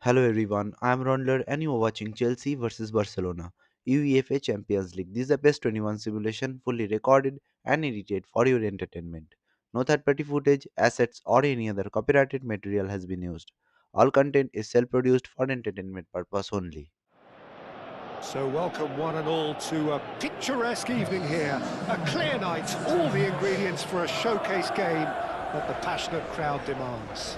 Hello everyone, I am Rondler and you are watching Chelsea vs Barcelona, UEFA Champions League. This is the best 21 simulation fully recorded and edited for your entertainment. No third party footage, assets, or any other copyrighted material has been used. All content is self produced for entertainment purpose only. So welcome one and all to a picturesque evening here. A clear night, all the ingredients for a showcase game that the passionate crowd demands.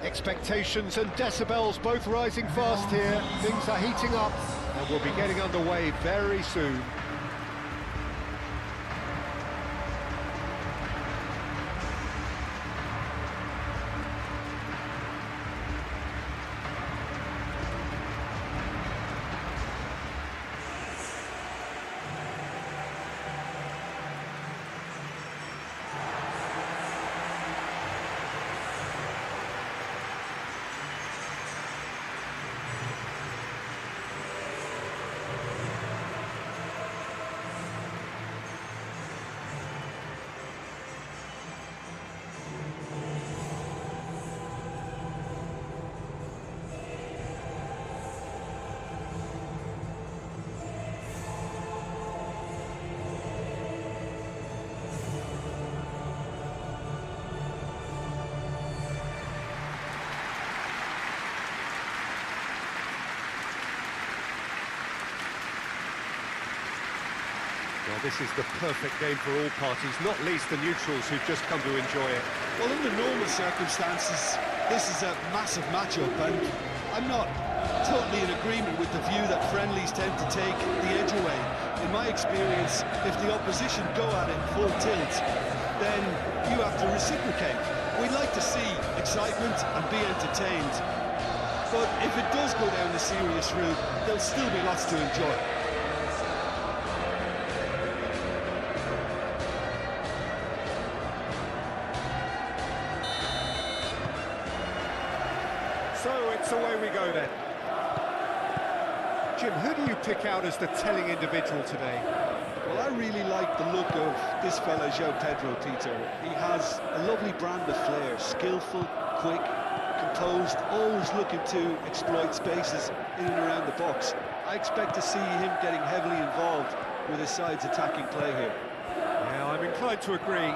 Expectations and decibels both rising fast here. Things are heating up and we'll be getting underway very soon. Well, this is the perfect game for all parties, not least the neutrals who've just come to enjoy it. Well, under normal circumstances, this is a massive matchup, and I'm not totally in agreement with the view that friendlies tend to take the edge away. In my experience, if the opposition go at it full tilt, then you have to reciprocate. We'd like to see excitement and be entertained, but if it does go down the serious route, there'll still be lots to enjoy. So it's away we go then. Jim, who do you pick out as the telling individual today? Well, I really like the look of this fella, João Pedro, Peter. He has a lovely brand of flair, skillful, quick, composed, always looking to exploit spaces in and around the box. I expect to see him getting heavily involved with his side's attacking play here. Yeah, I'm inclined to agree.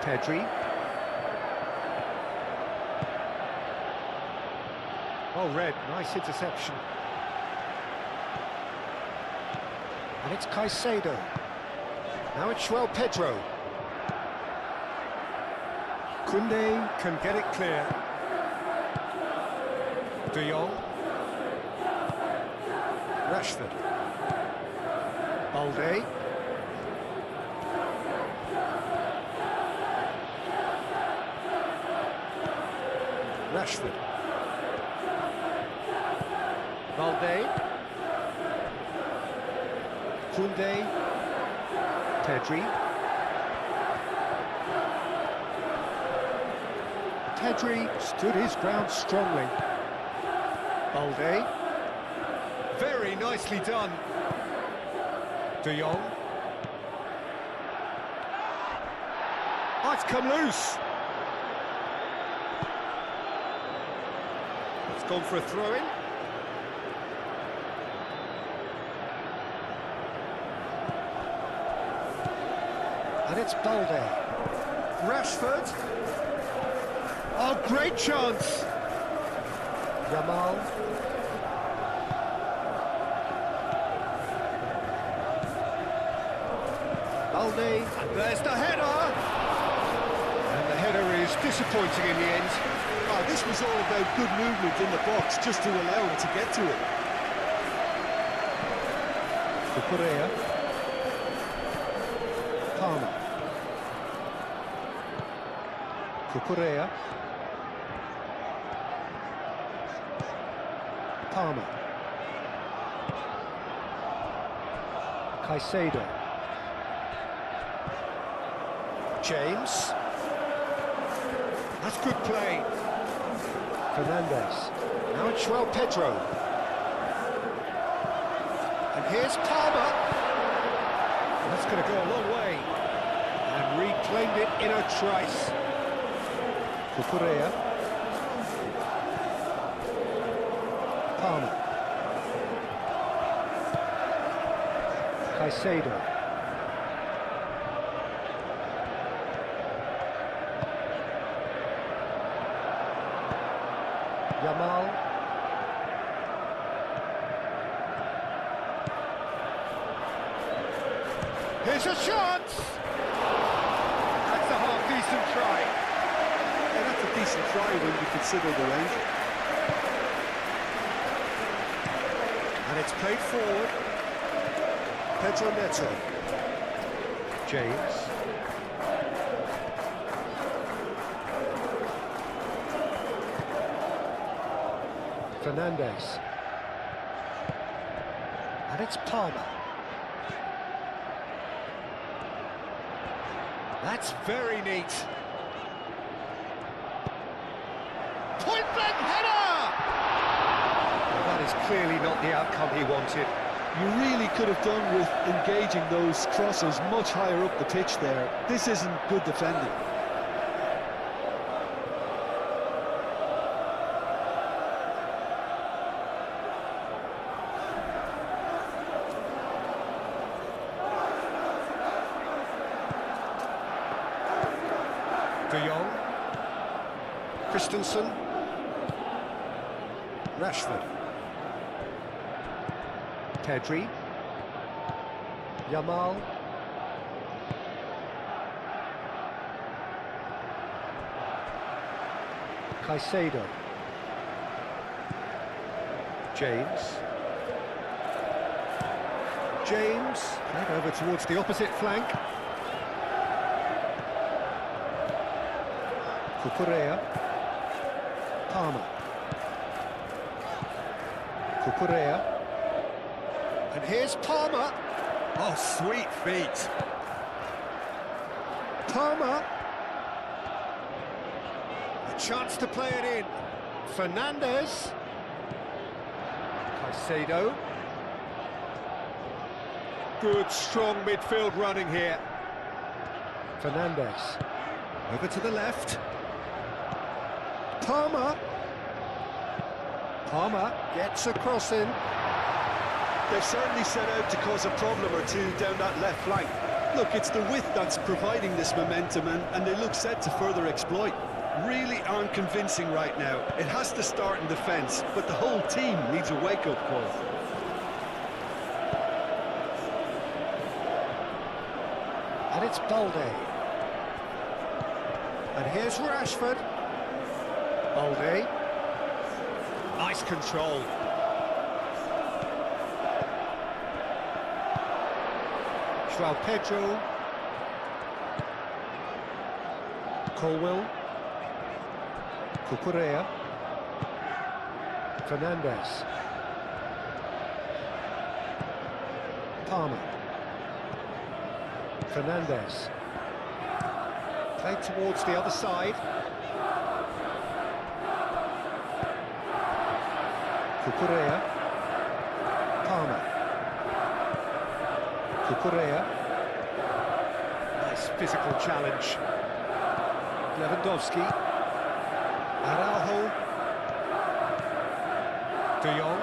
Pedri. Oh, Red, nice interception. And it's Caicedo. Now it's João Pedro. Koundé can get it clear. De Jong. Rashford. Balde. Rashford. Balde. Koundé. Pedri. Pedri stood his ground strongly. Balde. Very nicely done. De Jong. Oh, it's come loose. It's gone for a throw-in. And it's Balde. Rashford. Oh, great chance. Yamal. Balde. And there's the header. And the header is disappointing in the end. Oh, this was all about good movement in the box just to allow him to get to it. Cucurella. Palmer. Cucurella. Palmer. Caicedo. James. That's good play. Fernandes. Now it's Pedro. And here's Palmer. That's going to go a long way. And reclaimed it in a trice. Cucurella. Palmer. Caicedo. Yamal. Here's a chance! That's a half-decent try. Yeah, that's a decent try when you consider the range. And it's played forward. Pedro Neto. James. Fernandez. And it's Palmer. That's very neat. Point blank header! Well, that is clearly not the outcome he wanted. You really could have done with engaging those crossers much higher up the pitch there. This isn't good defending. De Jong. Christensen. Rashford. Pedri. Yamal. Caicedo. James. Played over towards the opposite flank. Cucurella. Palmer. Cucurella. And here's Palmer. Oh, sweet feet. Palmer. A chance to play it in. Fernandez. Caicedo. Good, strong midfield running here. Fernandez. Over to the left. Palmer. Palmer gets a cross in. They've certainly set out to cause a problem or two down that left flank. Look, it's the width that's providing this momentum, and they look set to further exploit. Really aren't convincing right now. It has to start in defence, but the whole team needs a wake-up call. And it's Balde. And here's Rashford. Balde. Nice control. Pedro. Colwell. Cucurella. Fernandez. Palmer. Fernandez. Played towards the other side. Cucurella. Palmer. Cucurella. Nice physical challenge. Lewandowski. Araujo. De Jong.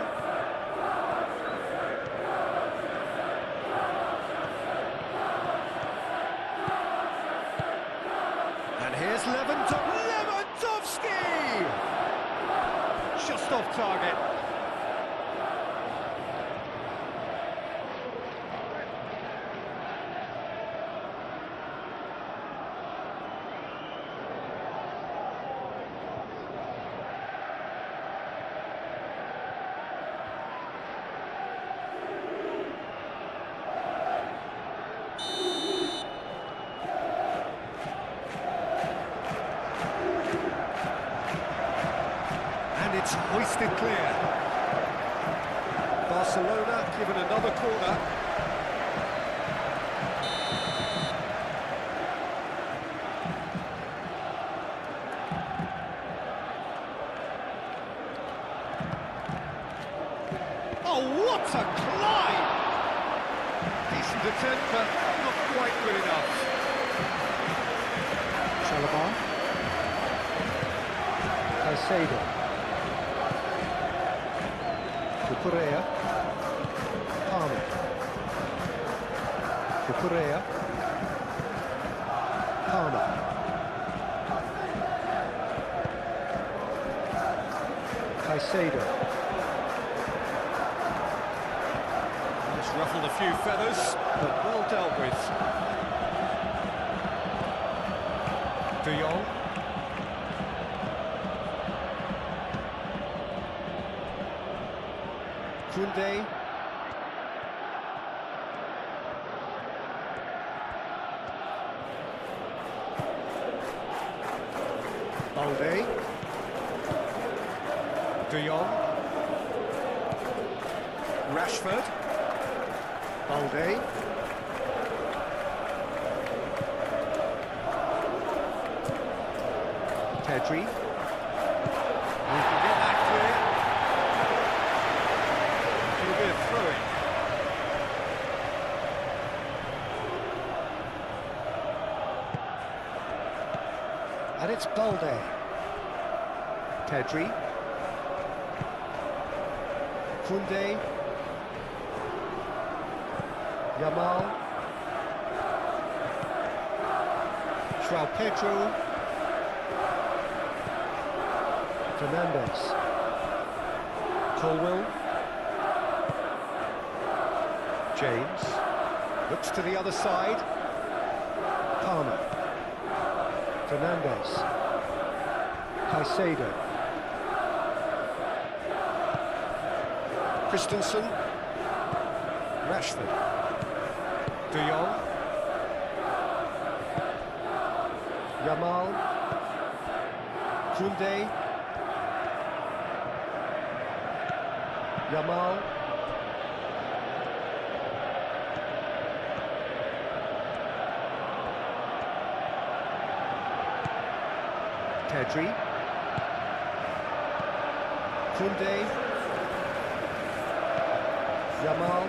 And here's Lewandowski! Just off target. It's hoisted clear. Barcelona given another corner. competent, but not quite good enough. Chalobah. Caicedo. Cucurella. Palmer. Cucurella. Palmer. Caicedo. It's ruffled a few feathers, but well dealt with. De Jong. Koundé. Balde. De Jong. Rashford. Balde. Pedri. We can get that clear. It'll be a throw-in. And it's Balde. Pedri. Koundé. Yamal. João Pedro. Fernandes. Colwill. James. Looks to the other side. Palmer. Fernandes. Caicedo. Christensen. Rashford. De Jong. Yamal. Koundé. Yamal. Pedri. Koundé. Yamal.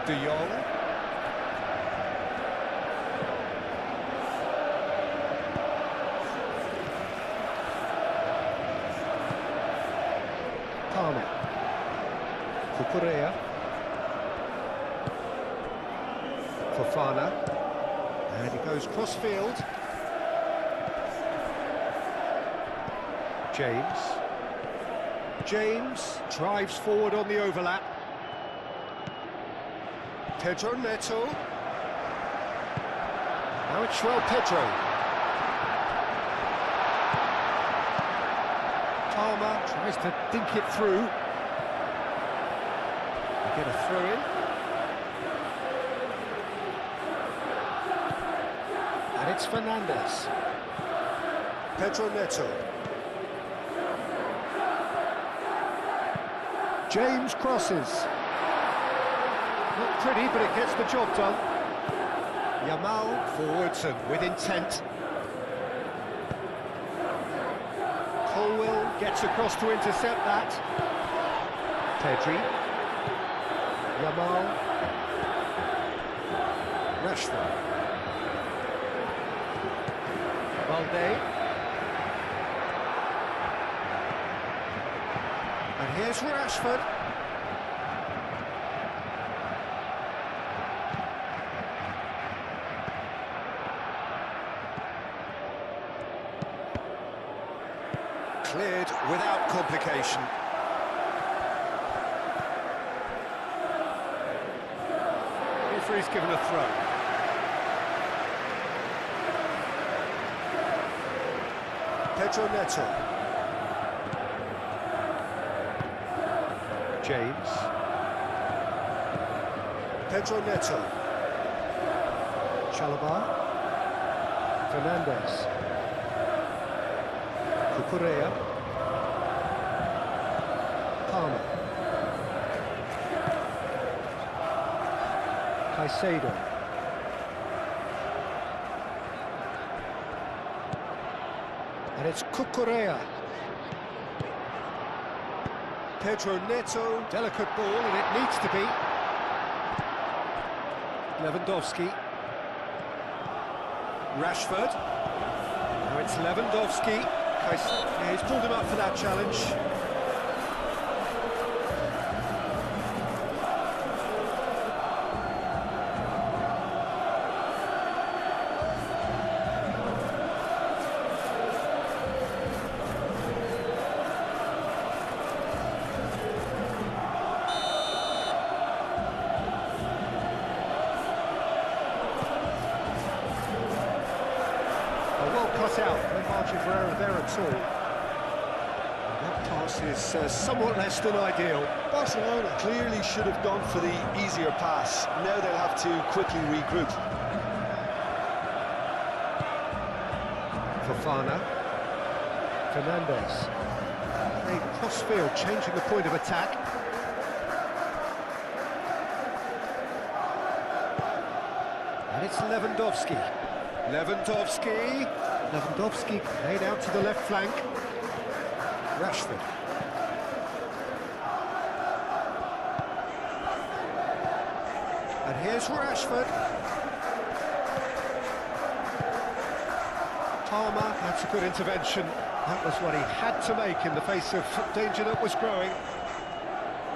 De Jong. Palmer. Cucurella. Fofana. And he goes cross-field. James. James drives forward on the overlap. Pedro Neto. Now it's João Pedro. Palmer tries to dink it through. They get a throw-in. And it's Fernandes. Pedro Neto. James crosses. Not pretty, but it gets the job done. Yamal forwards and with intent. Colwill gets across to intercept that. Pedri. Yamal. Rashford. Balde. And here's Rashford. Cleared without complication. Referee's given a throw. Pedro Neto. James. Pedro Neto. Chalobah. Fernandes. Cucurella. Palmer. Caicedo. And it's Cucurella. Pedro Neto, delicate ball, and it needs to be. Lewandowski. Rashford. Now it's Lewandowski. Yeah, he's pulled him up for that challenge. Well cut out, no margin for error there at all. That pass is somewhat less than ideal. Barcelona clearly should have gone for the easier pass. Now they'll have to quickly regroup. Fofana. Fernandes. They cross field, changing the point of attack. And it's Lewandowski. Lewandowski laid out to the left flank. Rashford. And here's Rashford. Palmer, that's a good intervention. That was what he had to make in the face of danger that was growing.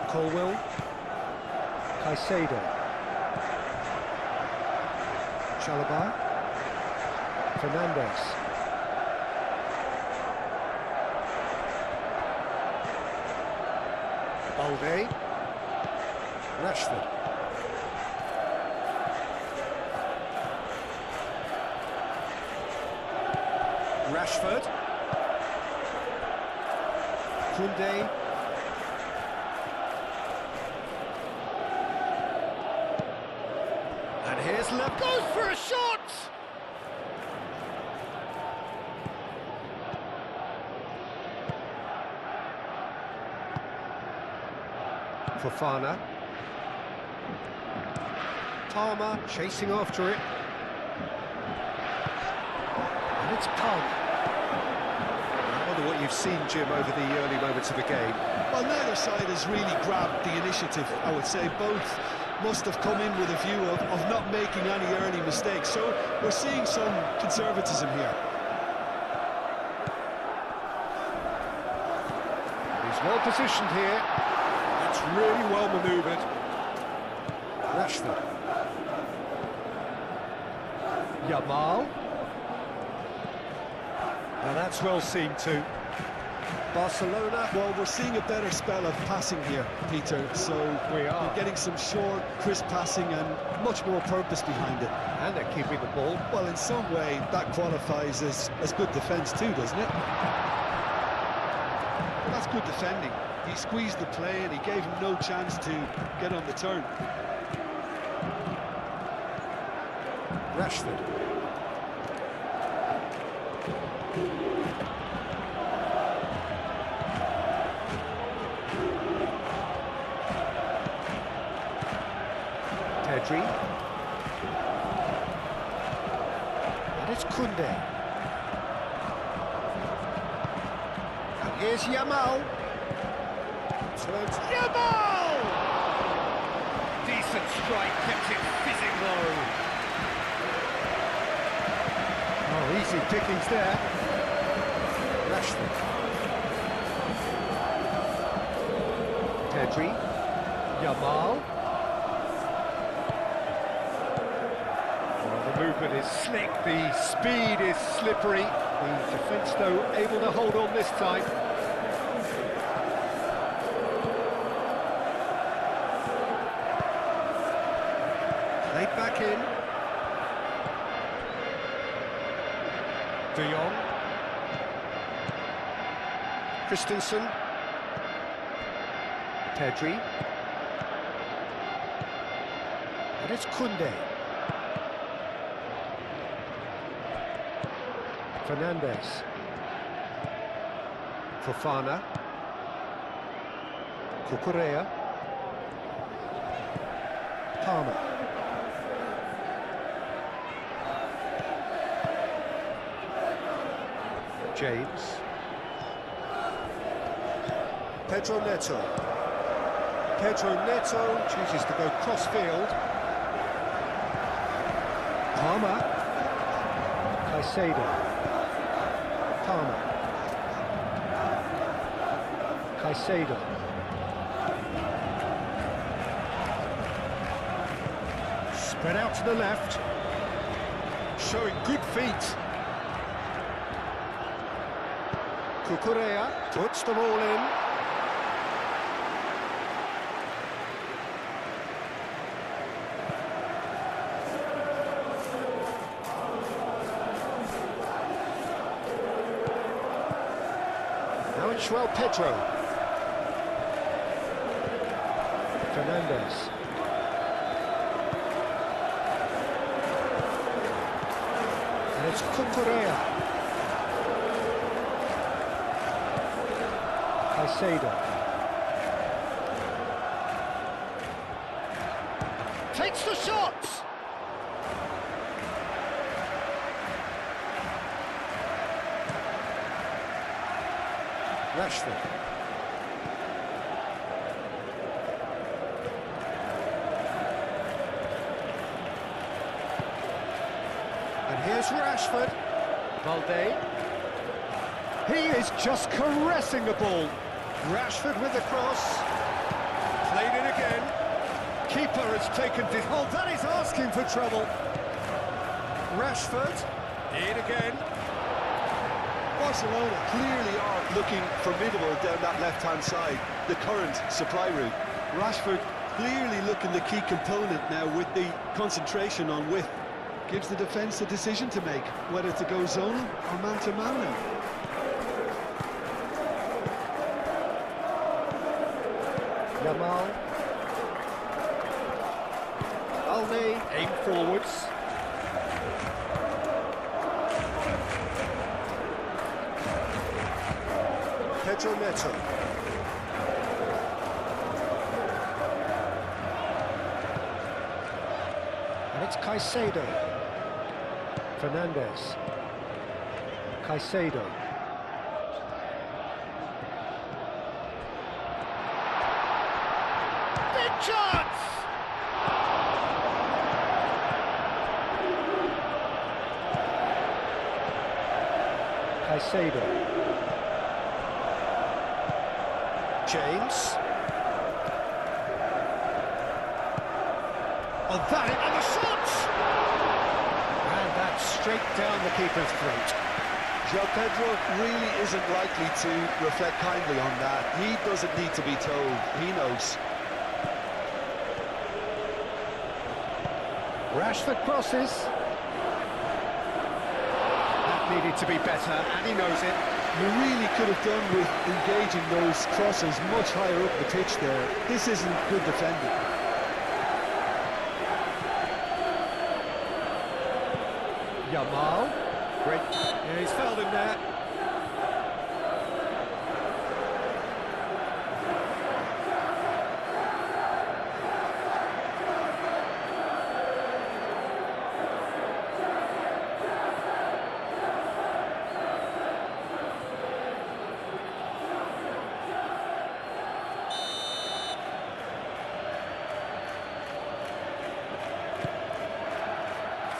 Colwill. Caicedo. Chalobah. Fernandes. Balde. Rashford. Rashford. Koundé. And here's Lev. Goes for a shot! Fofana. Palmer chasing after it. And it's Palmer. I wonder what you've seen, Jim, over the early moments of the game. Well, neither side has really grabbed the initiative, I would say. Both must have come in with a view of not making any early mistakes. So we're seeing some conservatism here. He's well positioned here. That's really well manoeuvred. Rashford. Yamal. Now that's well seen too. Barcelona. Well, we're seeing a better spell of passing here, Peter. So We are. we're getting some short, crisp passing and much more purpose behind it. And they're keeping the ball. Well, in some way, that qualifies as good defence too, doesn't it? That's good defending. He squeezed the play and he gave him no chance to get on the turn. Rashford. Pedri. And it's Koundé. And here's Yamal. Turns Yamal! Decent strike, kept it fizzing low. Oh, easy pickings there. Rashford. Pedri. Yamal. Oh, the movement is slick, the speed is slippery. The defence, though, able to hold on this time. Played back in. De Jong. Christensen. Pedri. And it's Koundé. Fernandes. Fofana. Cucurella. Palmer. James. Pedro Neto. Pedro Neto chooses to go cross-field. Palmer. Caicedo. Palmer. Caicedo. Spread out to the left. Showing good feet. Cucurella puts them all in. Now it's João Pedro. Fernandes. And it's Cucurella. Caicedo. Takes the shot! Rashford. And here's Rashford. Valde. He is just caressing the ball. Rashford with the cross. Played in again. Keeper has taken this. Oh, that is asking for trouble. Rashford. In again. Barcelona clearly are looking formidable down that left-hand side, the current supply route. Rashford clearly looking the key component now with the concentration on width. Gives the defence a decision to make, whether to go zonal or man-to-man now. Yamal. Alney, aim forwards. Pedro Neto. And it's Caicedo. Fernandes. Caicedo. Big chance! Caicedo. James. Oh, that and the shot! And that's straight down the keeper's throat. João Pedro really isn't likely to reflect kindly on that. He doesn't need to be told, he knows. Rashford crosses. That needed to be better, and he knows it. You really could have done with engaging those crosses much higher up the pitch there. This isn't good defending. Yamal. Great. Yeah, he's fouled him there.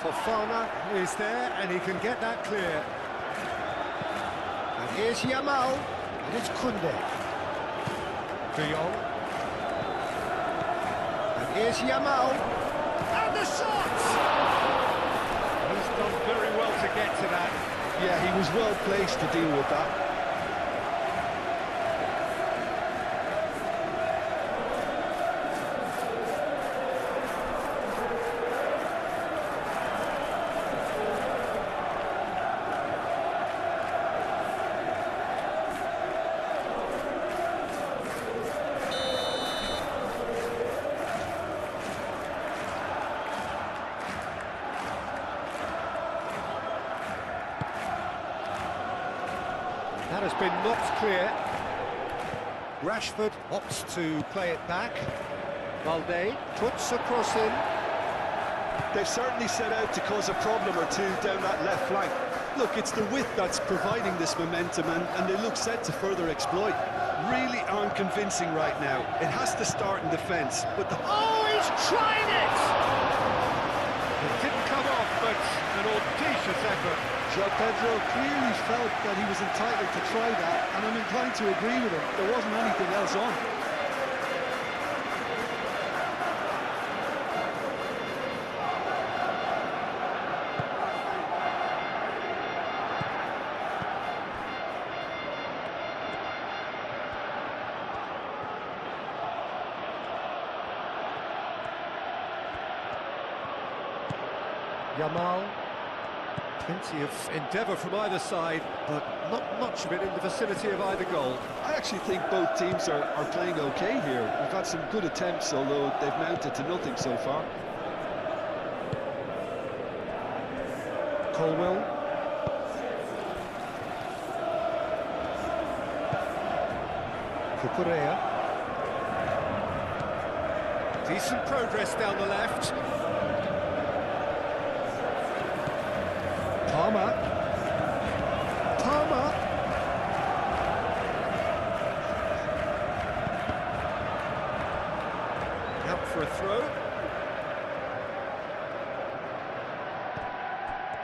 Fofana is there, and he can get that clear. And here's Yamal, and it's Koundé. De Jong. And here's Yamal. And the shot! He's done very well to get to that. Yeah, he was well placed to deal with that. That has been knocked clear. Rashford opts to play it back. Valde puts a cross in. They've certainly set out to cause a problem or two down that left flank. Look, it's the width that's providing this momentum, and they look set to further exploit. Really aren't convincing right now. It has to start in defence, but the... Oh, he's trying it! It didn't come off, but precious effort. João Pedro clearly felt that he was entitled to try that, and I'm inclined to agree with him. There wasn't anything else on. Yamal. Plenty of endeavour from either side, but not much of it in the vicinity of either goal. I actually think both teams are playing okay here. We've had some good attempts, although they've mounted to nothing so far. Colwell. Cucurella. Decent progress down the left. Palmer. Out for a throw.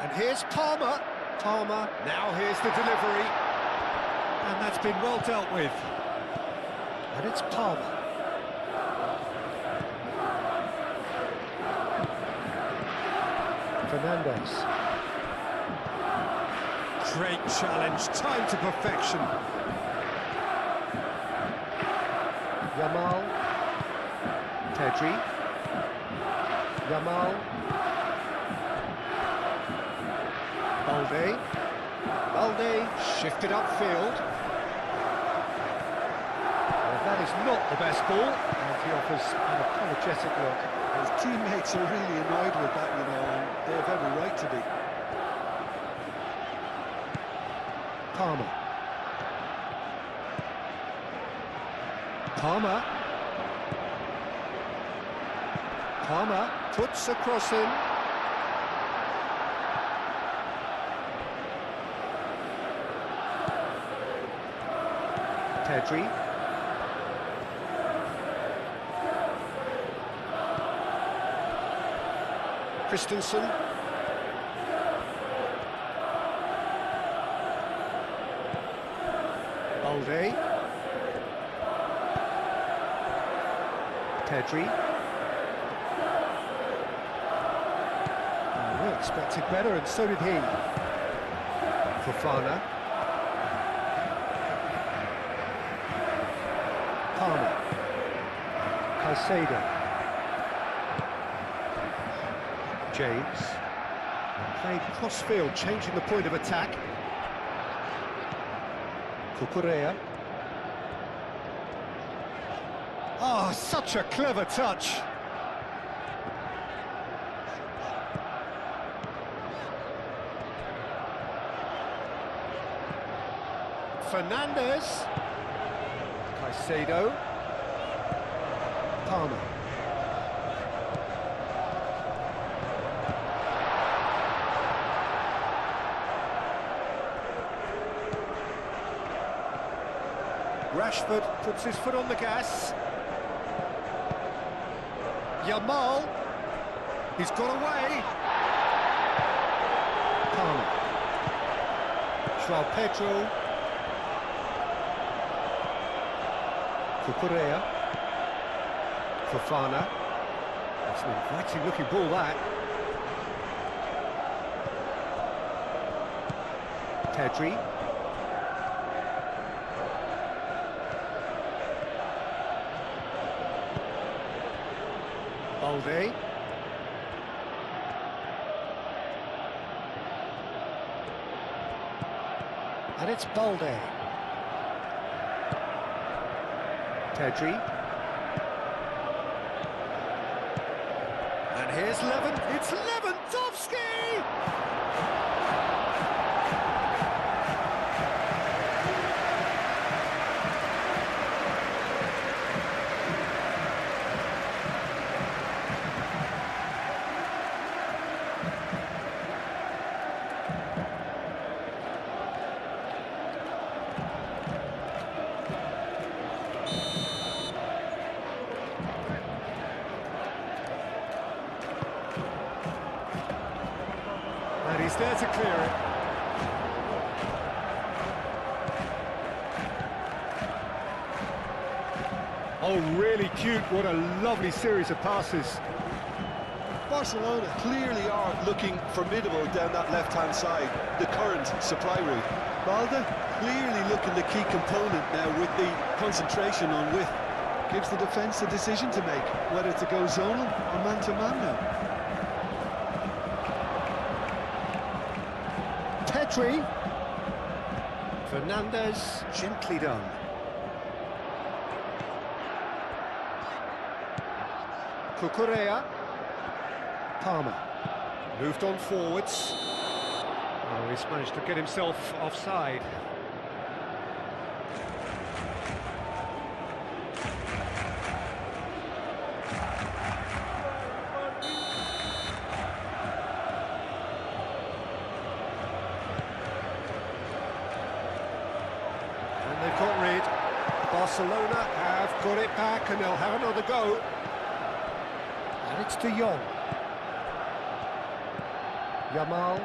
And here's Palmer. Now here's the delivery. And that's been well dealt with. And it's Palmer. Fernandez. Great challenge, time to perfection. Yamal. Pedri. Yamal. Balde shifted upfield. Well, that is not the best ball, and he offers an apologetic look. His teammates are really annoyed with that, you know, and they have every right to be. Palmer puts a cross in. Pedri. Christensen. Balde. Pedri. We expected better, and so did he. Fofana. Palmer. Caicedo. James. Played cross-field, changing the point of attack. Cucurella. Oh, such a clever touch. Fernandez. Caicedo. Palmer. Rashford puts his foot on the gas. Yamal. He's got away. Palmer. João Pedro. Cucurella. Fofana. That's an inviting looking ball, that. Pedri. Balde. And it's Balde. Pedri. And here's it's Lewandowski! He's there to clear it. Oh, really cute. What a lovely series of passes. Barcelona clearly are looking formidable down that left-hand side, the current supply route. Balde clearly looking the key component now with the concentration on width. Gives the defence a decision to make, whether to go zonal or man-to-man now. Pedri. Fernandez, gently done. Cucurella. Palmer. Moved on forwards. Oh, he's managed to get himself offside. And they've got rid. Barcelona have got it back and they'll have another go. And it's De Jong. Yamal.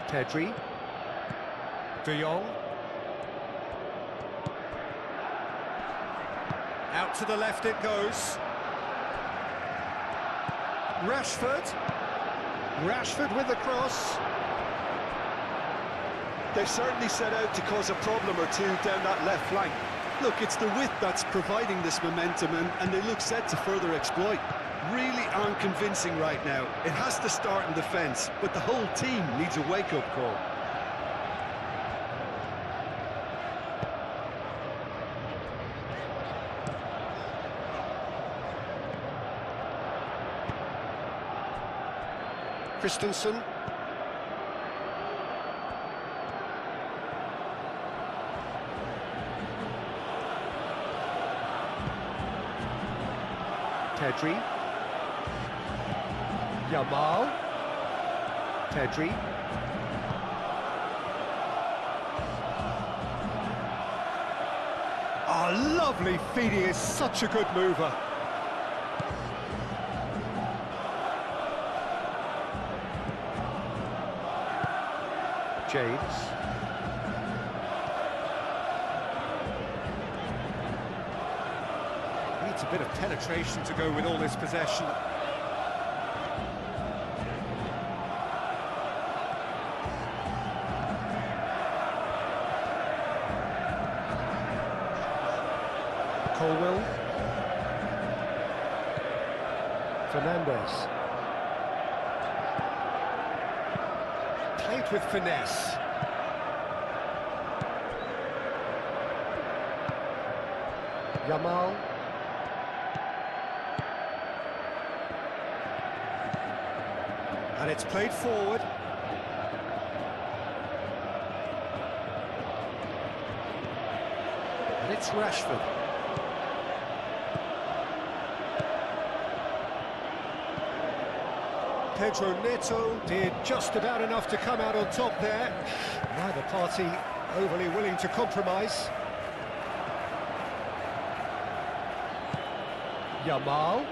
Pedri. De Jong. Out to the left it goes. Rashford. Rashford with the cross. They've certainly set out to cause a problem or two down that left flank. Look, it's the width that's providing this momentum, and they look set to further exploit. Really aren't convincing right now. It has to start in defence, but the whole team needs a wake-up call. Christensen. Pedri. Yamal. Pedri. Oh, lovely feed. He is such a good mover. James. Needs a bit of penetration to go with all this possession. Colwell. Fernandez. Played with finesse. Yamal. And it's played forward. And it's Rashford. Pedro Neto did just about enough to come out on top there. Neither party overly willing to compromise. Yamal.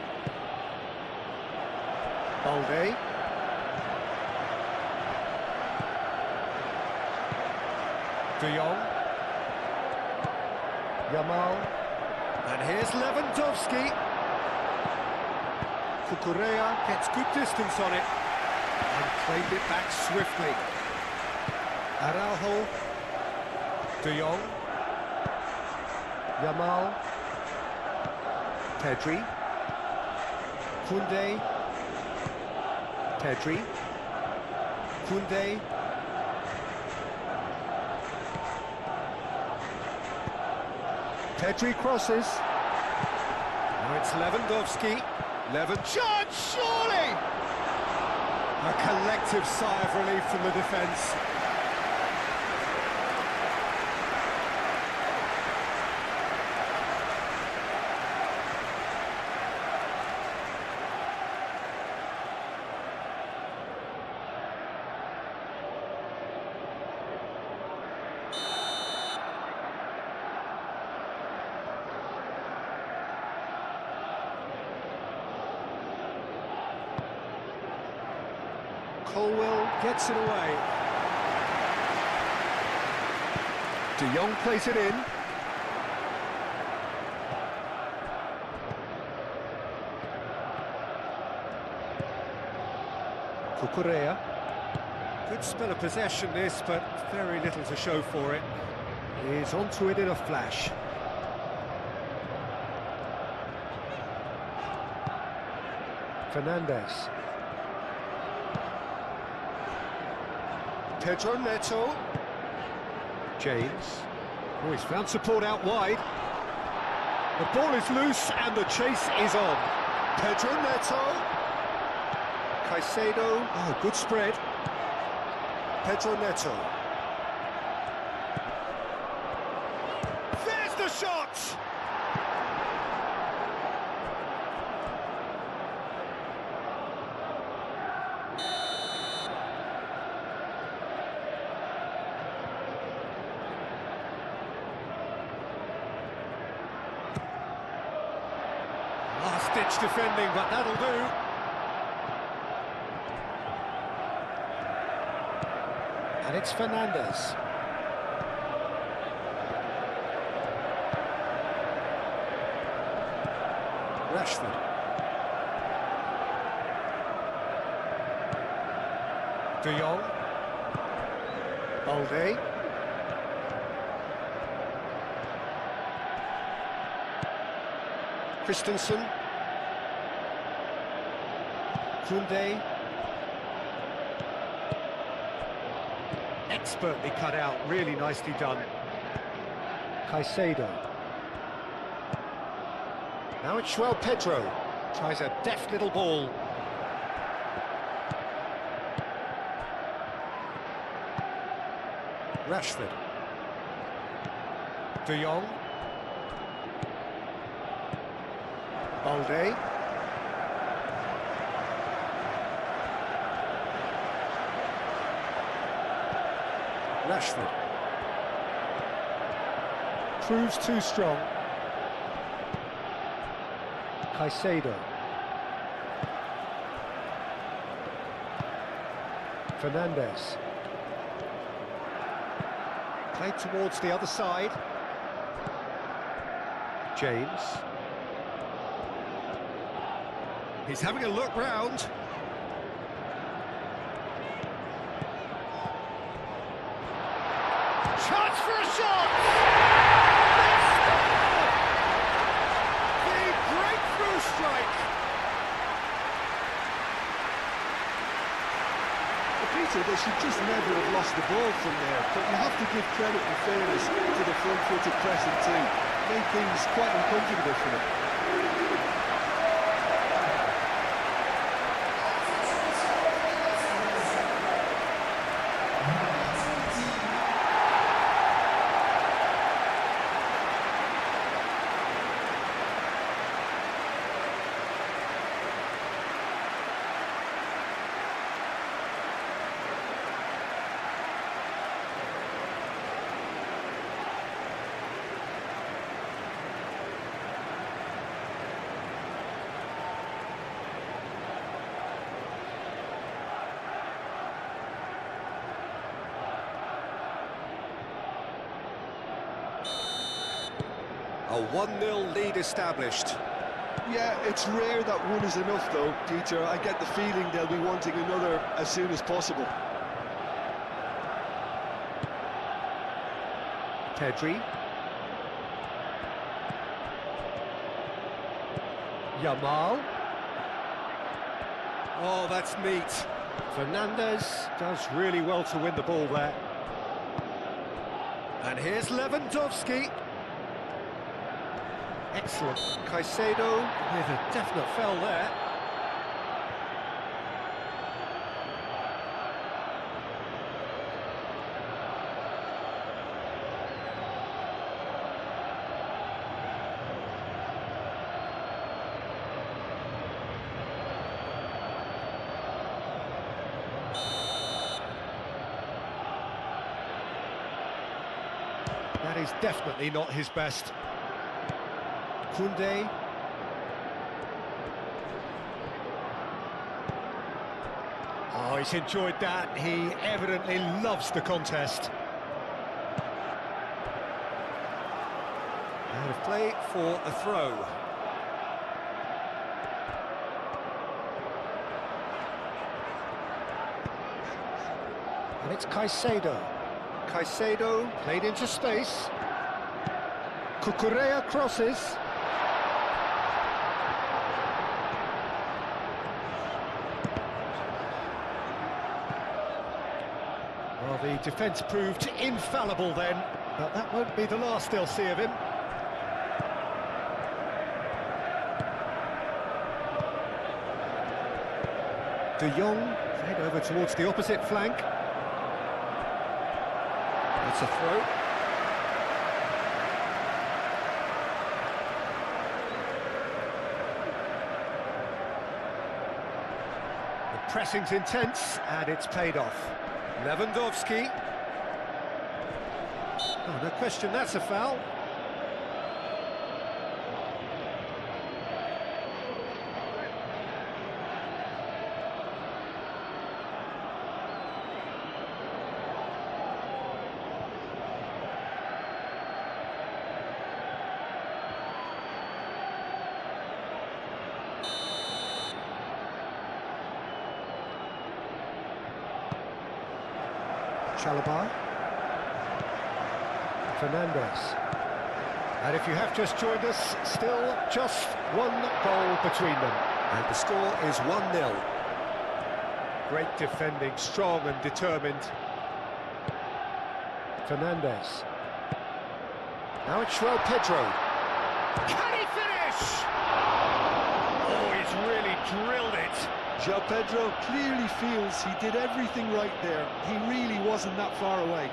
Balde. De Jong. Yamal. And here's Lewandowski. Cucurella gets good distance on it and claimed it back swiftly. Araujo. De Jong. Yamal. Pedri. Koundé. Pedri. Koundé. Pedri crosses. Now it's Lewandowski. Chance, surely! A collective sigh of relief from the defence. Colwell gets it away. De Jong plays it in. Cucurella. Good spell of possession this, but very little to show for it. He's onto it in a flash. Fernandez. Pedro Neto. James. Oh, he's found support out wide. The ball is loose and the chase is on. Pedro Neto. Caicedo. Oh, good spread. Pedro Neto. There's the shot! Last-ditch defending, but that'll do. And it's Fernandez. Rashford. De Jong. Balde. Christensen. Koundé. Expertly cut out, really nicely done. Caicedo. Now it's João Pedro. Tries a deft little ball. Rashford. De Jong. Balde. Rashford. Proves too strong. Caicedo. Fernandez. Played towards the other side. James. He's having a look round. Chance for a shot! The breakthrough strike! Peter, they should just never have lost the ball from there, but you have to give credit and fairness to the front-footed pressing team. Made things quite uncomfortable for them. A 1-0 lead established. Yeah, it's rare that one is enough though, Peter. I get the feeling they'll be wanting another as soon as possible. Pedri. Yamal. Oh, that's neat. Fernandez does really well to win the ball there. And here's Lewandowski. Excellent. Caicedo with a definite foul there. That is definitely not his best. Koundé. Oh, he's enjoyed that. He evidently loves the contest. Out of play for a throw. And it's Caicedo. Caicedo played into space. Cucurella crosses. Well, the defence proved infallible then, but that won't be the last they'll see of him. De Jong played over towards the opposite flank. It's a throw. The pressing's intense, and it's paid off. Lewandowski. Oh, no question, that's a foul. Chalobah. Fernandes. And if you have just joined us, still just one goal between them. And the score is 1-0. Great defending, strong and determined. Fernandes. Now it's João Pedro. Can he finish? Oh, he's really drilled it. João Pedro clearly feels he did everything right there. He really wasn't that far away.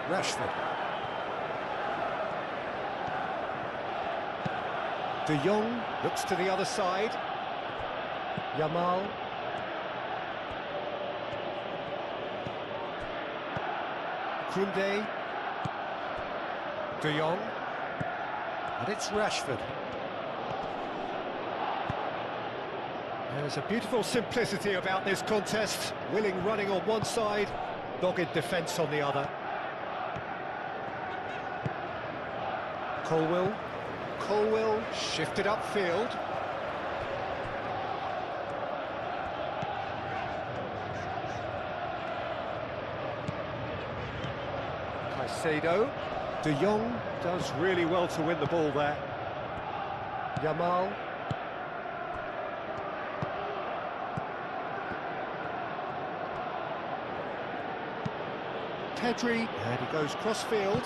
Rashford. De Jong looks to the other side. Yamal. Koundé. De Jong. And it's Rashford. There's a beautiful simplicity about this contest. Willing running on one side, dogged defence on the other. Colwill shifted upfield. Caicedo. De Jong does really well to win the ball there. Yamal. Pedri, and he goes cross-field.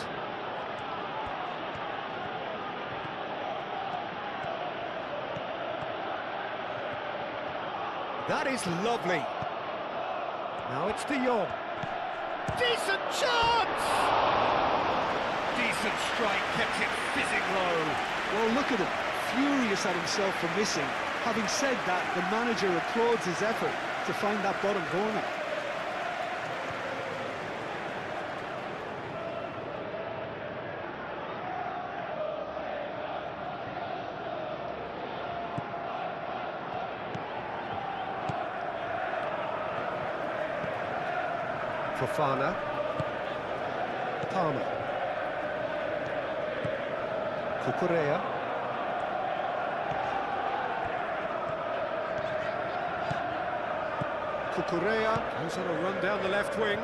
That is lovely. Now it's De Jong. Decent chance! Decent strike, kept it fizzing low. Well, look at him, furious at himself for missing. Having said that, the manager applauds his effort to find that bottom corner. Fofana. Palmer. Cucurella. Cucurella goes on a run down the left wing.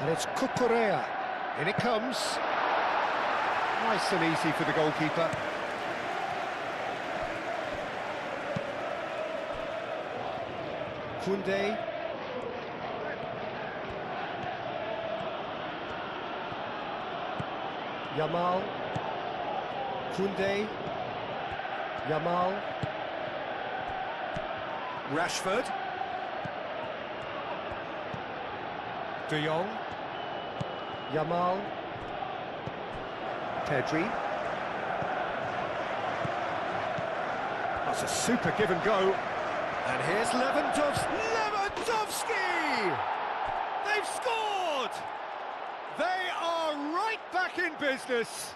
And it's Cucurella. In it comes. Nice and easy for the goalkeeper. Koundé. Yamal. Koundé. Yamal. Rashford. De Jong. Yamal. Pedri. That's a super give and go. And here's Lewandowski! They've scored! They are right back in business.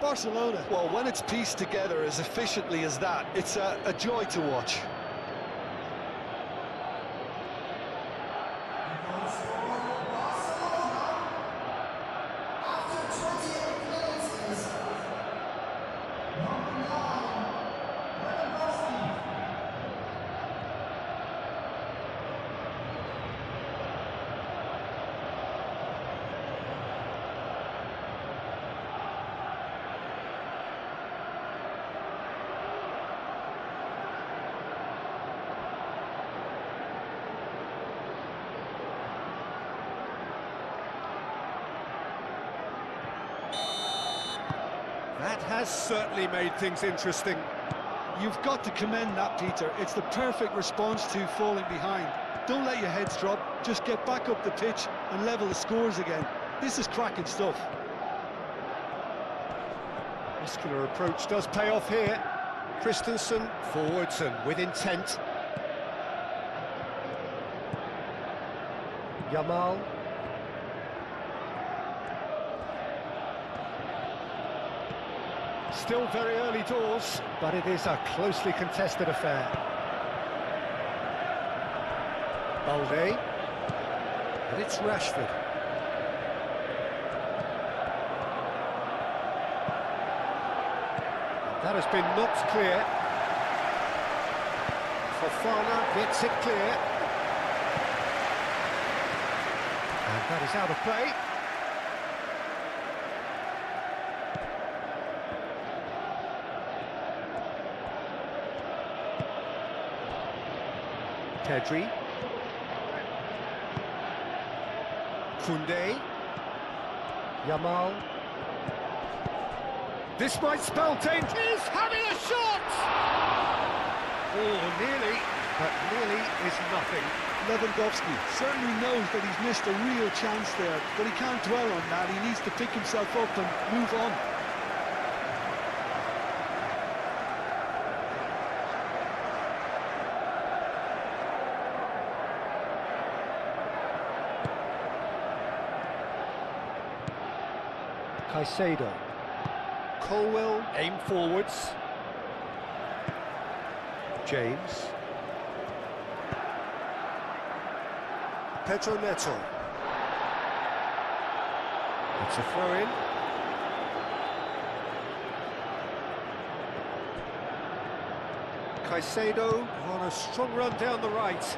Barcelona, well, when it's pieced together as efficiently as that, it's a joy to watch. That has certainly made things interesting. You've got to commend that, Peter. It's the perfect response to falling behind. Don't let your heads drop, just get back up the pitch and level the scores again. This is cracking stuff. Muscular approach does pay off here. Christensen forwards and with intent. Yamal. Still very early doors, but it is a closely contested affair. Balde. And it's Rashford. That has been knocked clear. Fofana gets it clear. And that is out of play. Pedri. Koundé. Yamal. This might spell danger. He's having a shot! Oh, nearly, but nearly is nothing. Lewandowski certainly knows that he's missed a real chance there, but he can't dwell on that. He needs to pick himself up and move on. Caicedo. Colwell, aim forwards. James. Pedro Neto. It's a throw-in. Caicedo on a strong run down the right.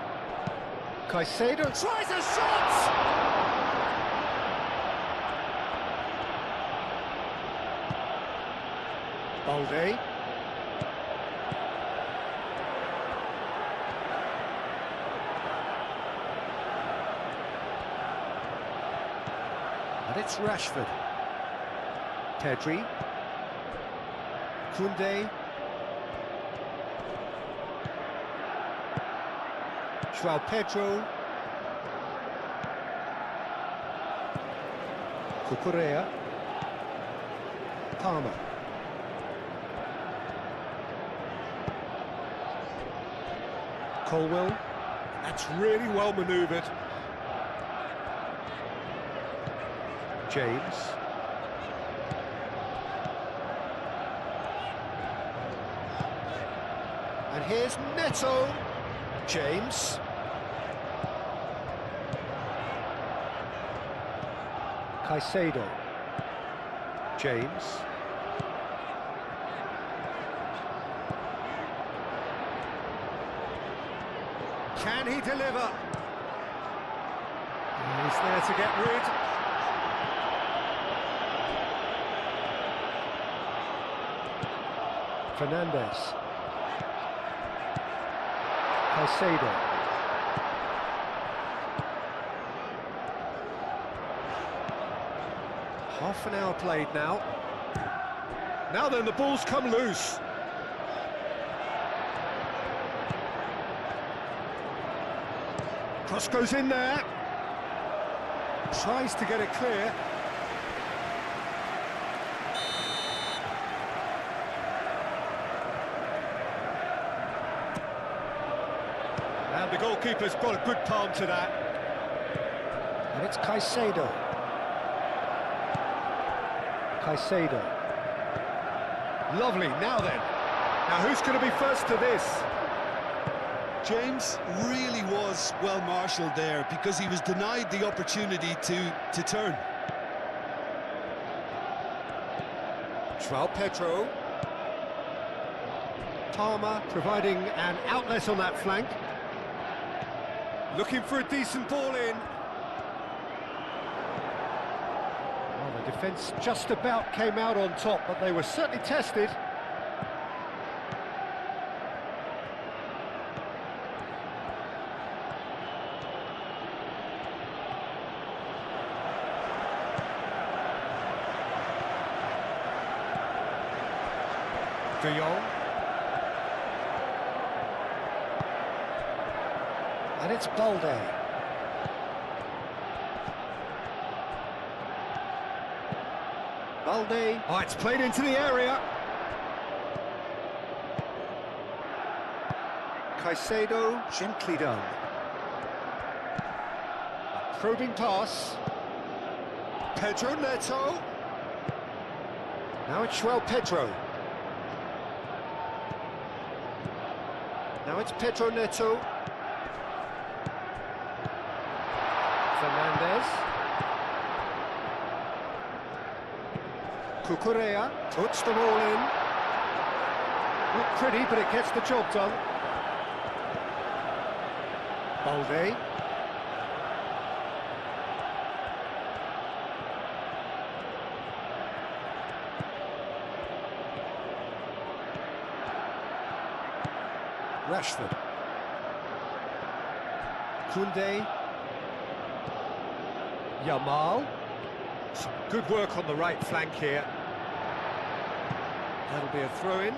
Caicedo tries a shot! Balde. And it's Rashford. Pedri. Koundé. João Pedro. Cucurella. Palmer. Colwell. That's really well manoeuvred. James. And here's Neto. James. Caicedo. James. Can he deliver? He's there to get rid. Fernandez. Caicedo. Half an hour played now. Now then, the ball's come loose. Cross goes in there. Tries to get it clear. And the goalkeeper's got a good palm to that. And it's Caicedo. Caicedo. Lovely, now then. Now who's going to be first to this? James really was well marshalled there because he was denied the opportunity to turn. João Pedro. Palmer providing an outlet on that flank. Looking for a decent ball in. Well, the defence just about came out on top, but they were certainly tested. De Jong. And it's Balde. Balde. Oh, it's played into the area. Caicedo, gently done. A probing pass. Pedro Neto. Now it's João Pedro. Now it's Pedro Neto. Fernandez. Cucurella puts the ball in. Not pretty, but it gets the job done. Balde. Rashford. Koundé. Yamal. Some good work on the right flank here. That'll be a throw-in.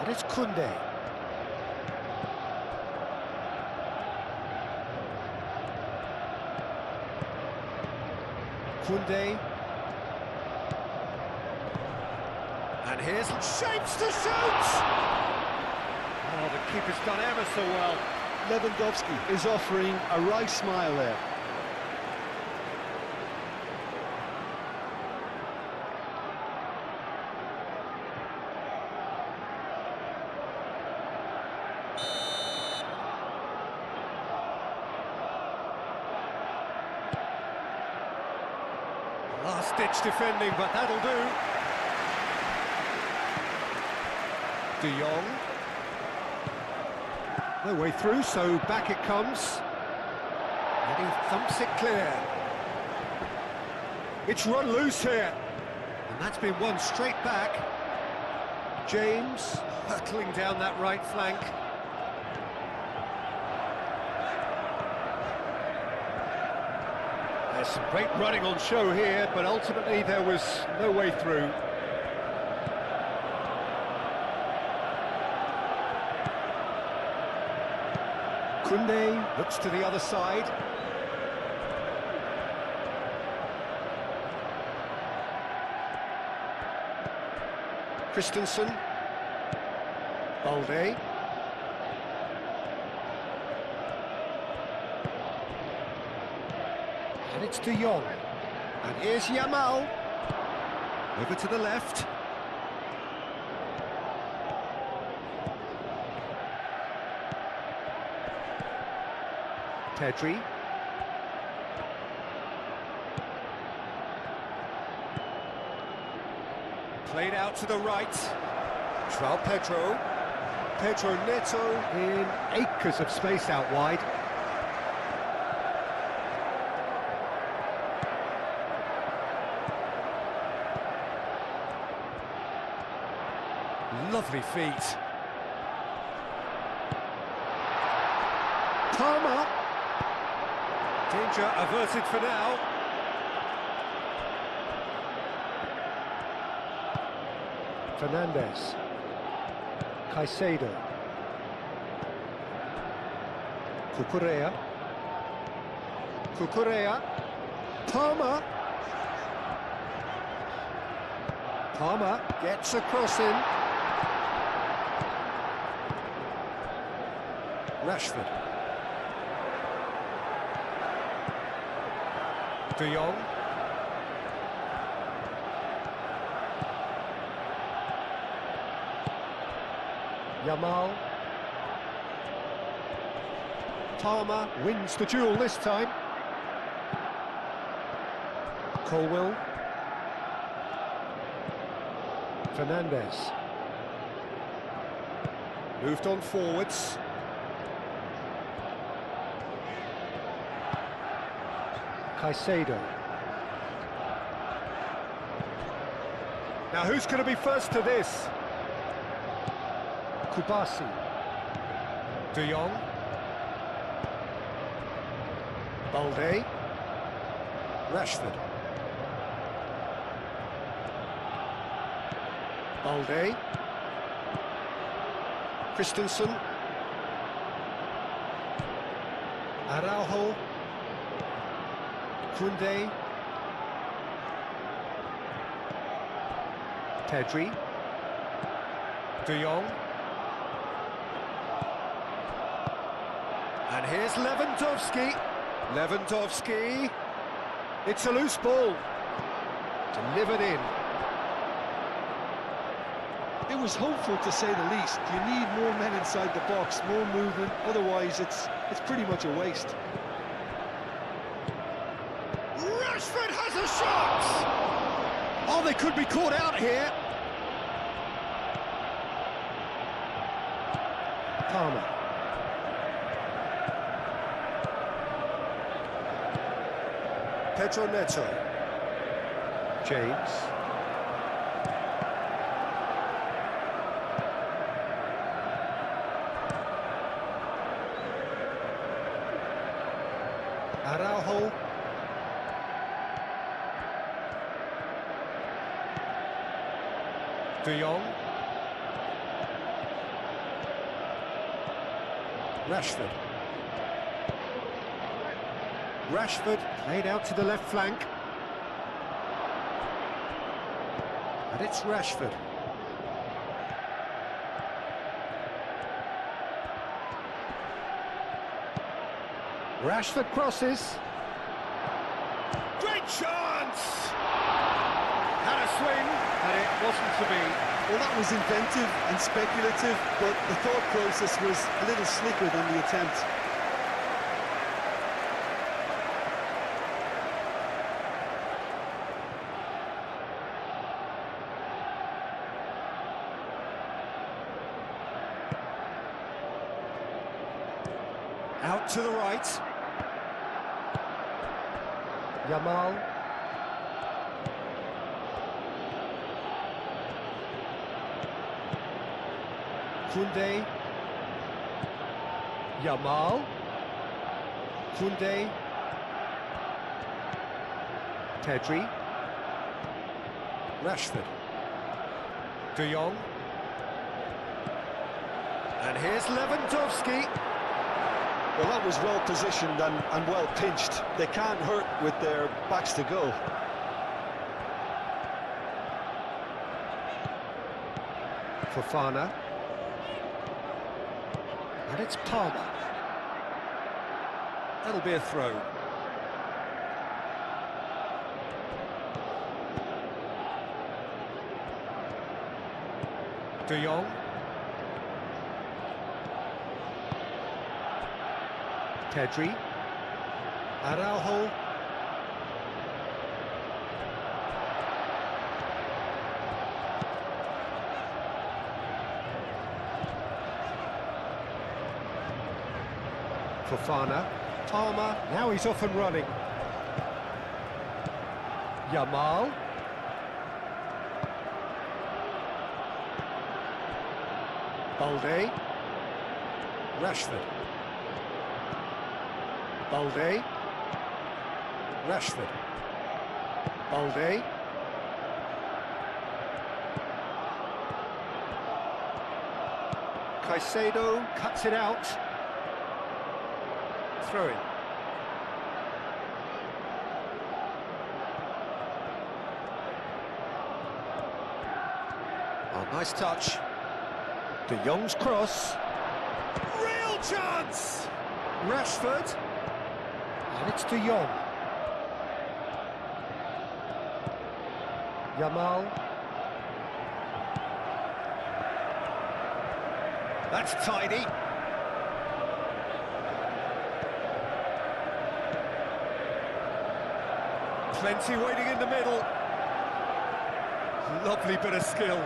And it's Koundé. Koundé. And here's shapes to shoot! Oh, the keeper's done ever so well. Lewandowski is offering a wry smile there. Last-ditch defending, but that'll do. De Jong. No way through, so back it comes. And he thumps it clear. It's run loose here. And that's been won straight back. James hurtling down that right flank. There's some great running on show here, but ultimately there was no way through. Koundé looks to the other side. Christensen. Balde. And it's De Jong. And here's Yamal. Over to the left. Pedri. Played out to the right. João Pedro. Pedro Neto in acres of space out wide. Lovely feet. Palmer. Danger averted for now. Fernandez. Caicedo. Cucurella. Cucurella. Palmer. Palmer gets a cross in. Rashford. De Jong. Yamal. Palmer wins the duel this time. Colwill. Fernandez. Moved on forwards. Caicedo. Now who's going to be first to this? Kubasi. De Jong. Balde. Rashford. Balde. Christensen. Araujo. Koundé. Pedri. De Jong. And here's Lewandowski. Lewandowski. It's a loose ball. Delivered in. It was hopeful, to say the least. You need more men inside the box, more movement, otherwise it's pretty much a waste. Rashford has a shot! Oh, they could be caught out here. Palmer. Pedro Neto. James. Araujo. De Jong. Rashford. Rashford played out to the left flank. And it's Rashford. Rashford crosses. Great chance! Had a swing, and it wasn't to be. Well, that was inventive and speculative, but the thought process was a little slicker than the attempt. Out to the right. Yamal. Koundé. Yamal. Koundé. Pedri. Rashford. De Jong. And here's Lewandowski. Well, that was well positioned and well pinched. They can't hurt with their backs to goal. Fofana. And it's Palmer. That'll be a throw. De Jong. Pedri. Araujo. Fofana. Palmer. Now he's off and running. Yamal. Balde. Rashford. Balde. Rashford. Balde. Caicedo cuts it out. throw-in. Oh, nice touch. De Jong's cross. Real chance! Rashford. And it's De Jong. Yamal. That's tidy. Plenty waiting in the middle. Lovely bit of skill.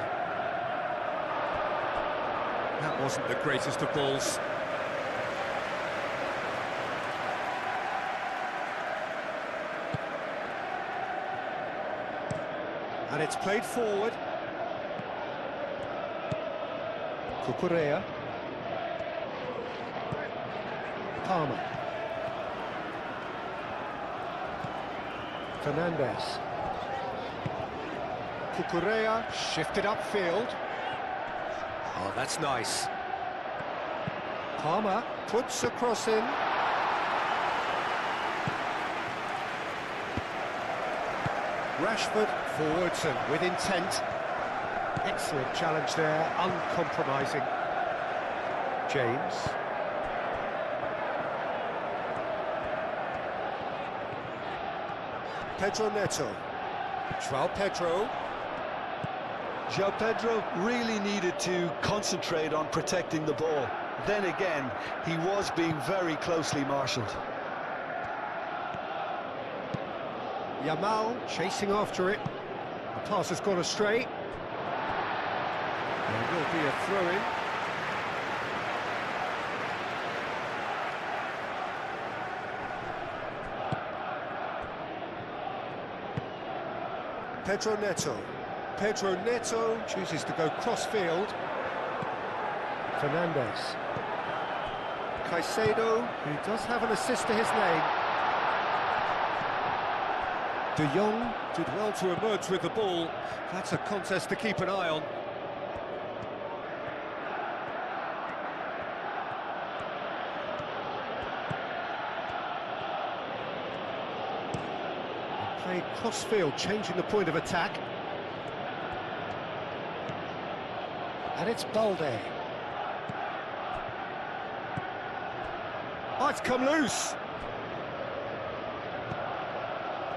That wasn't the greatest of balls. And it's played forward. Cucurella. Palmer. Fernandes. Cucurella shifted upfield. Oh, that's nice. Palmer puts a cross in. Rashford forwards and with intent. Excellent challenge there, uncompromising. James. Pedro Neto. João Pedro. João Pedro really needed to concentrate on protecting the ball. Then again, he was being very closely marshalled. Yamal chasing after it. The pass has gone astray. There will be a throw-in. Pedro Neto. Pedro Neto chooses to go cross-field. Fernandes. Caicedo, who does have an assist to his name. De Jong did well to emerge with the ball. That's a contest to keep an eye on. Played cross-field, changing the point of attack. And it's Balde. Oh, it's come loose.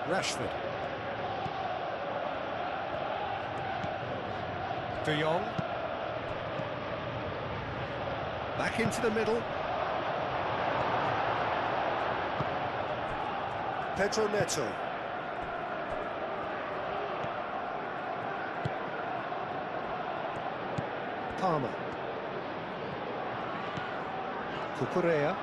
Rashford. De Jong. Back into the middle. Pedro Neto. Palmer. Cucurella.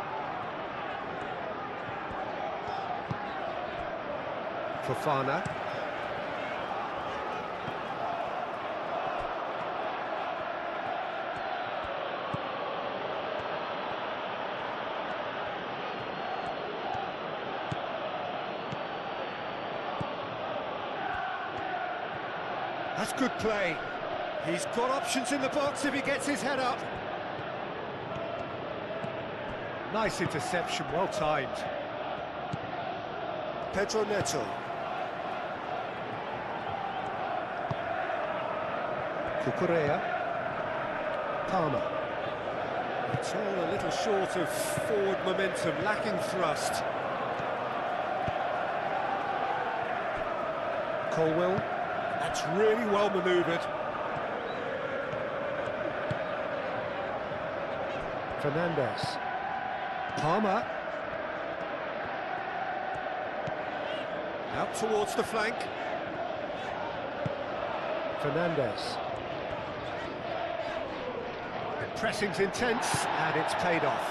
Fofana. That's good play. He's got options in the box if he gets his head up. Nice interception, well timed. Pedro Neto. Cucurella. Palmer. It's all a little short of forward momentum, lacking thrust. Colwell. That's really well manoeuvred. Fernandes. Palmer. Out towards the flank. Fernandes. The pressing's intense, and it's paid off.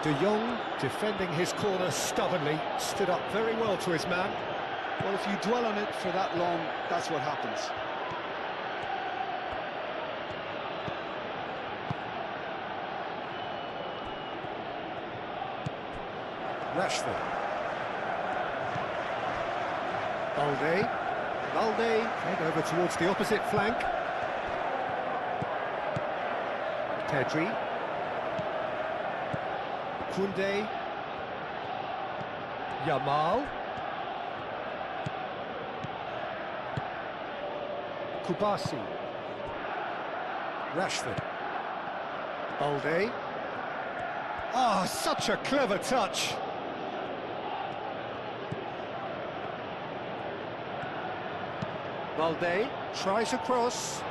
De Jong, defending his corner stubbornly, stood up very well to his man. Well, if you dwell on it for that long, that's what happens. Rashford. Balde head over towards the opposite flank. Pedri. Koundé. Yamal. Kubasi. Rashford. Balde. Oh, such a clever touch. Balde tries a cross.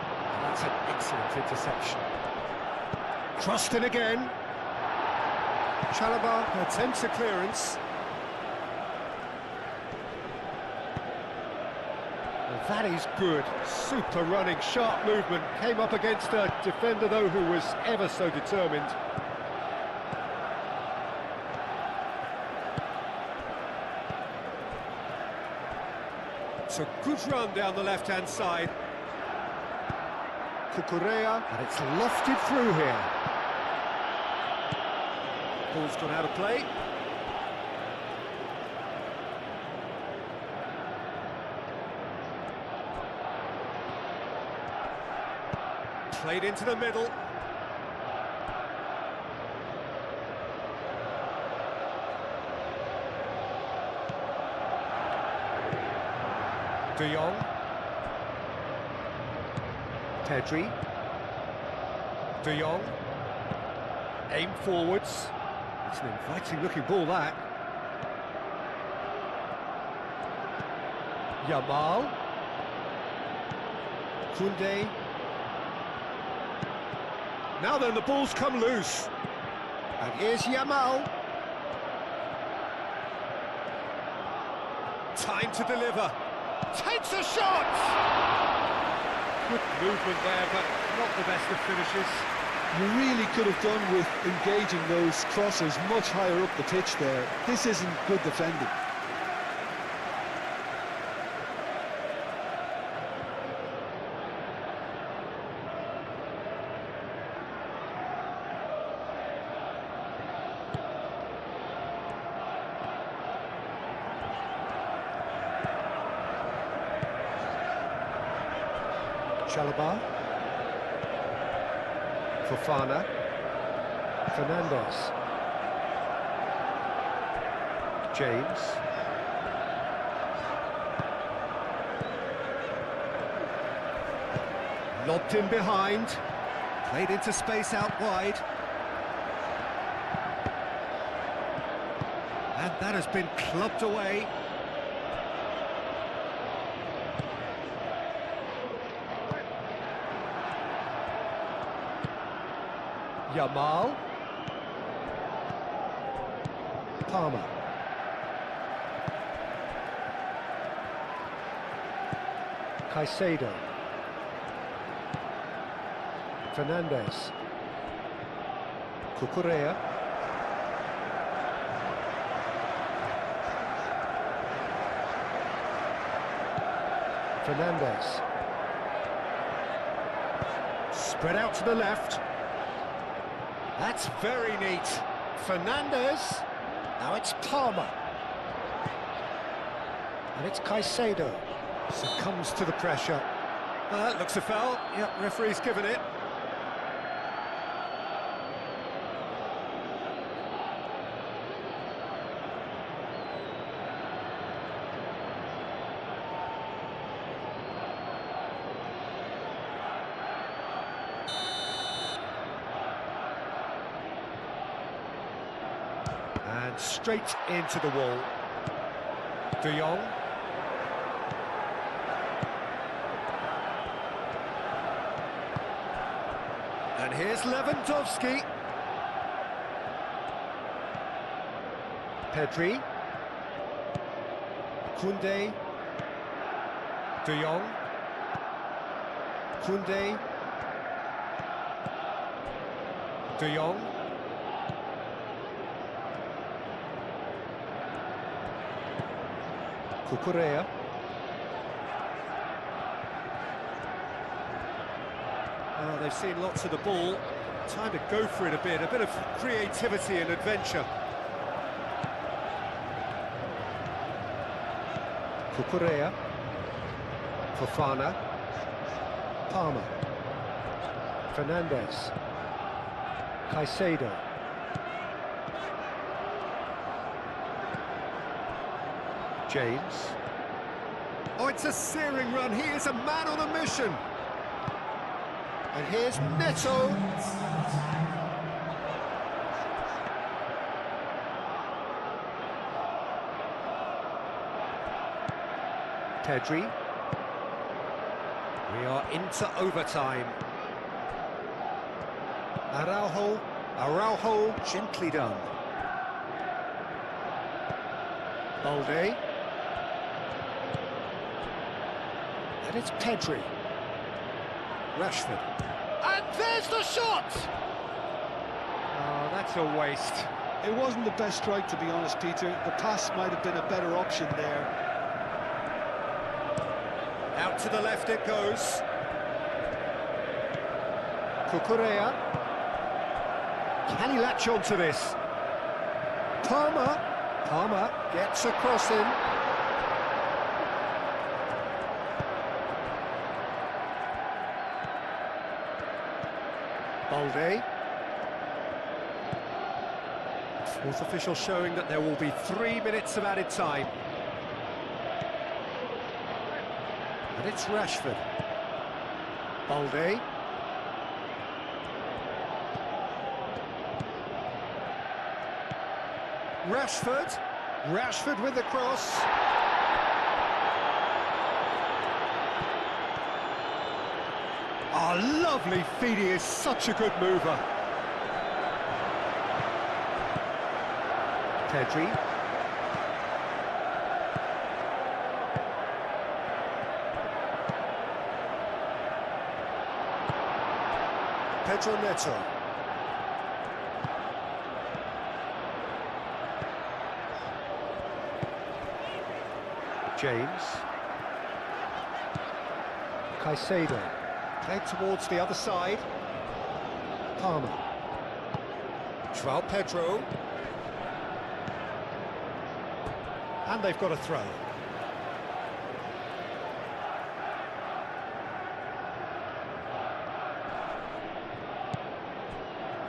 That's an excellent interception. Crossed in again. Chalobah attempts a clearance. Well, that is good. Super running, sharp movement. Came up against a defender, though, who was ever so determined. It's a good run down the left-hand side. Cucurella, and it's lofted through here. Ball's gone out of play. Played into the middle. De Jong. Pedri. De Jong. Aim forwards. It's an inviting looking ball, that. Yamal. Koundé. Now then, the ball's come loose. And here's Yamal. Time to deliver. Takes a shot! Good movement there, but not the best of finishes. You really could have done with engaging those crosses much higher up the pitch there. This isn't good defending. Chalobah. Fofana. Fernandes. James. Lobbed in behind. Played into space out wide. And that has been clubbed away. Yamal. Palmer. Caicedo. Fernandes. Cucurella. Fernandes. Spread out to the left. That's very neat. Fernandes. Now it's Palmer. And it's Caicedo. Succumbs to the pressure. That looks a foul. Yep, referee's given it. And straight into the wall. De Jong. And here's Lewandowski. Pedri. Koundé. De Jong. Koundé. De Jong. Cucurella. Oh, they've seen lots of the ball. Time to go for it a bit of creativity and adventure. Cucurella. Fofana. Palmer. Fernandes. Caicedo. James. Oh, it's a searing run. He is a man on a mission. And here's Neto. Pedri. We are into overtime. Araujo, gently done. Balde. And it's Pedri. Rashford. And there's the shot! Oh, that's a waste. It wasn't the best strike, to be honest, Peter. The pass might have been a better option there. Out to the left it goes. Cucurella. Can he latch on to this? Palmer gets across him. Balde. Fourth official showing that there will be 3 minutes of added time. And it's Rashford. Balde. Rashford with the cross. Oh, lovely feed, he is such a good mover. Pedri. Pedro Neto. James. Caicedo. Played towards the other side. Palmer. João Pedro. And they've got a throw.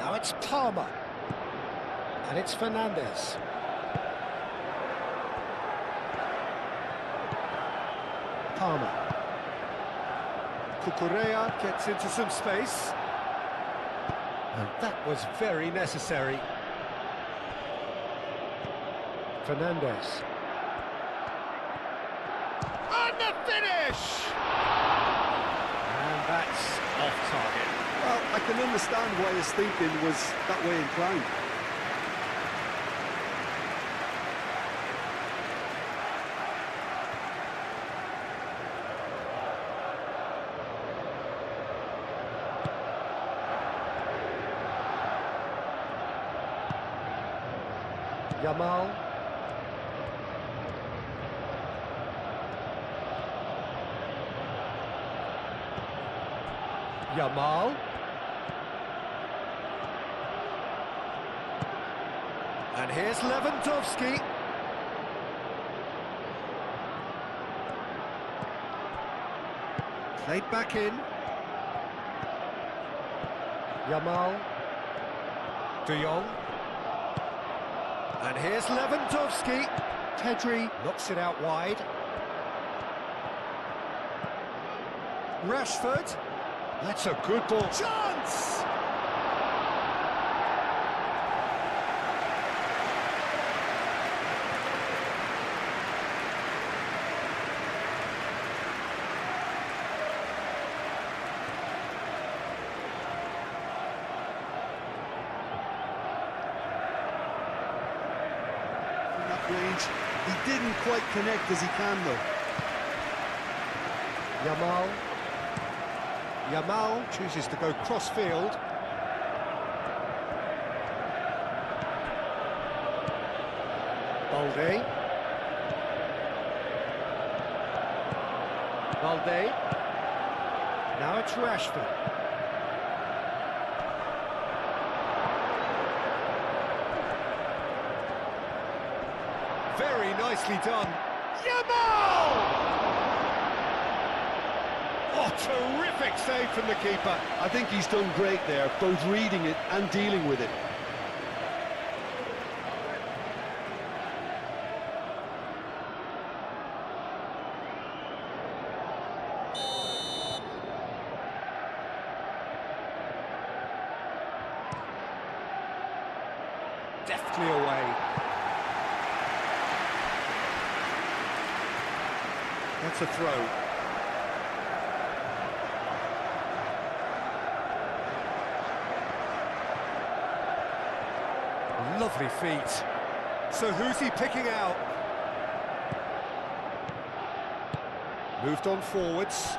Now it's Palmer. And it's Fernandes. Palmer. Cucurella gets into some space. And that was very necessary. Fernandes. And the finish! And that's off target. Well, I can understand why his thinking was that way inclined. Yamal. And here's Lewandowski. Played back in. Yamal. De Jong. And here's Lewandowski. Pedri knocks it out wide. Rashford. That's a good ball. Chance! Range. He didn't quite connect as he can though. Yamal chooses to go cross-field. Balde. Now it's Rashford. Very nicely done. Yamal! Oh, terrific save from the keeper. I think he's done great there, both reading it and dealing with it. deftly away. That's a throw. Lovely feet. So who's he picking out? Moved on forwards.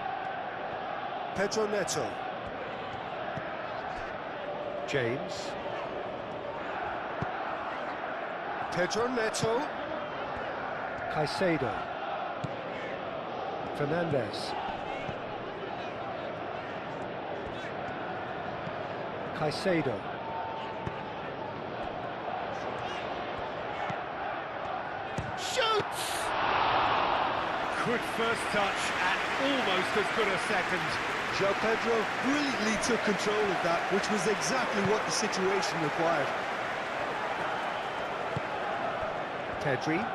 Pedro Neto. James. Pedro Neto. Caicedo. Fernandez. Caicedo. Shoots! Good first touch and almost as good a second. João Pedro brilliantly took control of that, which was exactly what the situation required. Pedri.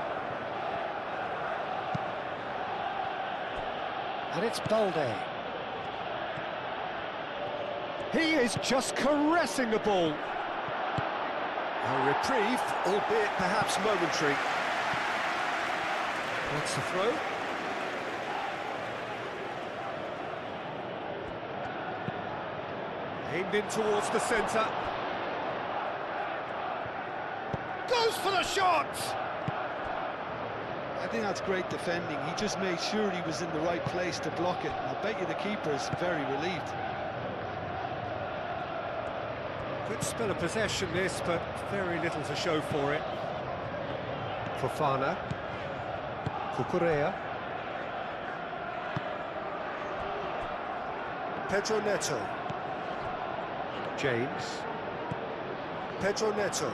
And it's Balde. He is just caressing the ball. A reprieve, albeit perhaps momentary. What's the throw? Aimed in towards the centre. Goes for the shot! I think that's great defending. He just made sure he was in the right place to block it. I bet you the keeper is very relieved. Good spell of possession this, but very little to show for it. Fofana. Cucurella. Pedro Neto. James. Pedro Neto.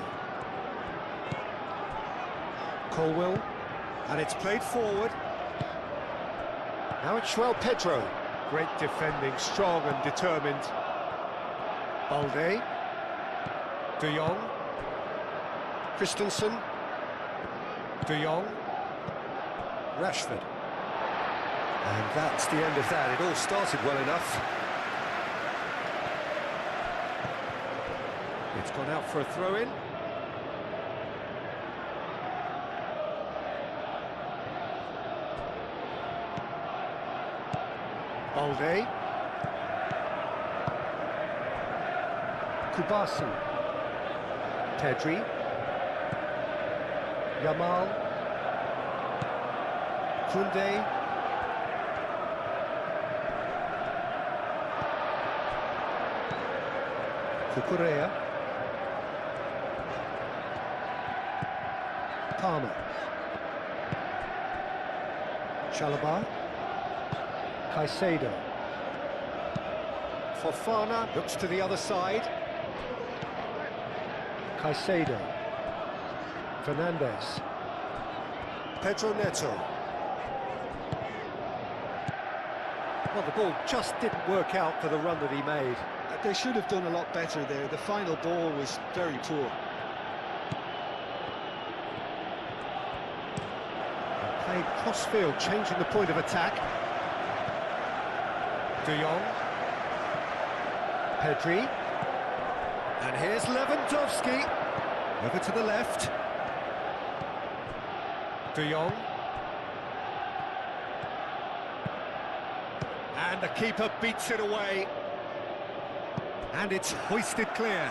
Colwell. And it's played forward. Now it's João Pedro. Great defending, strong and determined. Balde. De Jong. Christensen. De Jong. Rashford. And that's the end of that. It all started well enough. It's gone out for a throw-in. Balde. Kubasi. Pedri. Yamal. Koundé. Cucurella. Palmer. Chalobah. Caicedo. Fofana looks to the other side. Caicedo. Fernandez. Pedro Neto. Well, the ball just didn't work out for the run that he made. They should have done a lot better there. The final ball was very poor. Played cross-field, changing the point of attack. De Jong. Pedri. And here's Lewandowski. Over to the left. De Jong. And the keeper beats it away. And it's hoisted clear.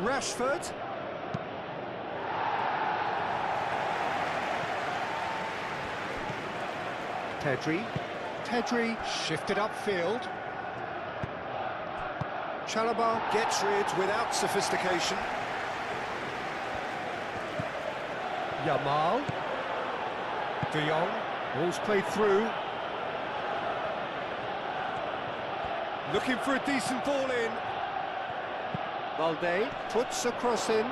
Rashford. Pedri. Pedri shifted upfield. Chalobah gets rid without sophistication. Yamal. De Jong. Ball's played through. Looking for a decent ball in. Balde puts a cross in.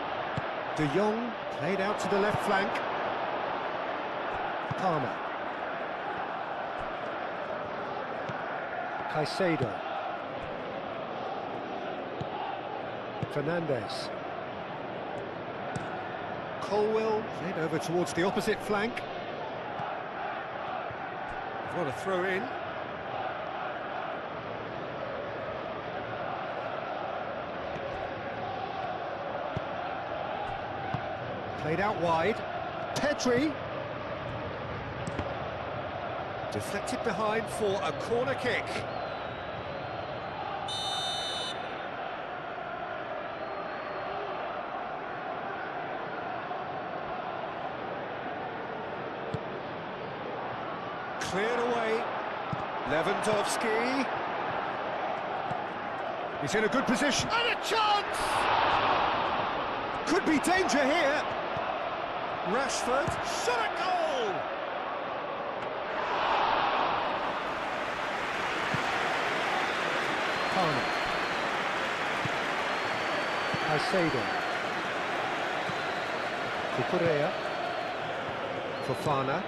De Jong played out to the left flank. Palmer. Caicedo. Fernandez. Colwell played over towards the opposite flank. What a throw in. Played out wide. Pedri. Deflected behind for a corner kick. Cleared away. Lewandowski. He's in a good position. And a chance! Could be danger here. Rashford. Shot a goal! Palmer. Caicedo. Cucurella. Fofana.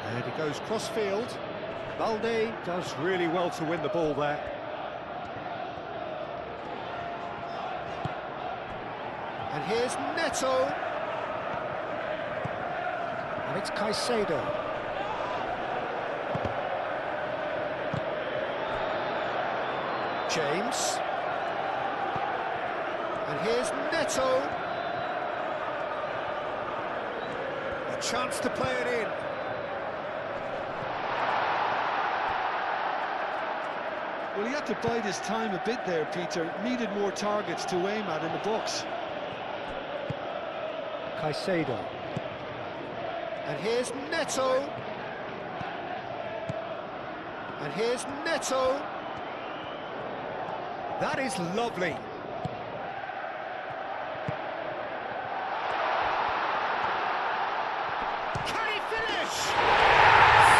And he goes cross-field. Balde does really well to win the ball there. And here's Neto. And it's Caicedo. James. And here's Neto. A chance to play it in. Well, he had to bide his time a bit there, Peter. Needed more targets to aim at in the box. Caicedo. And here's Neto. And here's Neto. That is lovely. Can he finish?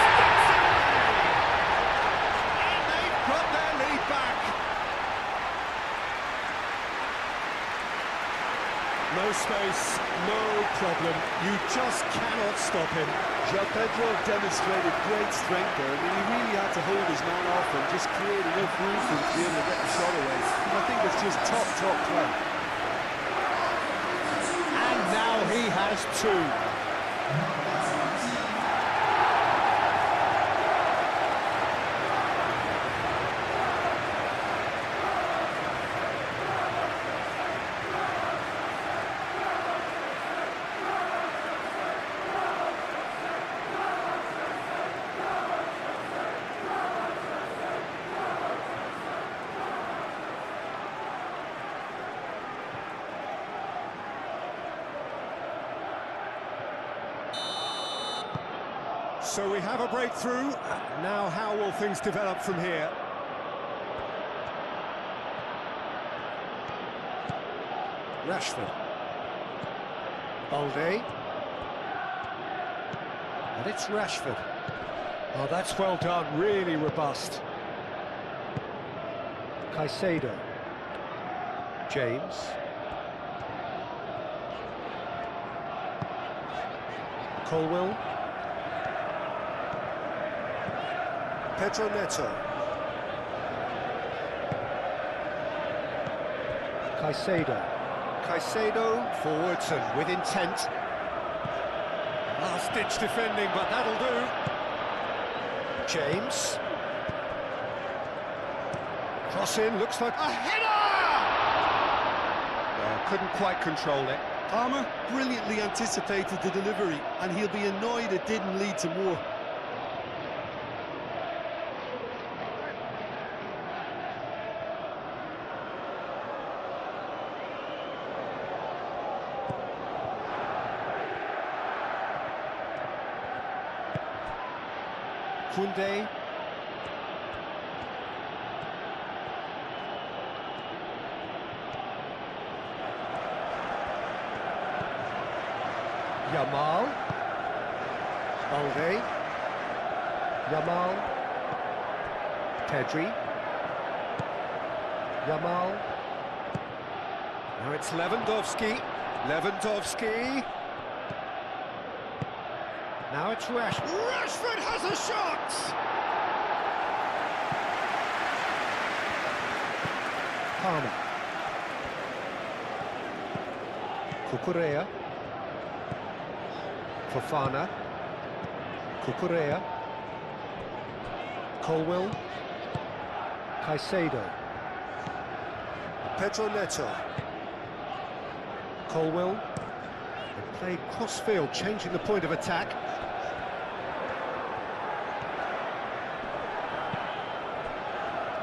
Steps it away. And they've got their lead back. No space, no problem. You just cannot stop him. João Pedro demonstrated great strength there. I mean, he really had to hold his man off and just create enough room for him to be able to get the shot away. I think it's just top play. And now he has two. So we have a breakthrough. Now how will things develop from here? Rashford. Balde. And it's Rashford. Oh, that's well done, really robust. Caicedo. James. Colwill. Pedro Neto. Caicedo. Caicedo forwards and with intent. Last-ditch defending, but that'll do. James. Cross in, looks like a header! Well, couldn't quite control it. Palmer brilliantly anticipated the delivery, and he'll be annoyed it didn't lead to more. Koundé. Yamal. Balde. Yamal. Pedri. Yamal. Now it's Lewandowski. Lewandowski. Now it's Rashford. Rashford has a shot! Palmer. Cucurella. Fofana. Cucurella. Colwill. Caicedo. Pedro Neto. Colwill. Played cross-field, changing the point of attack.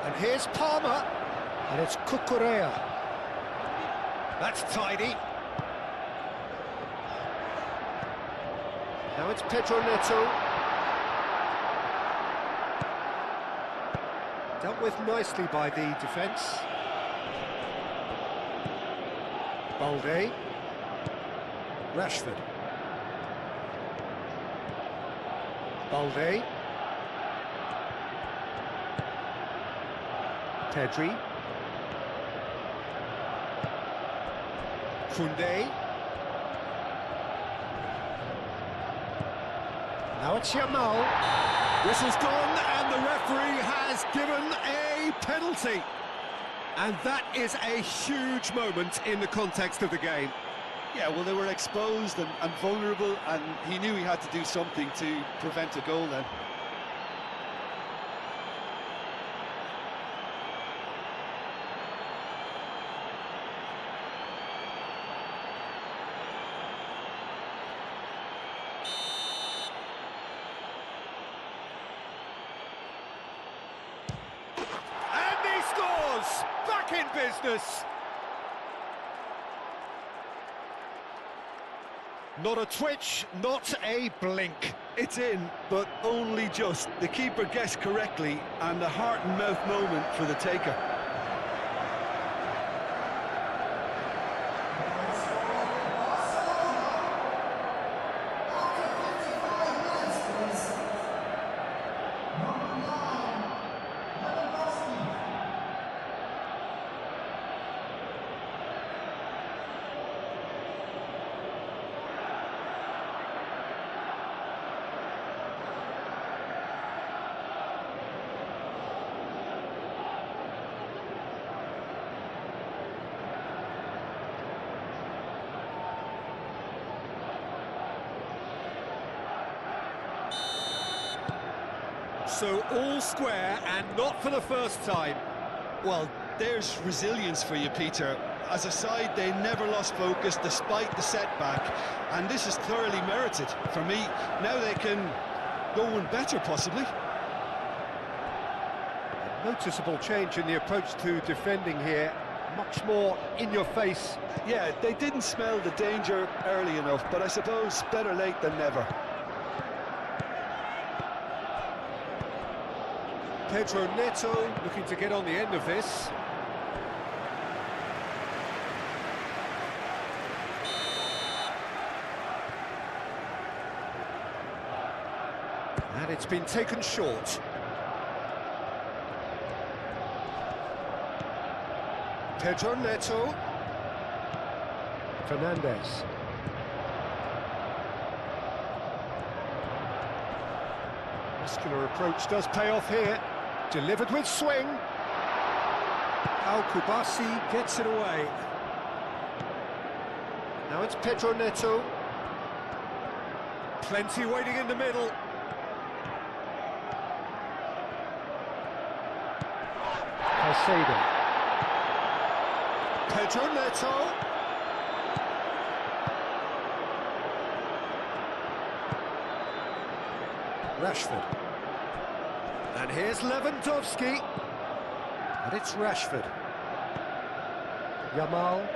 And here's Palmer, and it's Cucurella. That's tidy. Now it's Pedro Neto. Dealt with nicely by the defence. Balde. Rashford. Balde. Pedri. Koundé. Now it's Yamal. Whistle's gone and the referee has given a penalty. And that is a huge moment in the context of the game. Yeah, well, they were exposed and vulnerable, and he knew he had to do something to prevent a goal then. And he scores! Back in business! Not a twitch, not a blink. It's in, but only just. The keeper guessed correctly, and a heart and mouth moment for the taker. So all square and not for the first time. Well, there's resilience for you, Peter. As a side, they never lost focus despite the setback, and this is thoroughly merited. For me, now they can go one better, possibly. A noticeable change in the approach to defending here. Much more in your face. Yeah, they didn't smell the danger early enough, but I suppose better late than never. Pedro Neto looking to get on the end of this. And it's been taken short. Pedro Neto. Fernandez. Muscular approach does pay off here. Delivered with swing. Al Kubasi gets it away. Now it's Pedro Neto. Plenty waiting in the middle. Caicedo. Pedro Neto. Rashford. And here's Lewandowski. And it's Rashford. Yamal.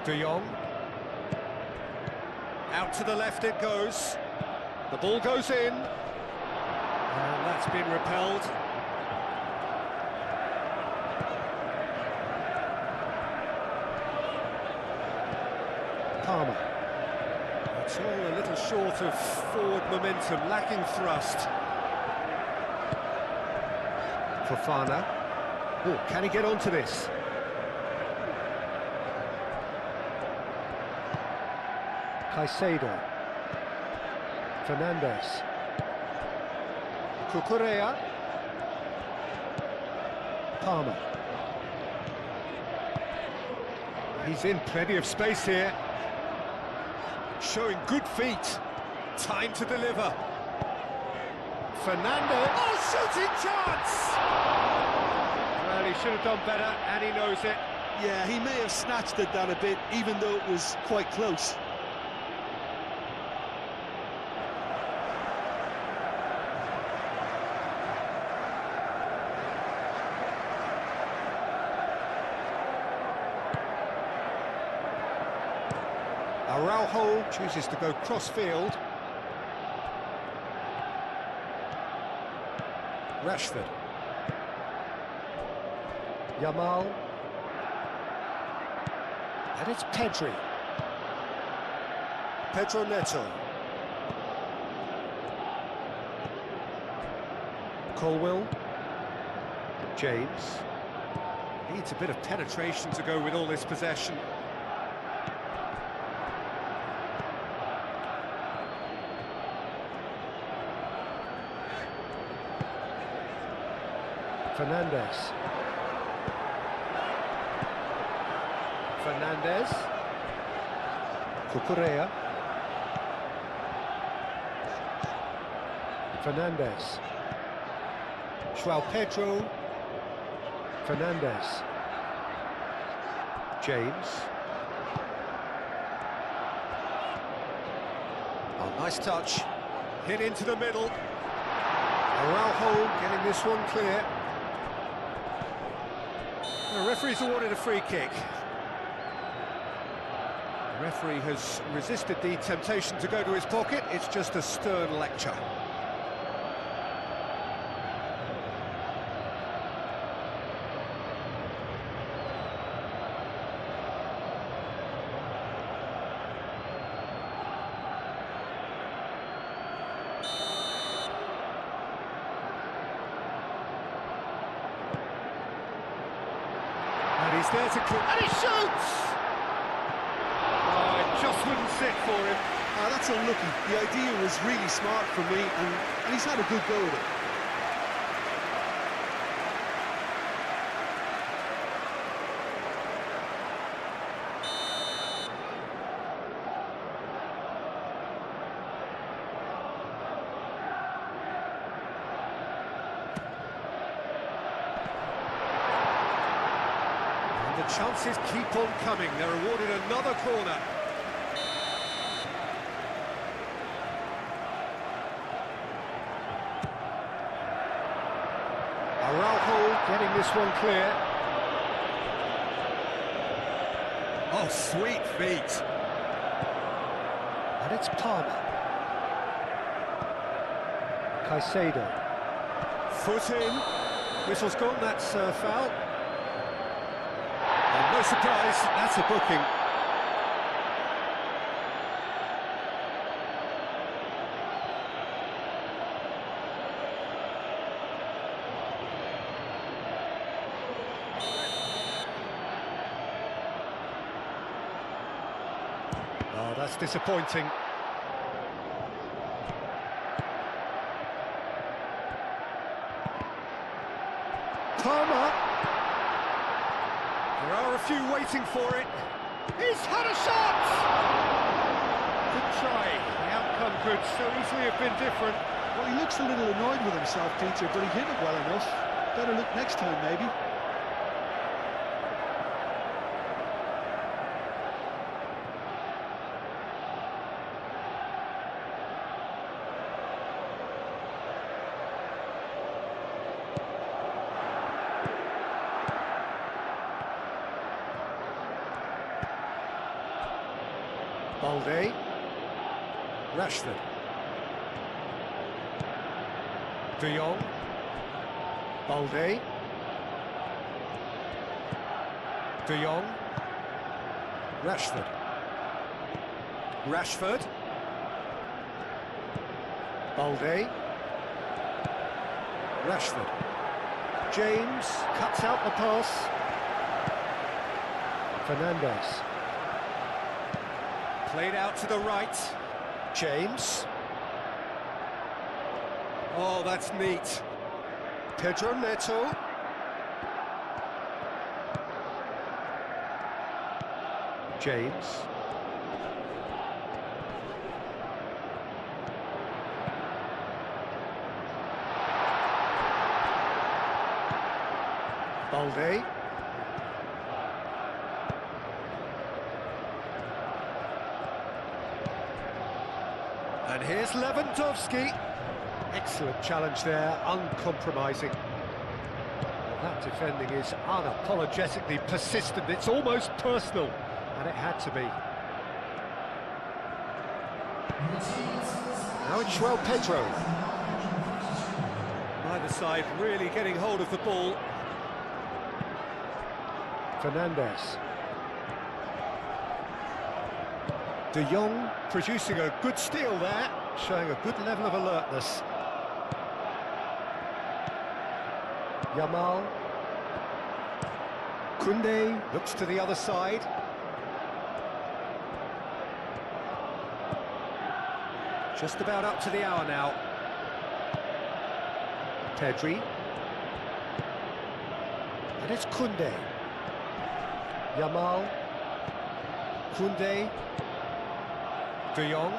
De Jong. Out to the left it goes. The ball goes in. And that's been repelled. Palmer. It's all a little short of forward momentum, lacking thrust. Fofana. Oh, can he get onto this? Caicedo. Fernandez. Cucurella. Palmer. He's in plenty of space here. Showing good feet. Time to deliver. Fernando. Oh, shooting chance! Well, he should have done better, and he knows it. Yeah, he may have snatched at that a bit, even though it was quite close. Araujo chooses to go cross-field. Rashford. Yamal. And it's Pedri. Pedro Neto. Colwill. James. Needs a bit of penetration to go with all this possession. Fernandes. Cucurella. Fernandes. João Pedro. Fernandes. James. Oh, nice touch. Hit into the middle. Araujo getting this one clear. The referee's awarded a free kick. The referee has resisted the temptation to go to his pocket. It's just a stern lecture. And he's there to clear. And he shoots! Oh, it just wouldn't sit for him. That's unlucky. The idea was really smart from me, and he's had a good go at it. And the chances keep on coming. They're awarded another corner. Araujo getting this one clear. Oh, sweet feet. And it's Palmer. Caicedo. Foot in. Whistle's gone, that's foul. And no surprise, that's a booking. Oh, that's disappointing. Palmer. There are a few waiting for it. He's had a shot! Good try. The outcome could so easily have been different. Well, he looks a little annoyed with himself, Peter, but he hit it well enough. Better look next time, maybe. Balde. Rashford. De Jong. Balde. De Jong. Rashford. Rashford. Balde. Rashford. James cuts out the pass. Fernandes. Played out to the right. James. Oh, that's neat. Pedro Neto. James. Balde. And here's Lewandowski. Excellent challenge there, uncompromising. Well, that defending is unapologetically persistent. It's almost personal, and it had to be. Now it's João Pedro. Neither side really getting hold of the ball. Fernandes. De Jong producing a good steal there, showing a good level of alertness. Yamal. Koundé looks to the other side. Just about up to the hour now. Pedri. And it's Koundé. Yamal. Koundé. De Jong.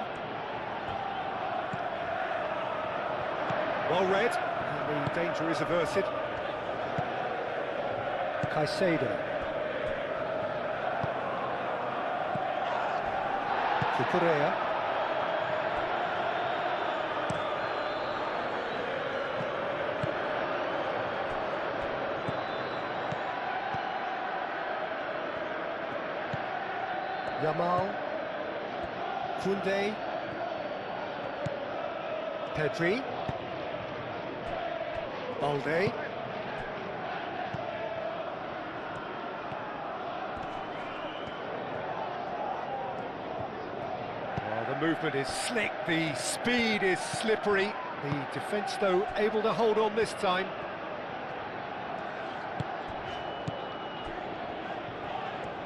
Well read, and the danger is averted. Caicedo. Cucurella. Yamal. Koundé. Pedri. Balde. Well, the movement is slick, the speed is slippery. The defence, though, able to hold on this time.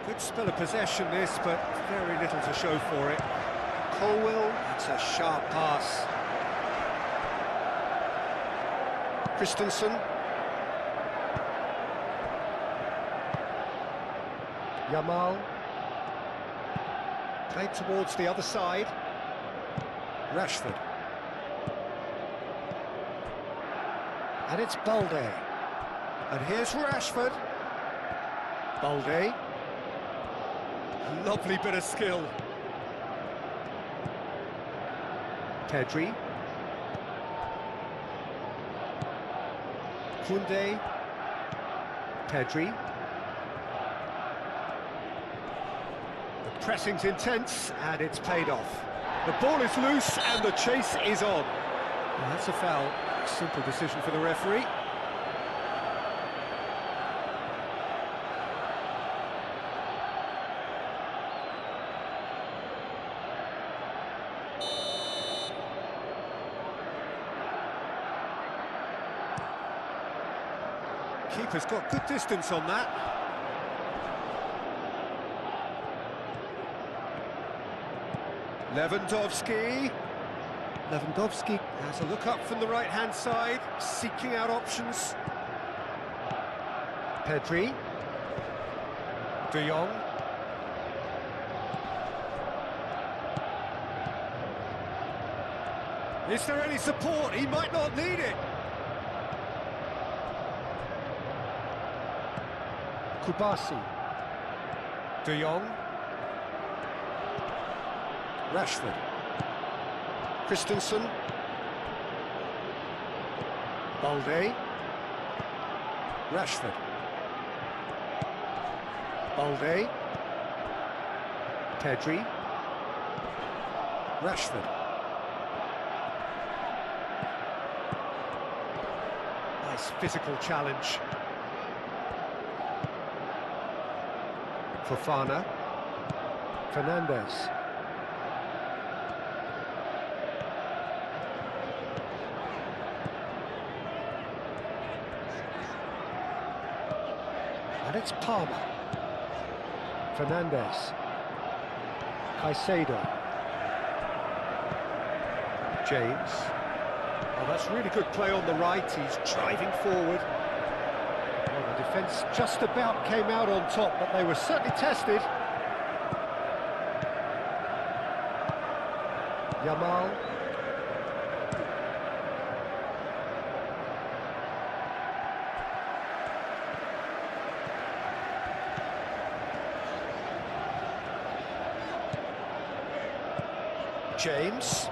Good spell of possession this, but very little to show for it. Colwell, that's a sharp pass. Christensen. Yamal. Played towards the other side. Rashford. And it's Balde. And here's Rashford. Balde. Lovely bit of skill. Pedri. Koundé. Pedri. The pressing's intense, and it's paid off. The ball is loose, and the chase is on. Well, that's a foul. Simple decision for the referee. Keeper's got good distance on that. Lewandowski. Lewandowski has a look up from the right-hand side, seeking out options. Pedri. De Jong. Is there any support? He might not need it. Kubasi. De Jong. Rashford. Christensen. Balde. Rashford. Balde. Pedri. Rashford. Nice physical challenge. Fofana. Fernandes. And it's Palmer. Fernandes. Caicedo. James. Oh, that's really good play on the right. He's driving forward. Well, the defence just about came out on top, but they were certainly tested. Yamal. James.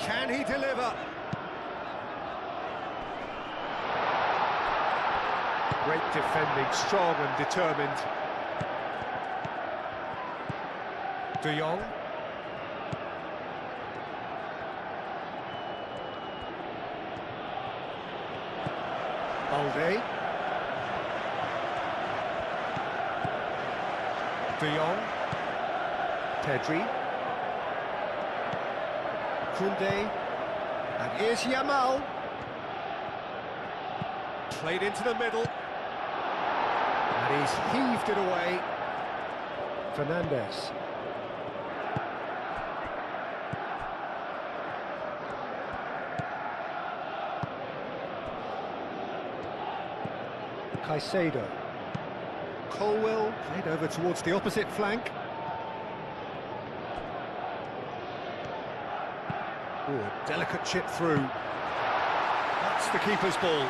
Can he deliver? Great defending, strong and determined. De Jong. Balde. De Jong. Pedri. Koundé. And here's Yamal. Played into the middle. And he's heaved it away. Fernandes. Caicedo. Colwell played over towards the opposite flank. Oh, a delicate chip through. That's the keeper's ball.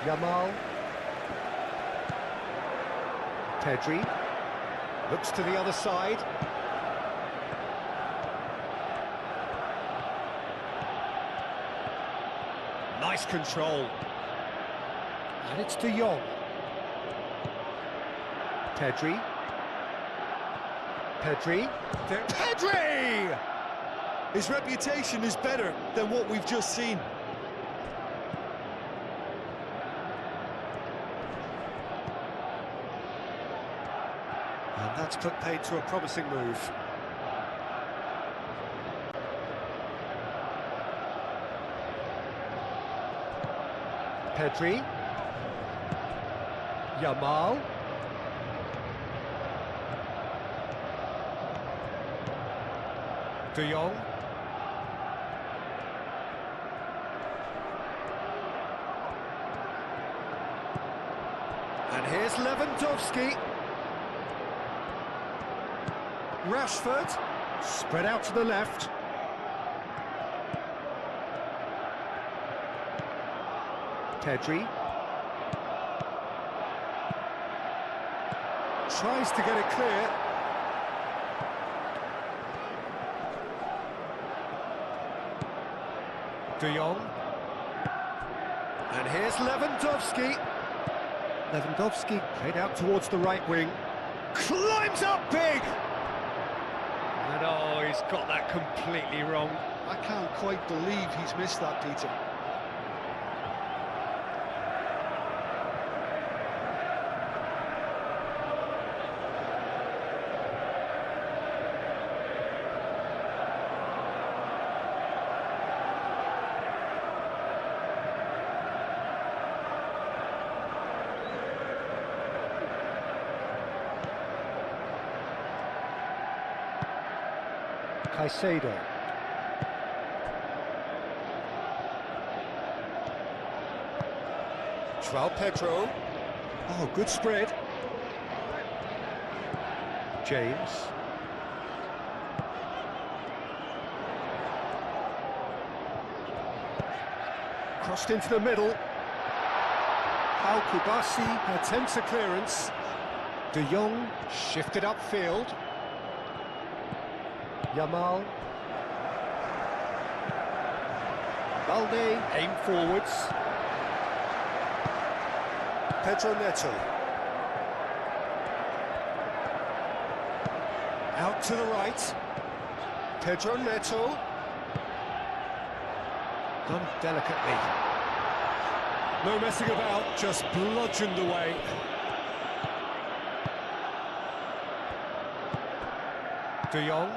Yamal. Pedri. Looks to the other side. Nice control. And it's De Jong. Pedri. Pedri. Pedri! His reputation is better than what we've just seen. And that's put paid to a promising move. Pedri. Yamal. De Jong. And here's Lewandowski. Rashford. Spread out to the left. Pedri. Tries to get it clear. De Jong. And here's Lewandowski. Lewandowski played out towards the right wing. Climbs up big! And oh, he's got that completely wrong. I can't quite believe he's missed that, Peter. Caicedo. João Pedro. Oh, good spread. James. Crossed into the middle. Pau Kubasi attempts a clearance. De Jong shifted upfield. Yamal. Balde aim forwards. Pedro Neto. Out to the right. Pedro Neto. Done delicately. No messing about, just bludgeoned away. De Jong.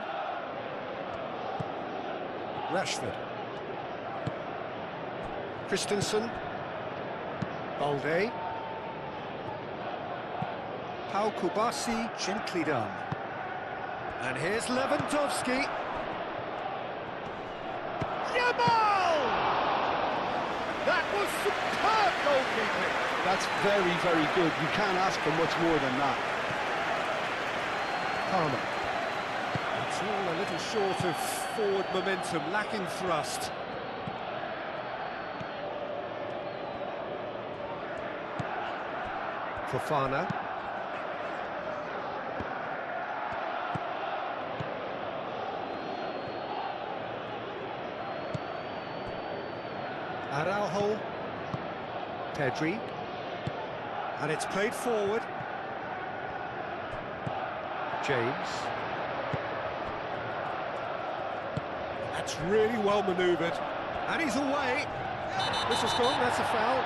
Rashford. Christensen. Balde. Pau Kubasi, gently done. And here's Lewandowski. Yamal! That was superb goalkeeping. That's very, very good. You can't ask for much more than that. Palmer. It's all a little short of forward momentum, lacking thrust. Fofana. Araujo. Pedri. And it's played forward. James. That's really well manoeuvred. And he's away. This has gone, that's a foul.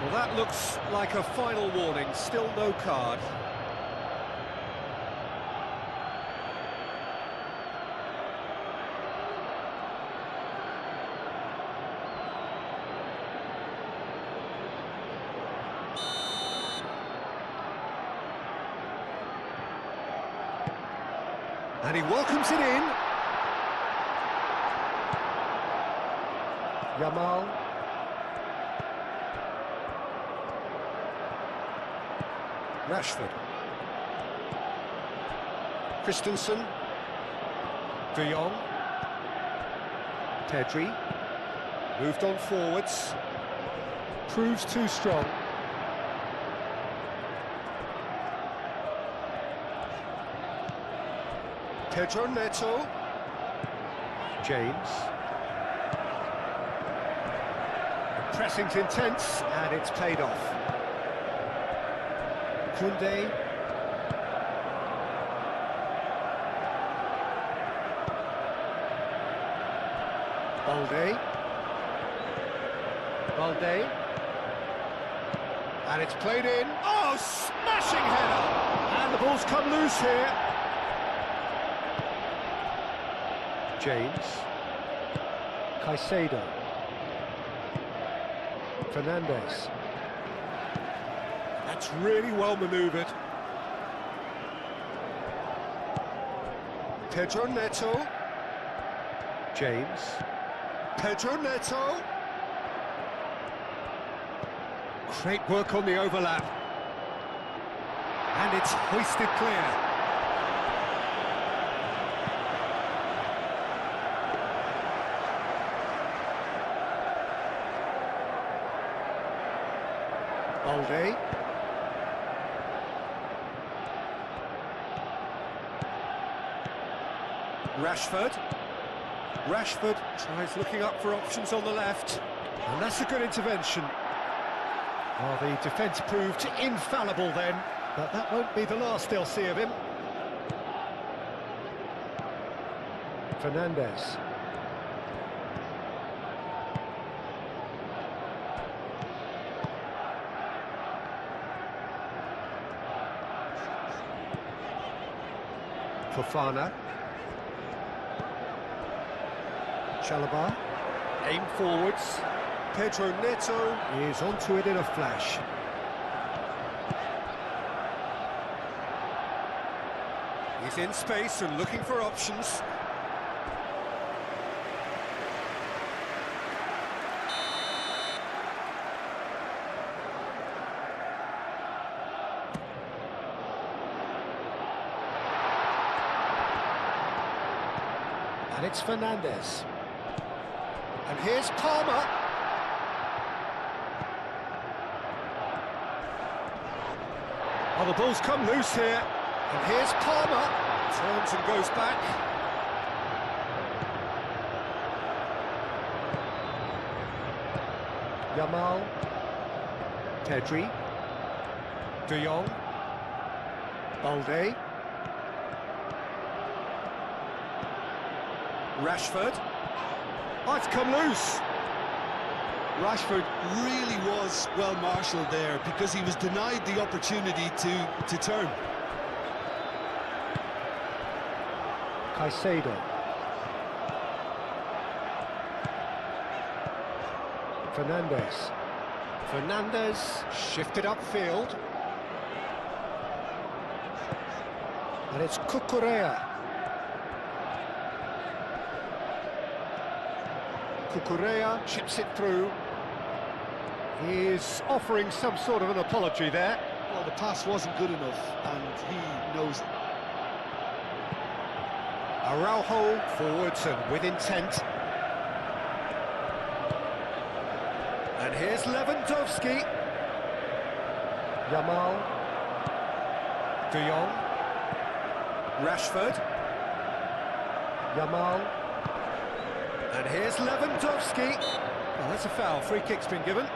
Well, that looks like a final warning, still no card. And he welcomes it in. Yamal. Rashford. Christensen. De Jong. Pedri. Moved on forwards. Proves too strong. Pedro Neto. James. The pressing's intense, and it's paid off. Koundé. Balde. And it's played in. Oh, smashing header! And the ball's come loose here. James. Caicedo. Fernandes. That's really well manoeuvred. Pedro Neto. James. Pedro Neto. Great work on the overlap. And it's hoisted clear. Balde. Rashford tries looking up for options on the left, and that's a good intervention. Well, the defence proved infallible then, but that won't be the last they'll see of him. Fernandes. Fofana. Chalobah. Aim forwards. Pedro Neto is onto it in a flash. He's in space and looking for options. And it's Fernandes. And here's Palmer. Oh, the ball's come loose here. And here's Palmer. Turns and goes back. Yamal. Pedri. De Jong. Balde. Rashford. Oh, it's come loose. Rashford really was well marshalled there because he was denied the opportunity to turn. Caicedo. Fernandes shifted upfield. And it's Cucurella. Cucurella chips it through. He is offering some sort of an apology there. Well, the pass wasn't good enough, and he knows it. Araujo forwards and with intent. And here's Lewandowski. Yamal. De Jong. Rashford. Yamal. And here's Lewandowski. Oh, that's a foul. Free kick's been given.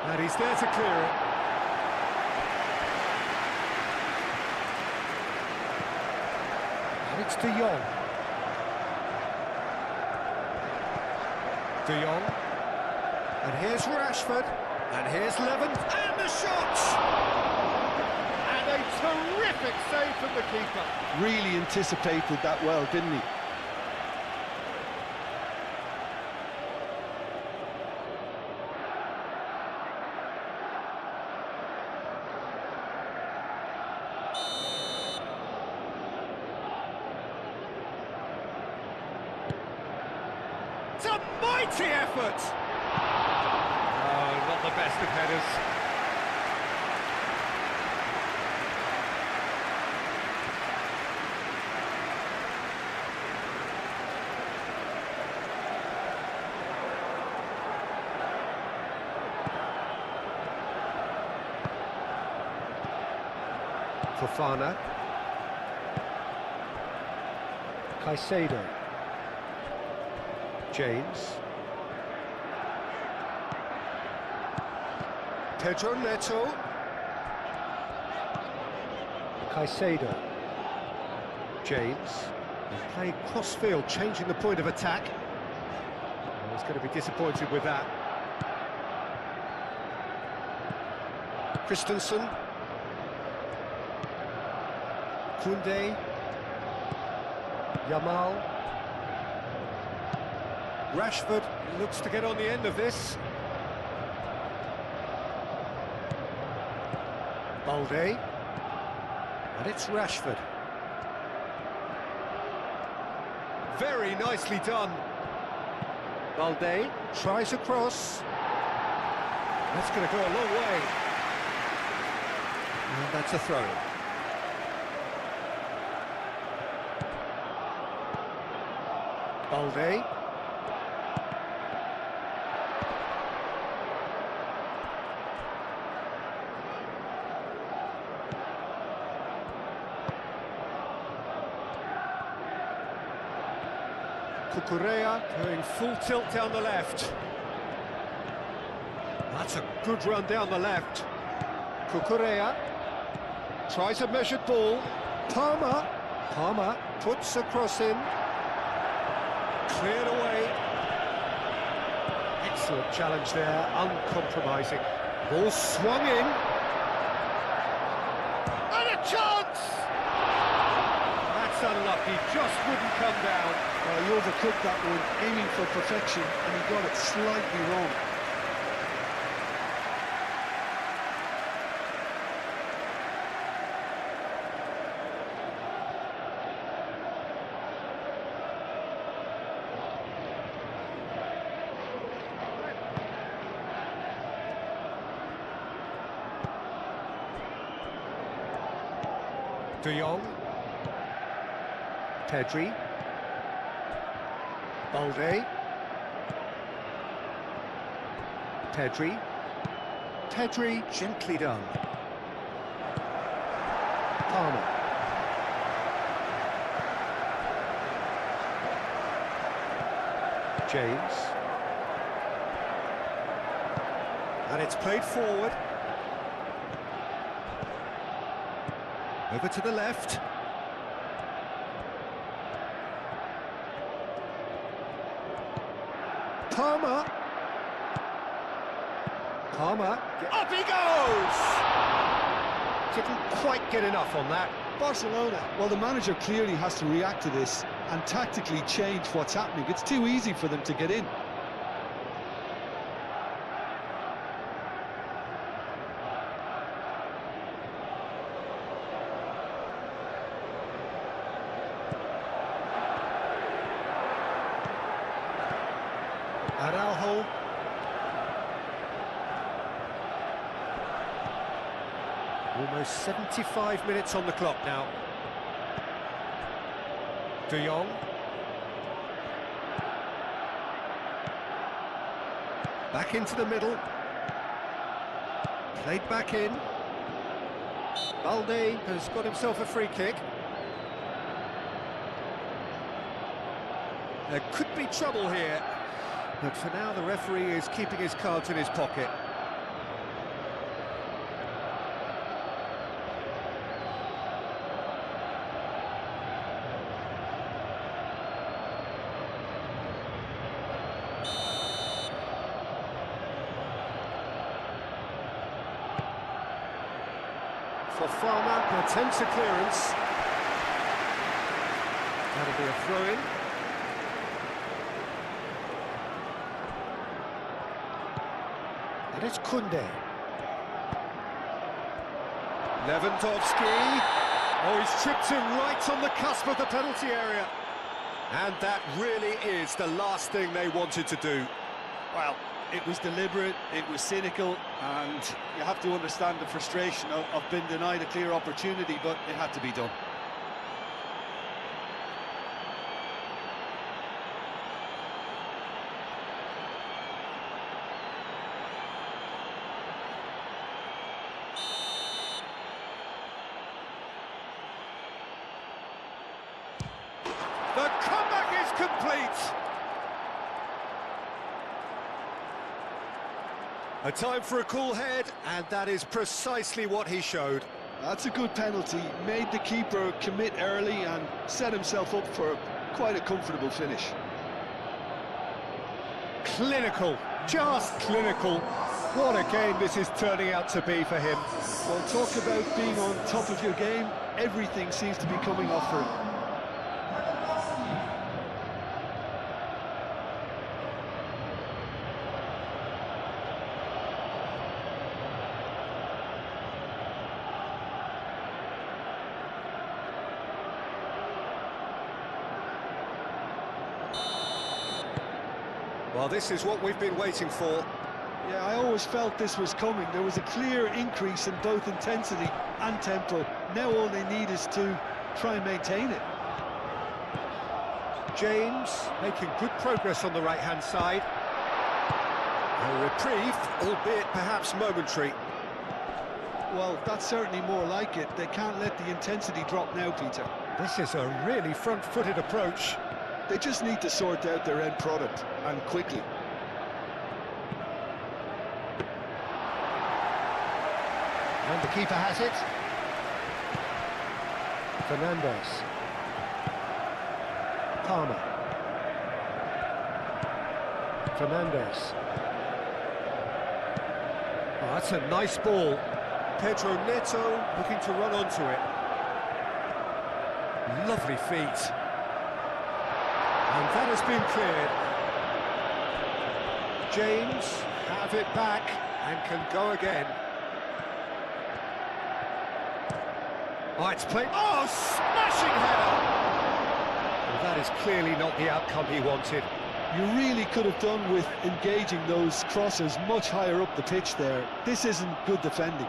And he's there to clear it. And it's De Jong. De Jong. And here's Rashford. And here's Levin. And the shot! And a terrific save from the keeper. Really anticipated that well, didn't he? It's a mighty effort! Oh, not the best of headers. Fofana. Caicedo. James. Pedro Neto. Caicedo. James. He's playing cross-field, changing the point of attack. Oh, he's going to be disappointed with that. Christensen. Koundé. Yamal. Rashford looks to get on the end of this. Balde. And it's Rashford. Very nicely done. Balde tries a cross. That's going to go a long way. And that's a throw. Balde. Cucurella going full tilt down the left. That's a good run down the left. Cucurella tries a measured ball. Palmer puts a cross in. Cleared away. Excellent challenge there, uncompromising. Ball swung in. And a chance! That's unlucky, just wouldn't come down. He overcooked that one, aiming for perfection, and he got it slightly wrong. De Jong. Pedri. Balde. Pedri gently done. Palmer. James. And it's played forward. Over to the left. Palmer. Up he goes! Didn't quite get enough on that. Barcelona, well, the manager clearly has to react to this and tactically change what's happening. It's too easy for them to get in. Araujo. Almost 75 minutes on the clock now. De Jong. Back into the middle. Played back in. Balde has got himself a free kick. There could be trouble here, but for now the referee is keeping his cards in his pocket. For Farmer, attempts a clearance. That'll be a throw-in. And it's Kunde. Lewandowski. Oh, he's tripped him right on the cusp of the penalty area. And that really is the last thing they wanted to do. Well, it was deliberate, it was cynical, and you have to understand the frustration of being denied a clear opportunity, but it had to be done. The comeback is complete! A time for a cool head, and that is precisely what he showed. That's a good penalty, made the keeper commit early and set himself up for quite a comfortable finish. Clinical, just clinical. What a game this is turning out to be for him. Well, talk about being on top of your game, everything seems to be coming off for him. Well, this is what we've been waiting for. Yeah, I always felt this was coming. There was a clear increase in both intensity and tempo. Now all they need is to try and maintain it. James making good progress on the right-hand side. A reprieve, albeit perhaps momentary. Well, that's certainly more like it. They can't let the intensity drop now, Peter. This is a really front-footed approach. They just need to sort out their end product, and quickly. And the keeper has it. Fernandez. Palmer. Fernandez. Oh, that's a nice ball. Pedro Neto looking to run onto it. Lovely feet. And that has been cleared. James have it back and can go again. Oh, it's played. Oh, smashing header! Well, that is clearly not the outcome he wanted. You really could have done with engaging those crosses much higher up the pitch there. This isn't good defending.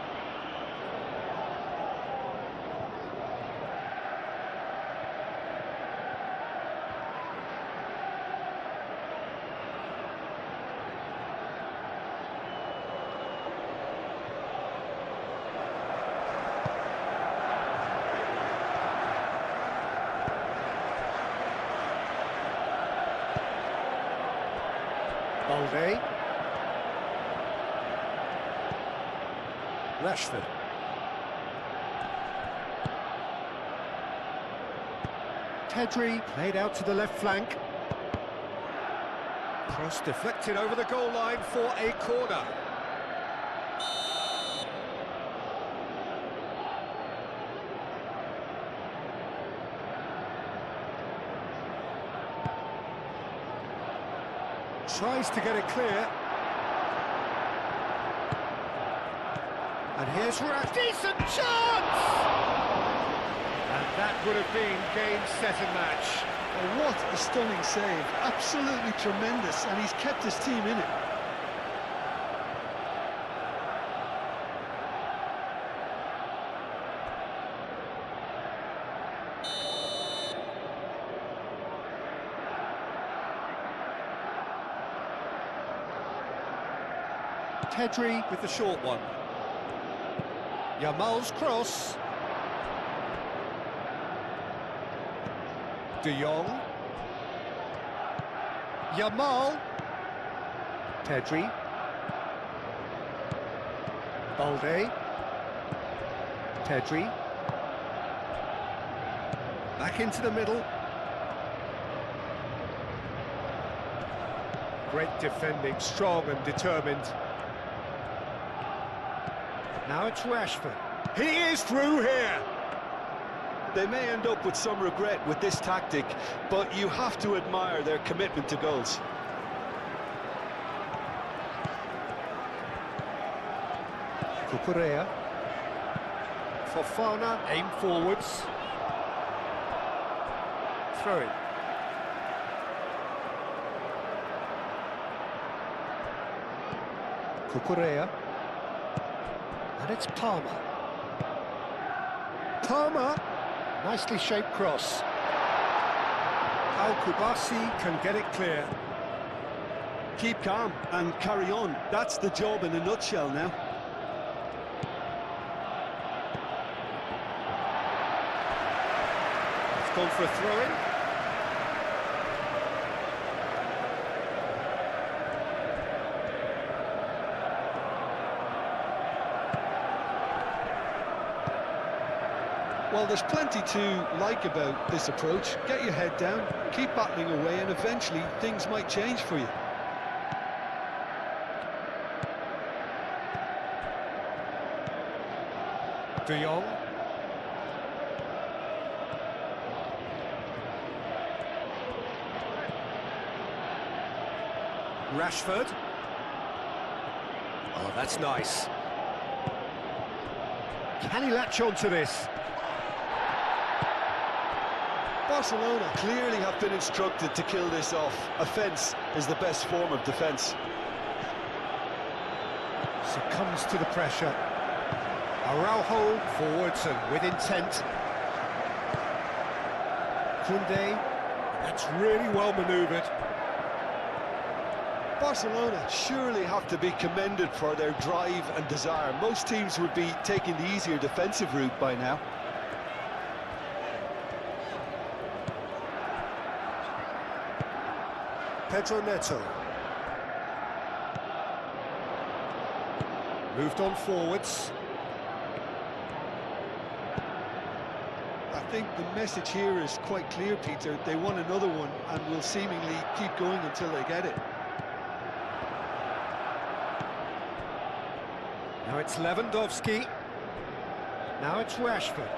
Balde. Rashford. Pedri played out to the left flank. Cross deflected over the goal line for a corner. Tries to get it clear. And here's a decent chance! And that would have been game, set and match. Oh, what a stunning save. Absolutely tremendous, and he's kept his team in it. Pedri with the short one. Yamal's cross. De Jong. Yamal. Pedri. Balde. Pedri. Back into the middle. Great defending, strong and determined. Now it's Rashford. He is through here! They may end up with some regret with this tactic, but you have to admire their commitment to goals. Cucurella. Fofana, aim forwards. Throw it. Cucurella. And it's Palmer. Palmer. Nicely shaped cross. Al Kubasi can get it clear. Keep calm and carry on. That's the job in a nutshell now. It's gone for a throw-in. Well, there's plenty to like about this approach. Get your head down, keep battling away, and eventually things might change for you. De Jong. Rashford. Oh, that's nice. Can he latch on to this? Barcelona clearly have been instructed to kill this off. Offence is the best form of defence. Succumbs to the pressure. Araujo forwards and with intent. Koundé, that's really well manoeuvred. Barcelona surely have to be commended for their drive and desire. Most teams would be taking the easier defensive route by now. Pedro Neto. Moved on forwards. I think the message here is quite clear, Peter. They want another one and will seemingly keep going until they get it. Now it's Lewandowski. Now it's Rashford.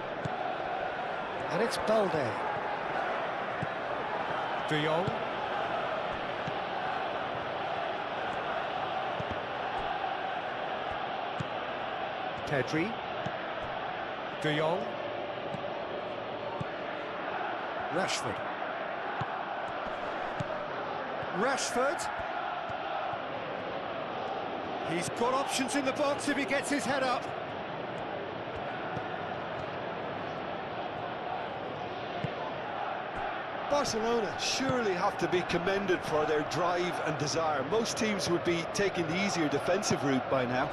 And it's Balde. De Jong. Pedri. De Jong. Rashford. Rashford. He's got options in the box if he gets his head up. Barcelona surely have to be commended for their drive and desire. Most teams would be taking the easier defensive route by now.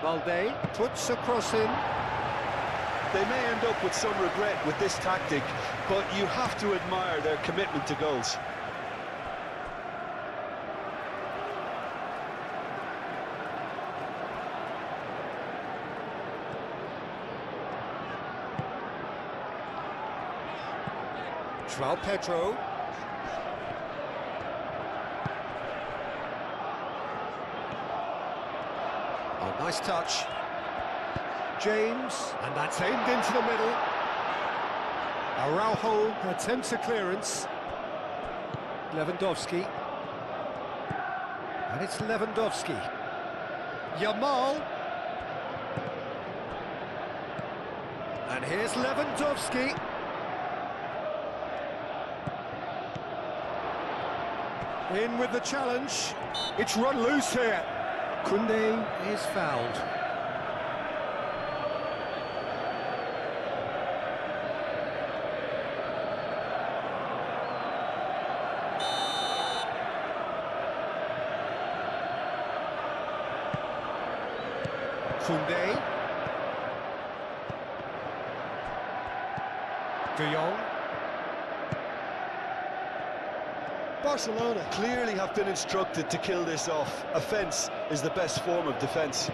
Balde puts a cross in. They may end up with some regret with this tactic, but you have to admire their commitment to goals. João Pedro. Oh, nice touch. James, and that's aimed into the middle. Araujo attempts a clearance. Lewandowski. And it's Lewandowski. Yamal. And here's Lewandowski. In with the challenge. It's run loose here. Koundé is fouled. Koundé. De Jong. Barcelona clearly have been instructed to kill this off. Offence is the best form of defence.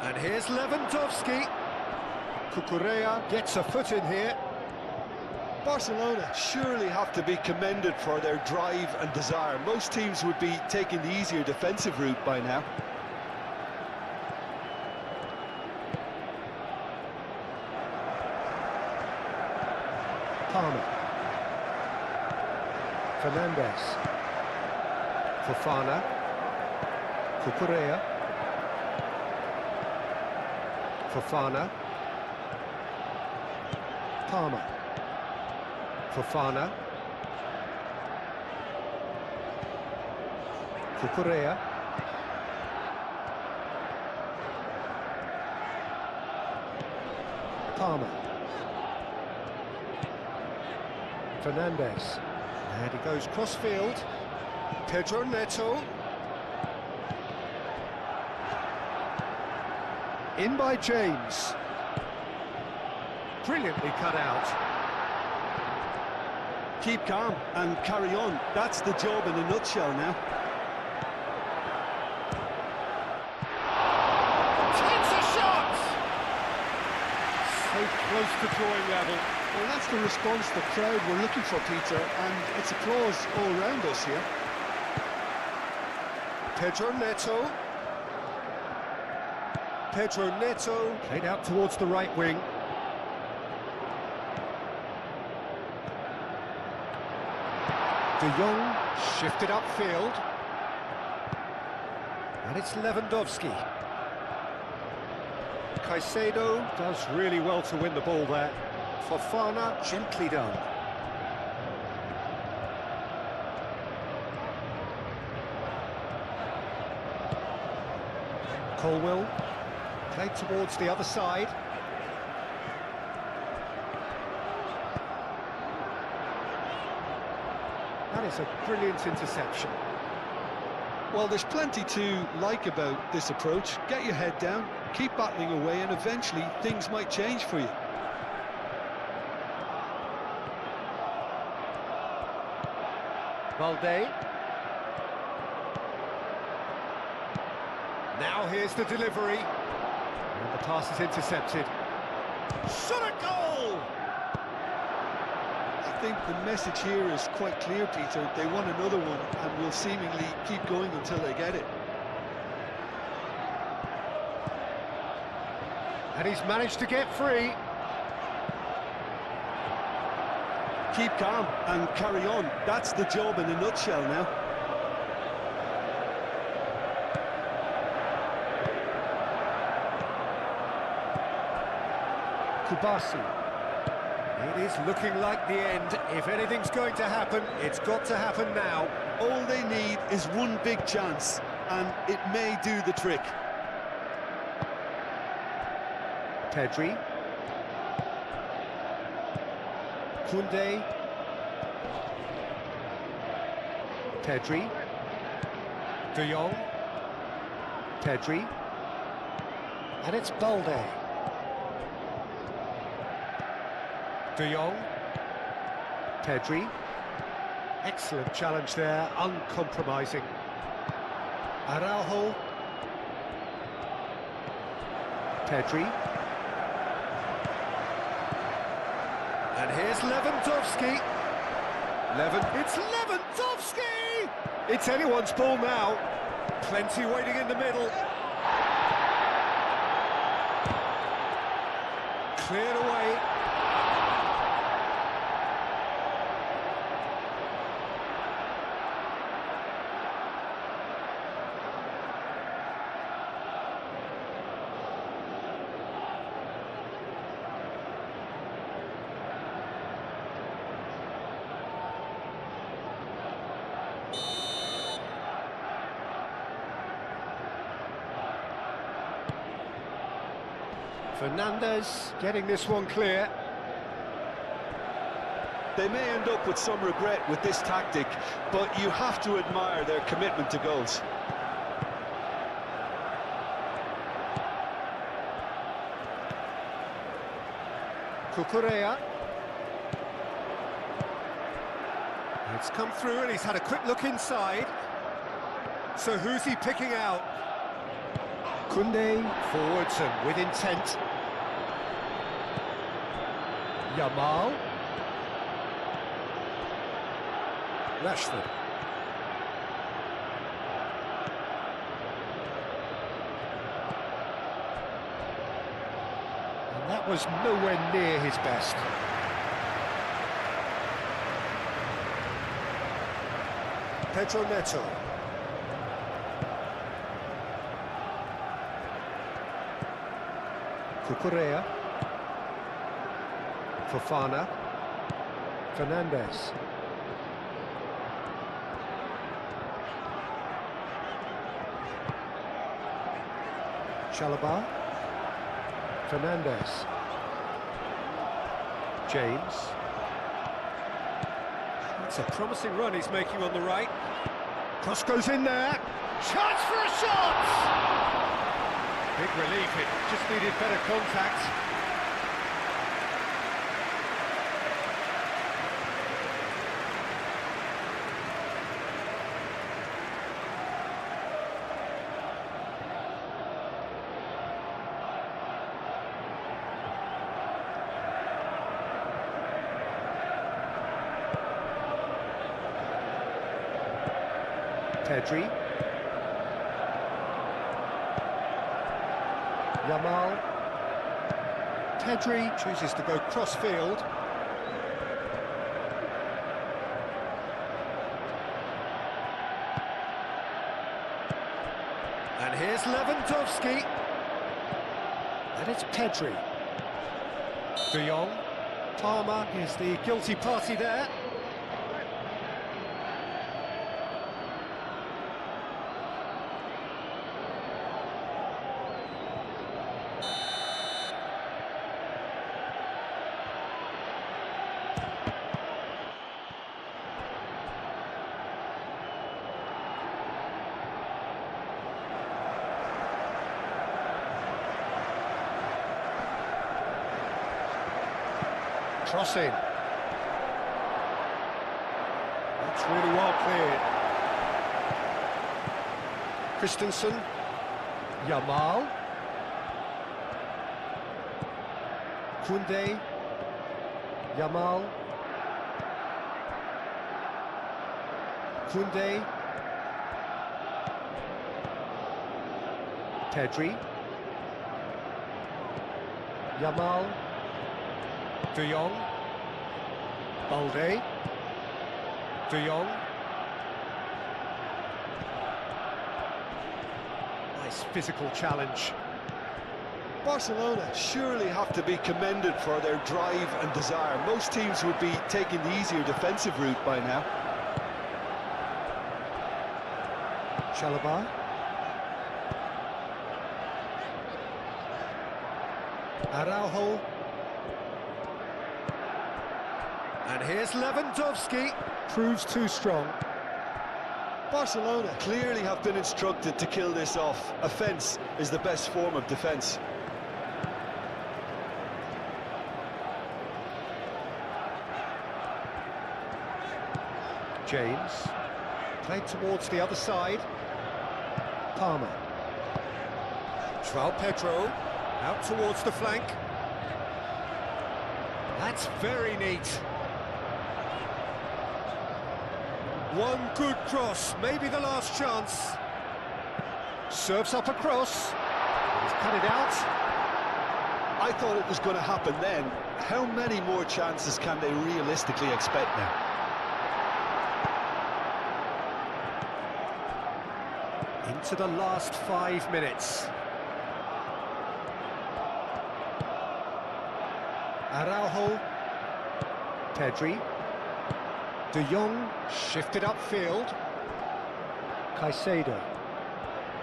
And here's Lewandowski. Cucurella gets a foot in here. Barcelona surely have to be commended for their drive and desire. Most teams would be taking the easier defensive route by now. Palmer. Fernandes. Fofana. Cucurella. Fofana. Palmer. Fofana. Cucurella. Palmer. Fernandes. And he goes crossfield. Pedro Neto. In by James. Brilliantly cut out. Keep calm and carry on. That's the job in a nutshell now. Takes a shot! So close to drawing level. Well, that's the response the crowd were looking for, Peter, and it's applause all around us here. Pedro Neto. Pedro Neto. Played out towards the right wing. De Jong shifted upfield. And it's Lewandowski. Caicedo does really well to win the ball there. Fofana, gently done. Colwill, played towards the other side. That is a brilliant interception. Well, there's plenty to like about this approach. Get your head down, keep battling away, and eventually things might change for you. Balde. Now here's the delivery. And the pass is intercepted. Shot a goal! I think the message here is quite clear, Peter. They want another one and will seemingly keep going until they get it. And he's managed to get free. Keep calm and carry on. That's the job in a nutshell now. Kubasi. It is looking like the end. If anything's going to happen, it's got to happen now. All they need is one big chance, and it may do the trick. Pedri. Koundé. Pedri. De Jong. Pedri. And it's Balde. De Jong. Pedri. Excellent challenge there, uncompromising. Araujo. Pedri. And here's Lewandowski. It's Lewandowski! It's anyone's ball now. Plenty waiting in the middle. Cleared away. Fernandes getting this one clear. They may end up with some regret with this tactic, but you have to admire their commitment to goals. Cucurella. It's come through and he's had a quick look inside. So who's he picking out? Koundé forwards and with intent. Yamal. Rashford. And that was nowhere near his best. Pedro Neto. Cucurella. Fofana. Fernandes. Chalobah. Fernandes. James. It's a promising run he's making on the right. Cross goes in there. Chance for a shot! Big relief, it just needed better contact. Pedri. Yamal. Pedri chooses to go cross-field. And here's Lewandowski. And it's Pedri. De Jong. Palmer is the guilty party there. Crossing. That's really well cleared. Christensen. Yamal. Koundé. Yamal. Koundé. Pedri. Yamal. De Jong. Balde. De Jong. Nice physical challenge. Barcelona surely have to be commended for their drive and desire. Most teams would be taking the easier defensive route by now. Chalobah. Araujo. And here's Lewandowski. Proves too strong. Barcelona clearly have been instructed to kill this off. Offence is the best form of defence. James. Played towards the other side. Palmer. João Pedro. Out towards the flank. That's very neat. One good cross, maybe the last chance. Serves up a cross. He's cut it out. I thought it was going to happen then. How many more chances can they realistically expect now? Into the last 5 minutes. Araujo. Pedri. De Jong shifted upfield. Caicedo.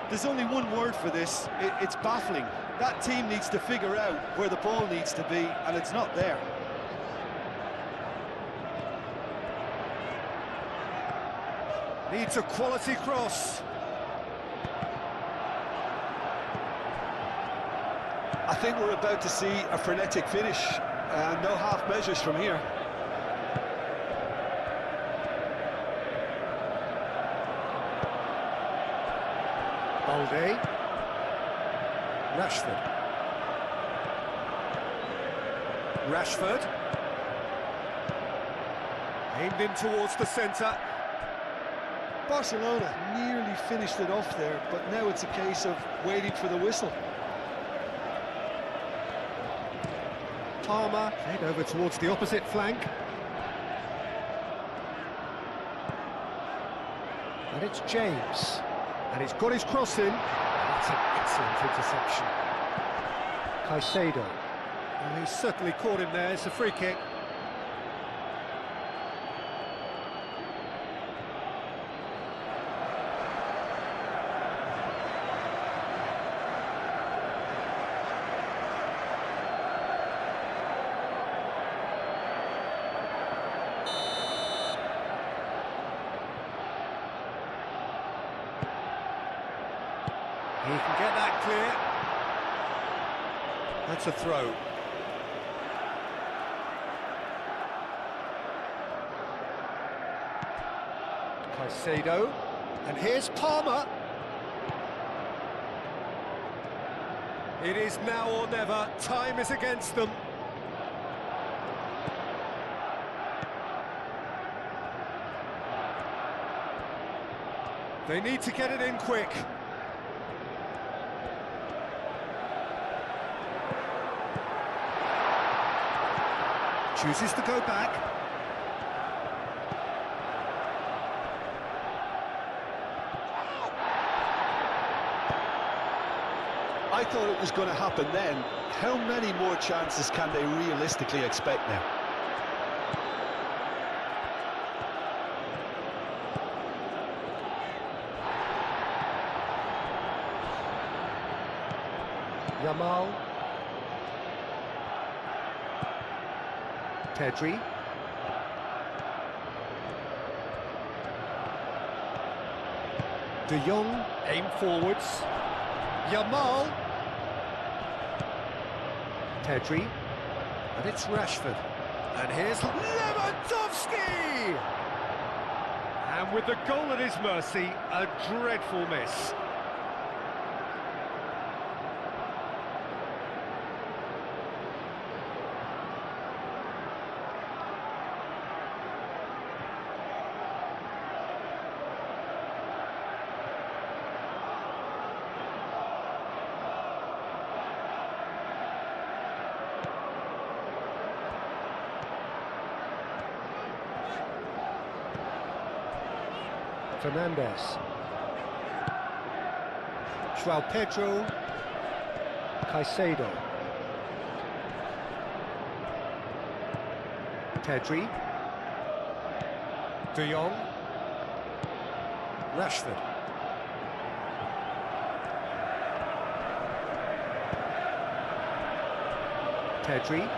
There's only one word for this. It's baffling. That team needs to figure out where the ball needs to be, and it's not there. Needs a quality cross. I think we're about to see a frenetic finish, and no half measures from here. Balde. Rashford. Rashford. Aimed in towards the centre. Barcelona nearly finished it off there, but now it's a case of waiting for the whistle. Palmer, played over towards the opposite flank. And it's James. And he's got his cross in. That's an excellent interception. Caicedo. And he's certainly caught him there. It's a free kick. He can get that clear. That's a throw. Caicedo. And here's Palmer. It is now or never. Time is against them. They need to get it in quick. Chooses to go back. I thought it was going to happen then. How many more chances can they realistically expect now? Yamal. Pedri. De Jong, aim forwards. Yamal. Pedri. And it's Rashford. And here's Lewandowski! And with the goal at his mercy, a dreadful miss. Fernandez. João Pedro. Caicedo. Pedri. De Jong. Rashford. Pedri.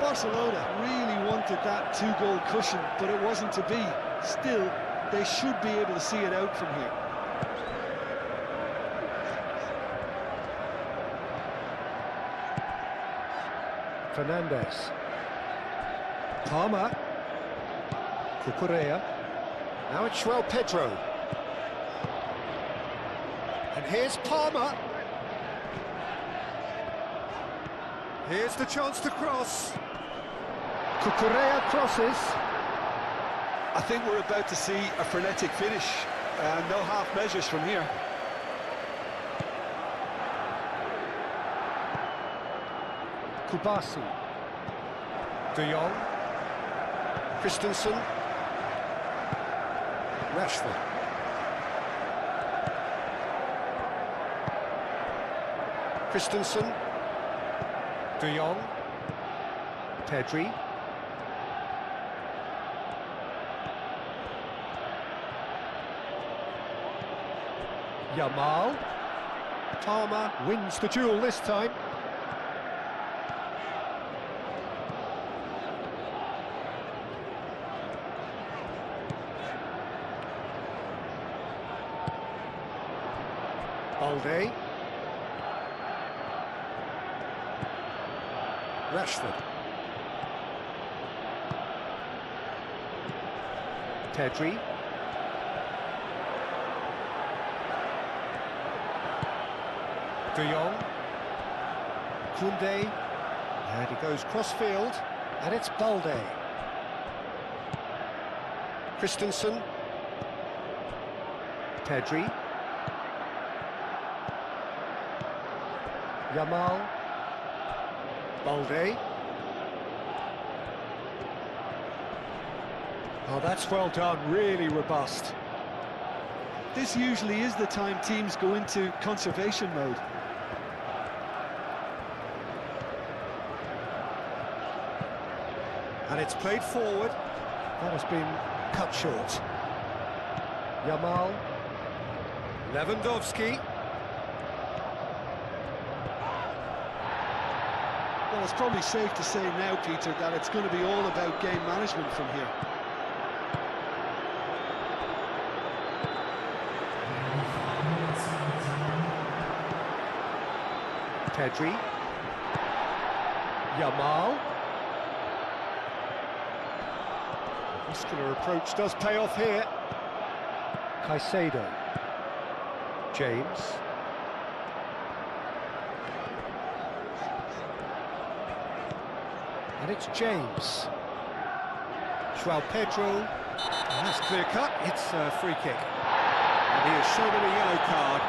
Barcelona really wanted that two-goal cushion, but it wasn't to be. Still, they should be able to see it out from here. Fernandez. Palmer. Cucurella. Now it's João Pedro. And here's Palmer. Here's the chance to cross. Cucurella crosses. I think we're about to see a frenetic finish, and no half measures from here. Kubasi. De Jong. Christensen. Rashford. Christensen. De Jong. Pedri. Yamal. Palmer wins the duel this time. Balde. Rashford. Pedri. De Jong. Koundé. And he goes cross-field. And it's Balde. Christensen. Pedri. Yamal. Balde. Oh, that's well done, really robust. This usually is the time teams go into conservation mode. And it's played forward. That has been cut short. Yamal. Lewandowski. Well, it's probably safe to say now, Peter, that it's going to be all about game management from here. Pedri. Yamal. Muscular approach does pay off here. Caicedo. James. And it's James. João Pedro. And that's clear cut. It's a free kick. And he is shown in a yellow card.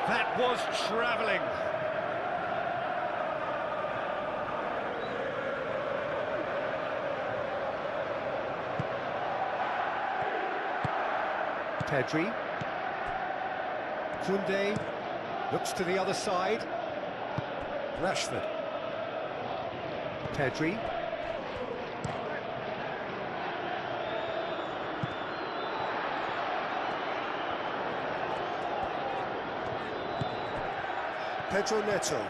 That was travelling. Pedri. Koundé looks to the other side. Rashford. Pedri. Pedro Neto.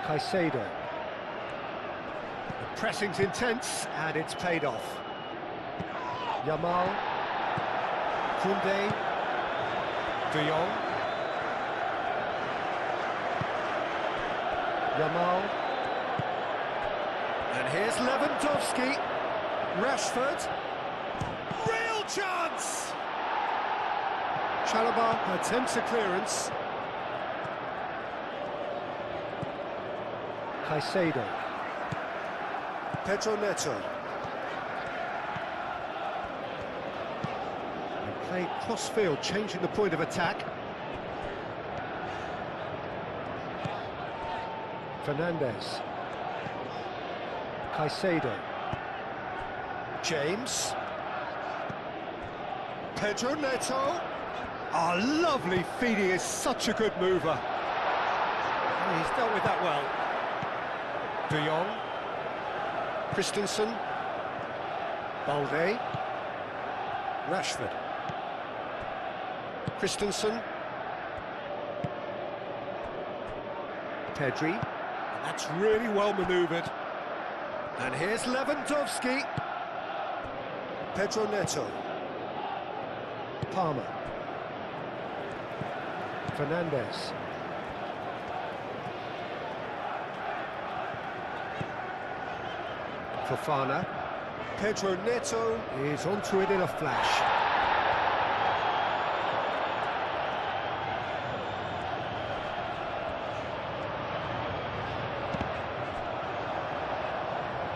Caicedo. The pressing's intense and it's paid off. Yamal. Koundé. De Jong. Yamal. And here's Lewandowski. Rashford. Real chance! Chalobah attempts a clearance. Caicedo. Pedro Neto. They play cross-field, changing the point of attack. Fernandes. Caicedo. James. Pedro Neto. Oh, lovely feed, he is such a good mover. Oh, he's dealt with that well. De Jong. Christensen. Balde. Rashford. Christensen. Pedri. And that's really well manoeuvred. And here's Lewandowski. Pedro Neto. Palmer. Fernandes. Fofana. Pedro Neto is onto it in a flash.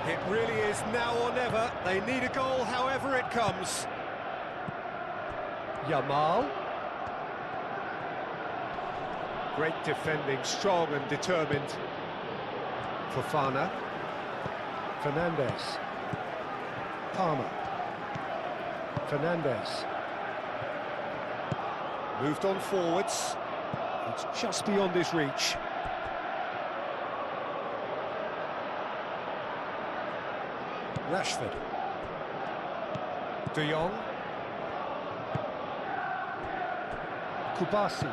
It really is now or never. They need a goal however it comes. Yamal. Great defending, strong and determined. Fofana. Fernandes. Palmer. Fernandes. Moved on forwards. It's just beyond his reach. Rashford. De Jong. Kubasi.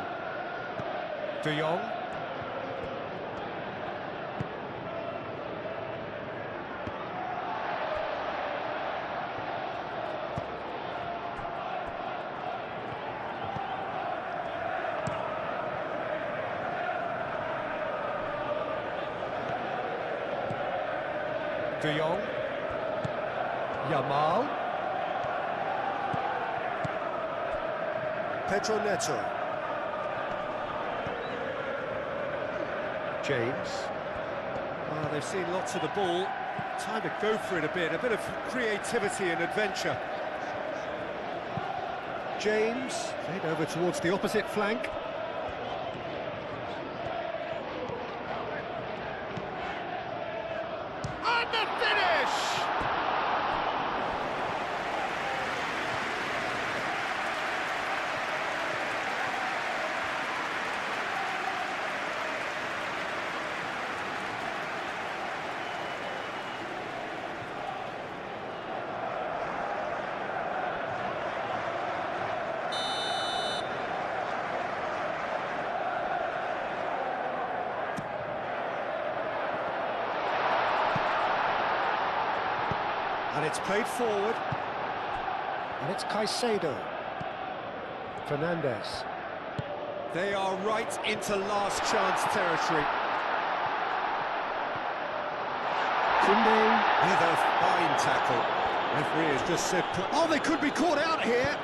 De Jong. De Jong. Yamal. Pedro Neto. James. Oh, they've seen lots of the ball. Time to go for it a bit of creativity and adventure. James, played over towards the opposite flank. And the finish! And it's played forward. And it's Caicedo. Fernandes. They are right into last chance territory. Kunde with a fine tackle. Referee has just said, oh, they could be caught out here.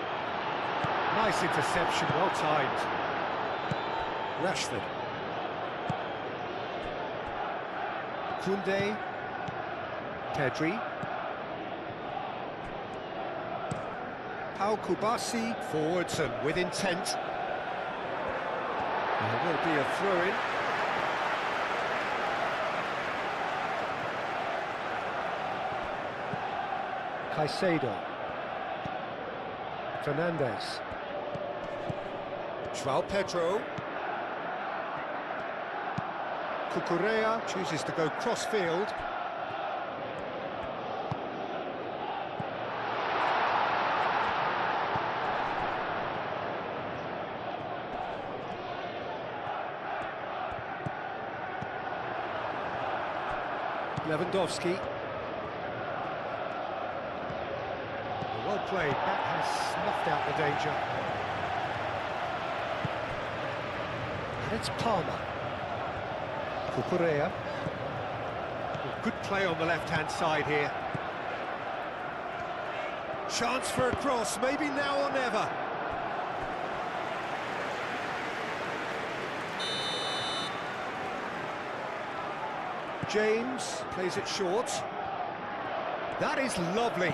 Nice interception, well timed. Rashford. Kunde. Pedri. Pau Kubasi, forwards and with intent. There will be a throw-in. Caicedo. Fernandes. João Pedro. Cucurella chooses to go cross-field. Lewandowski. Well played, that has snuffed out the danger. And it's Palmer. Cucurella. Good play on the left-hand side here. Chance for a cross, maybe now or never. James plays it short. That is lovely.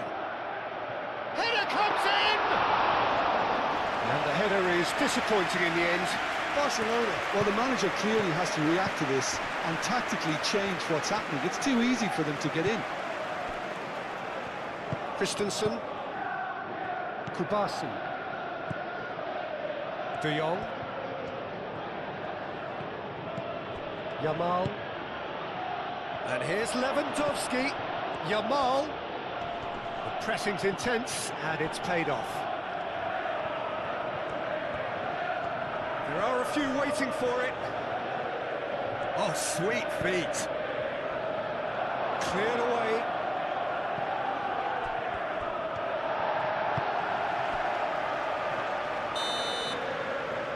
Header comes in! And the header is disappointing in the end. Barcelona, well, the manager clearly has to react to this and tactically change what's happening. It's too easy for them to get in. Christensen. Kubasi. De Jong. Yamal. And here's Lewandowski. Yamal. The pressing's intense, and it's paid off. There are a few waiting for it. Oh, sweet feet. Cleared away.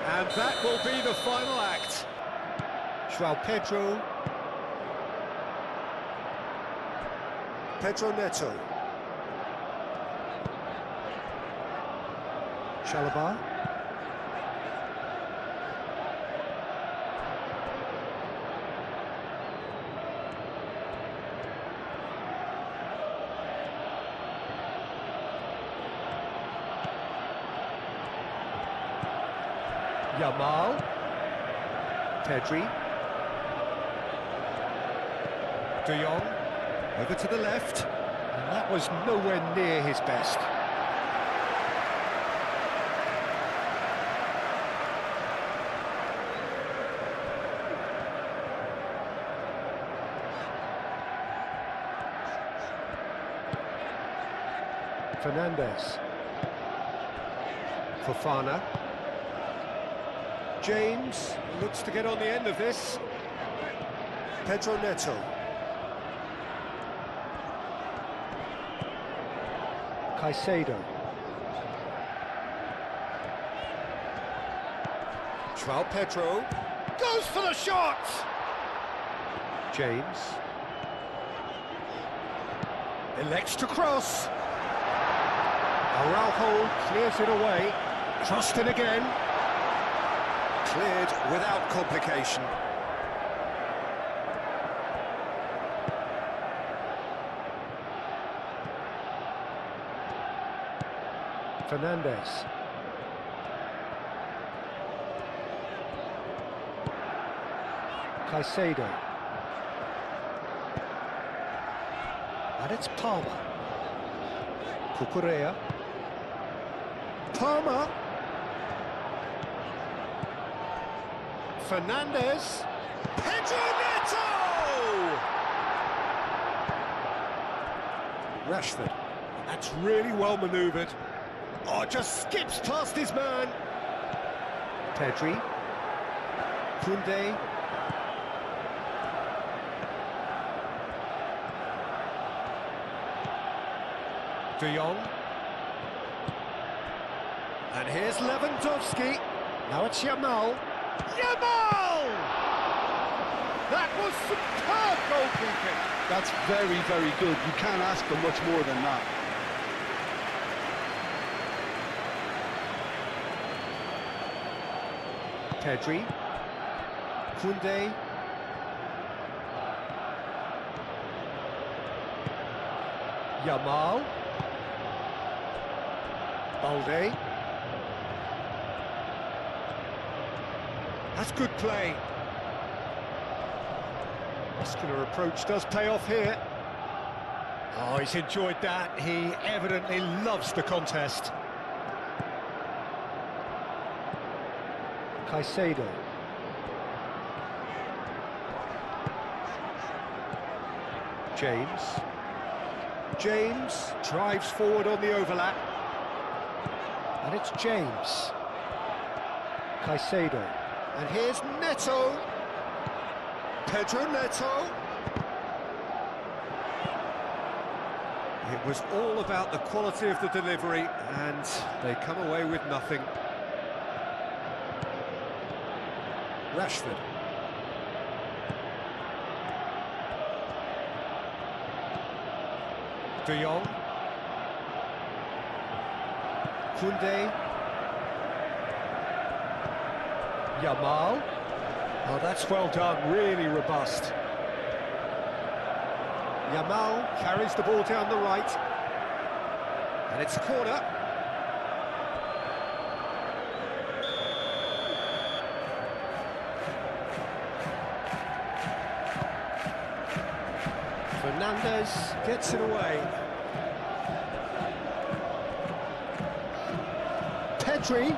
And that will be the final act. João Pedro. Pedro Neto. Chalobah. Yamal. Pedri. De Jong. Over to the left. And that was nowhere near his best. Fernandez. Fofana. James looks to get on the end of this. Pedro Neto. Caicedo. João Pedro goes for the shot! James elects to cross. Araujo clears it away. Crossed in again. Cleared without complication. Fernandez. Caicedo. And it's Palmer. Cucurella. Palmer. Fernandez. Pedro Neto! Rashford. That's really well manoeuvred. Oh, just skips past his man. Pedri. Koundé. De Jong. And here's Lewandowski. Now it's Yamal. Yamal! That was superb goalkeeping. That's very, very good. You can't ask for much more than that. Pedri. Koundé. Yamal. Balde. That's good play. Muscular approach does pay off here. Oh, he's enjoyed that. He evidently loves the contest. Caicedo. James. James drives forward on the overlap. And it's James. Caicedo. And here's Neto. Pedro Neto. It was all about the quality of the delivery, and they come away with nothing. Rashford. De Jong. Koundé. Yamal. Oh, that's well done, really robust. Yamal carries the ball down the right. And it's a corner. Fernandez gets it away. Pedri.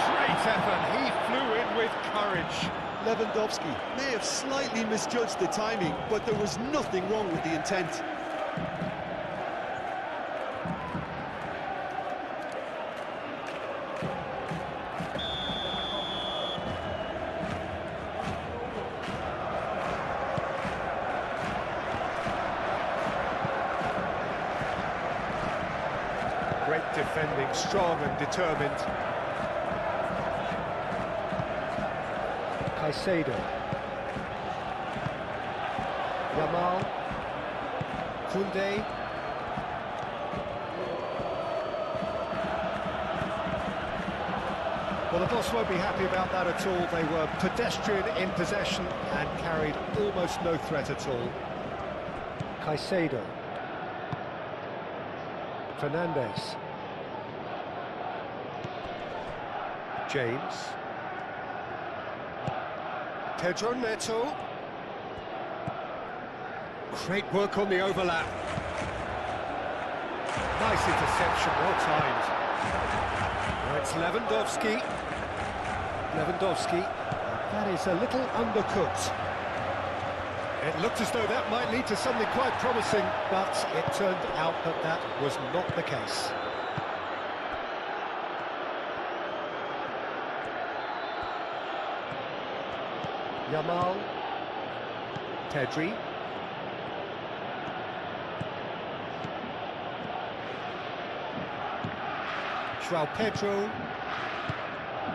Great effort, he flew in with courage. Lewandowski may have slightly misjudged the timing, but there was nothing wrong with the intent. Great defending, strong and determined. Caicedo. Yamal. Koundé. Well, the boss won't be happy about that at all. They were pedestrian in possession and carried almost no threat at all. Caicedo. Fernandez. James. Pedro Neto. Great work on the overlap. Nice interception, well timed. Now it's Lewandowski. Lewandowski. That is a little undercooked. It looked as though that might lead to something quite promising, but it turned out that that was not the case. Yamal, Pedri, João Pedro,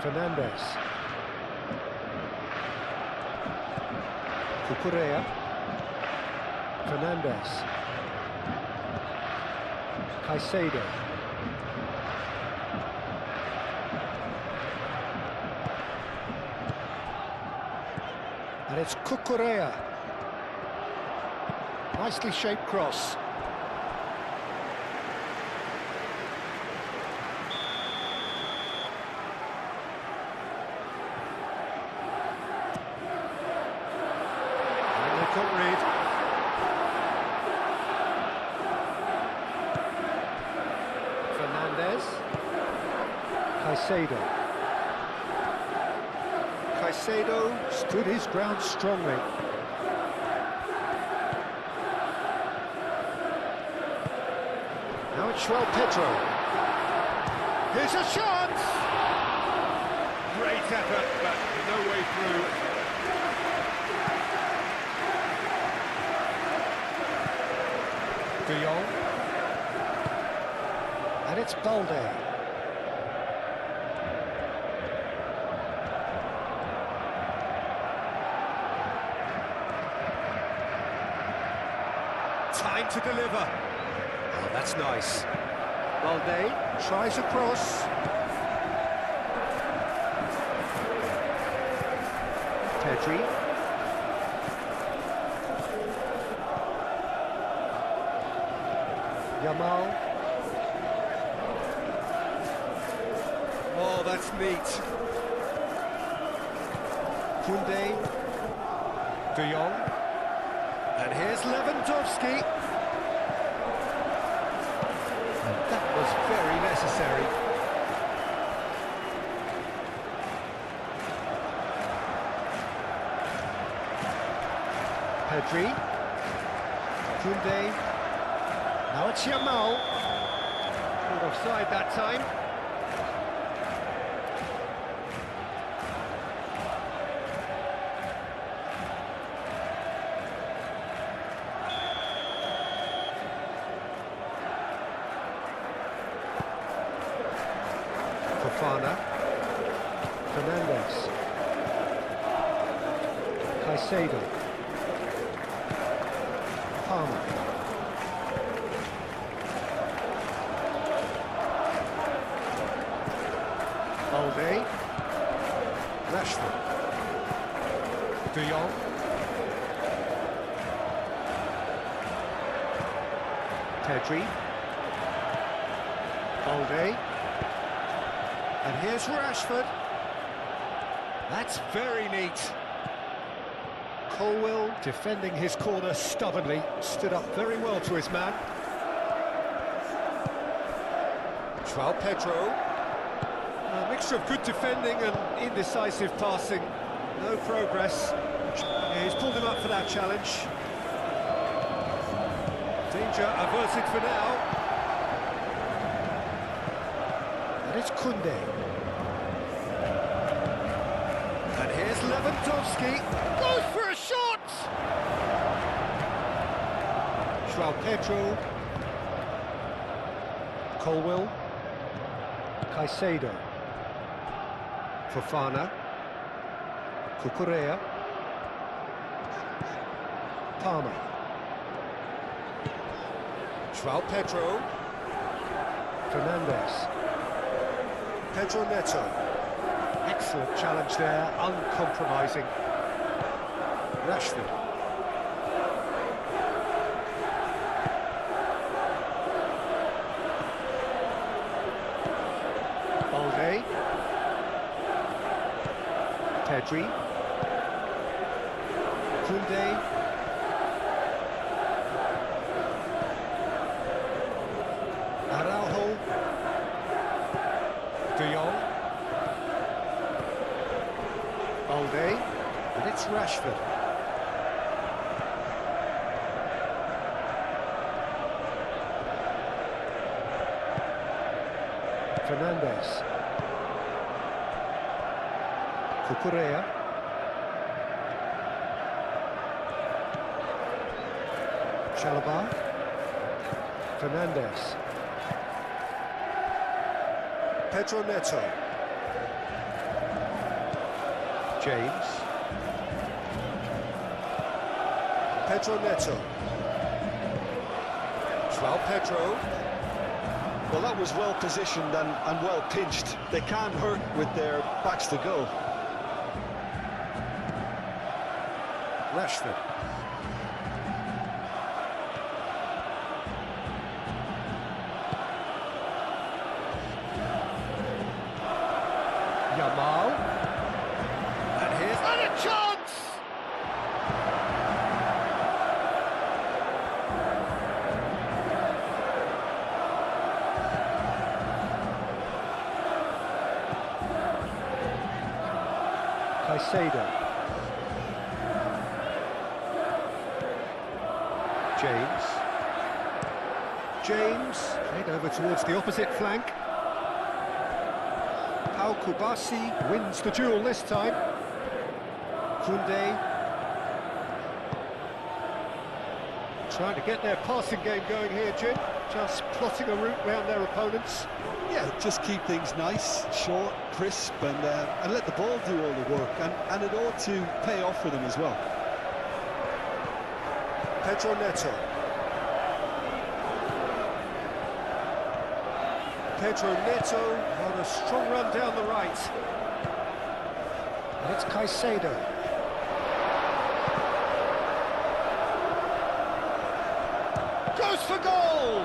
Fernandes, Cucurella, Fernandes, Caicedo, and it's Cucurella. Nicely shaped cross. And they couldn't read. Fernandes. Caicedo. Caicedo stood his ground strongly. Now it's João Pedro. Here's a chance! Great effort, but no way through. De Jong. And it's Balde. Time to deliver. Oh, that's nice. Balde tries a cross. Pedri. Yamal. Oh, that's neat. Koundé. De Jong. And here's Lewandowski. That was very necessary. Pedri. Koundé. Now it's Yamal. Caught offside that time. Fofana, Fernandes, Caicedo, Palmer, Balde, Rashford, De Jong, Pedri, Balde. And here's Rashford. That's very neat. Colwill defending his corner stubbornly, stood up very well to his man. João Pedro. A mixture of good defending and indecisive passing. No progress. He's pulled him up for that challenge. Danger averted for now. It's Koundé. And here's Lewandowski. Goes for a shot! João Pedro. Colwill. Caicedo. Fofana. Cucurella. Palmer. João Pedro. Fernandes. Pedro Neto. Excellent challenge there, uncompromising. Rashford. Balde. Pedri. Koundé. Araujo. De Jong. Balde. And it's Rashford. Fernandez. Cucurella. Chalobah. Fernandez. Pedro Neto. James. Pedro Neto. João Pedro. Well, that was well positioned and well pinched. They can't hurt with their backs to goal. Rashford. Yamal. And here's a chance! Caicedo. James, played over towards the opposite flank. Pau Kubasi wins the duel this time. Koundé. Trying to get their passing game going here, Jim. Just plotting a route round their opponents. Yeah, just keep things nice, short, crisp, and let the ball do all the work. And it ought to pay off for them as well. Pedro Neto. Pedro Neto on a strong run down the right. And it's Caicedo. Goes for goal!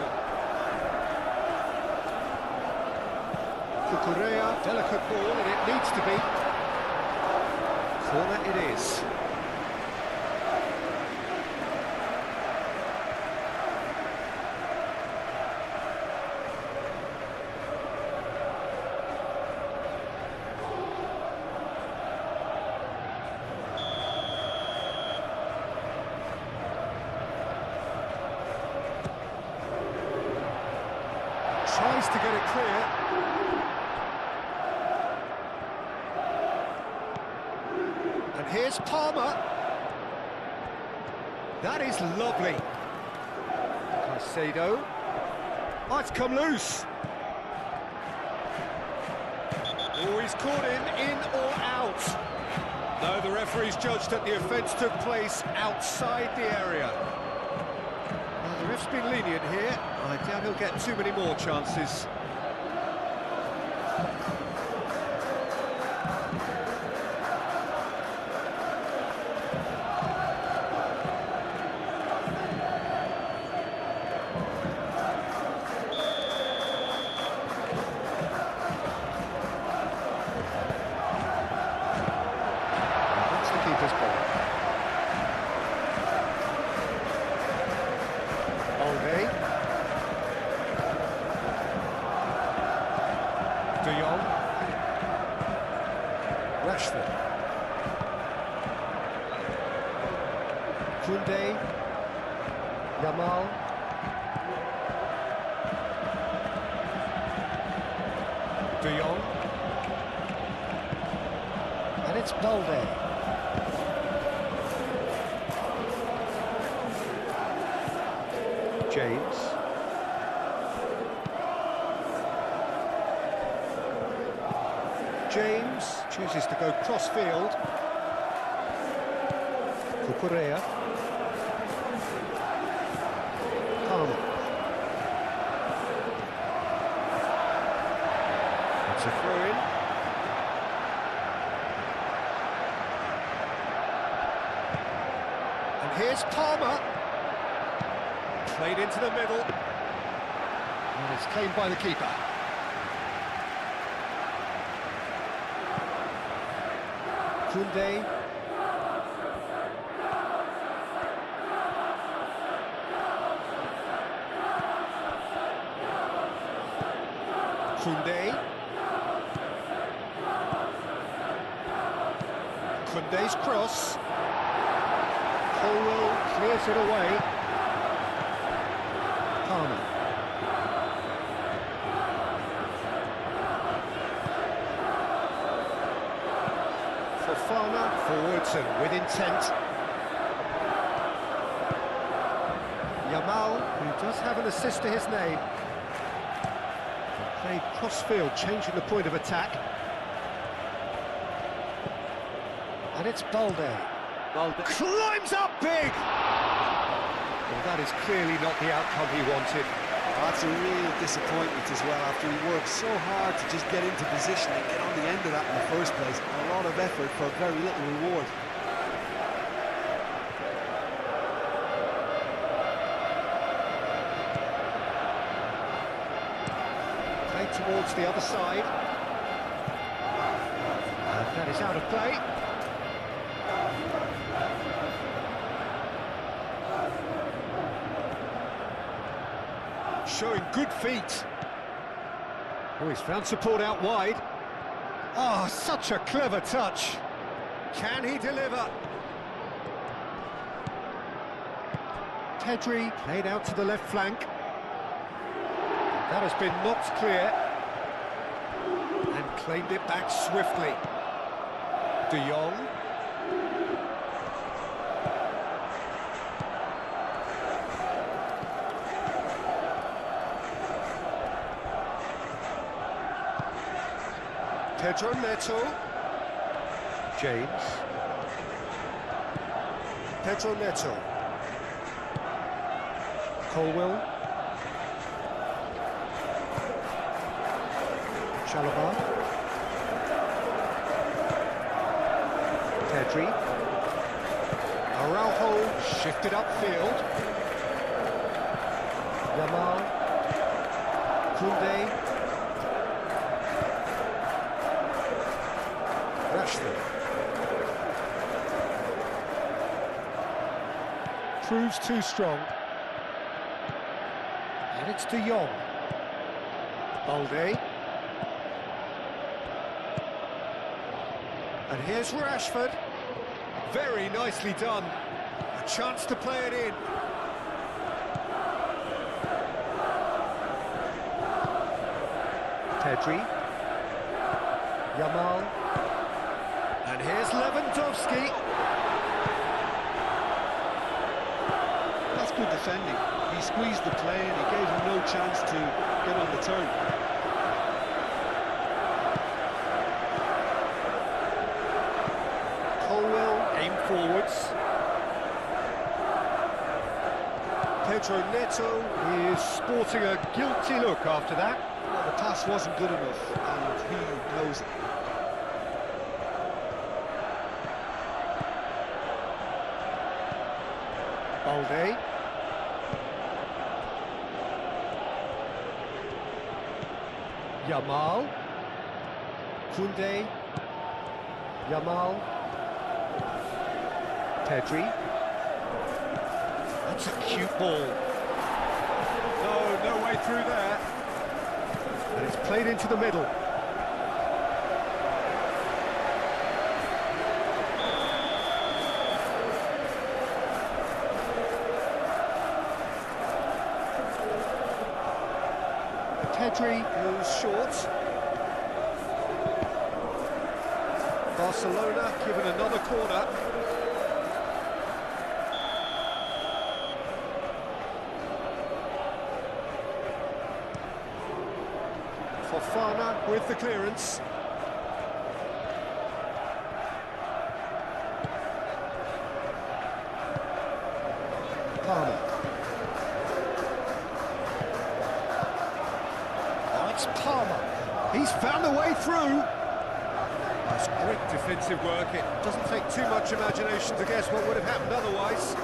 Cucurella, delicate ball, and it needs to be. Corner it is. Tries to get it clear. And here's Palmer. That is lovely. Caicedo. Oh, it's come loose. Oh, he's caught in or out. No, the referee's judged that the offence took place outside the area. Well, the ref's been lenient here. I doubt he'll get too many more chances. That's the keeper's ball. Olde. De Jong. Rashford. Koundé. Yamal. De Jong. And it's Balde. James. James chooses to go cross-field. Cucurella. Palmer. It's a throw-in. And here's Palmer. Played into the middle. And it's claimed by the keeper. Koundé. Koundé. Koundé's cross. Colwell clears it away. Palmer. intent. Yamal, who does have an assist to his name. They played cross-field, changing the point of attack. And it's Balde. Balde climbs up big! Well, that is clearly not the outcome he wanted. That's a real disappointment as well, after he worked so hard to just get into position and get on the end of that in the first place. A lot of effort for very little reward. Played towards the other side. And that is out of play. Showing good feet. Oh, he's found support out wide. Oh, such a clever touch. Can he deliver? Pedri played out to the left flank. That has been knocked clear. And claimed it back swiftly. De Jong. Pedro Neto. James. Pedro Neto. Colwell. Chalobah. Pedri. Araujo shifted upfield. Yamal. Koundé. Rashford. Proves too strong. And it's De Jong. Balde. And here's Rashford. Very nicely done. A chance to play it in. Pedri. Yamal. And here's Lewandowski. That's good defending. He squeezed the play and he gave him no chance to get on the turn. Colwell aimed forwards. Pedro Neto is sporting a guilty look after that. Well, the pass wasn't good enough and he knows it. Balde. Yamal. Koundé. Yamal. Pedri. That's a cute ball. No way through there. And it's played into the middle. Pedri goes short. Barcelona given another corner. Fofana with the clearance. Palmer. Oh, it's Palmer. He's found a way through. That's great defensive work. It doesn't take too much imagination to guess what would have happened otherwise.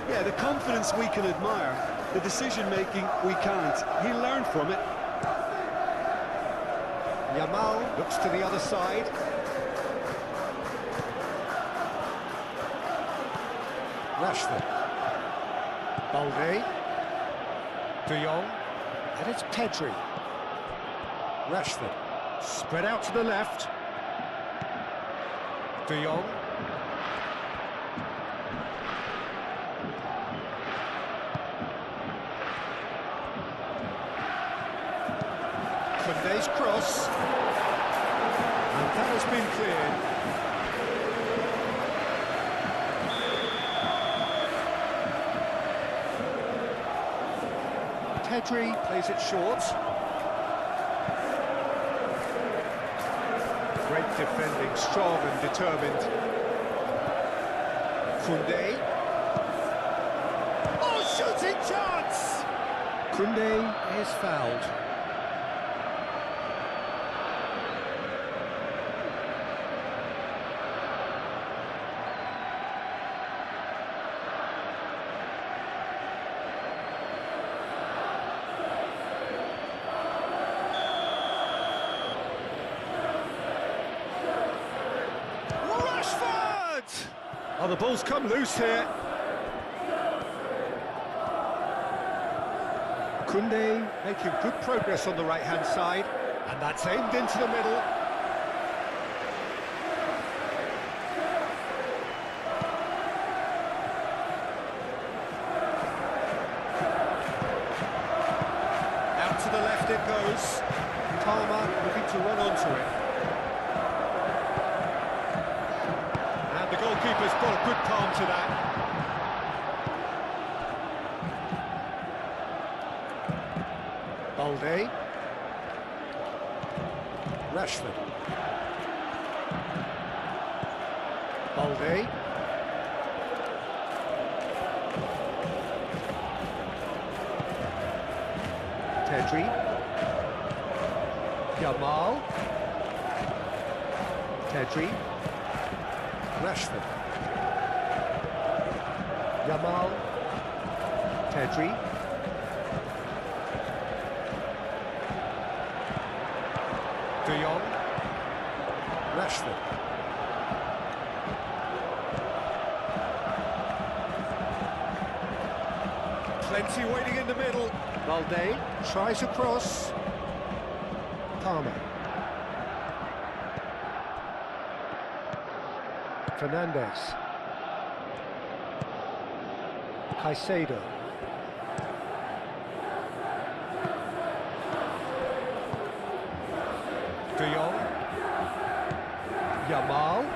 Yeah, the confidence we can admire, the decision-making we can't. He learned from it. Yamal looks to the other side. Rashford. Balde. De Jong. And it's Pedri. Rashford. Spread out to the left. De Jong. Koundé's cross. And that has been cleared. Pedri plays it short. Great defending, strong and determined. Koundé. Oh, shooting chance! Koundé is fouled. Oh, the ball's come loose here. Koundé making good progress on the right-hand side, and that's aimed into the middle. Out to the left it goes. Palmer looking to run onto it. The goalkeeper's got a good palm to that. Balde. Rashford. Balde. Pedri. Yamal. Pedri. Rashford. Yamal. Pedri. De Jong. Rashford. Plenty waiting in the middle. Balde tries a cross. Palmer. Fernandez. Caicedo. De Jong. Yamal.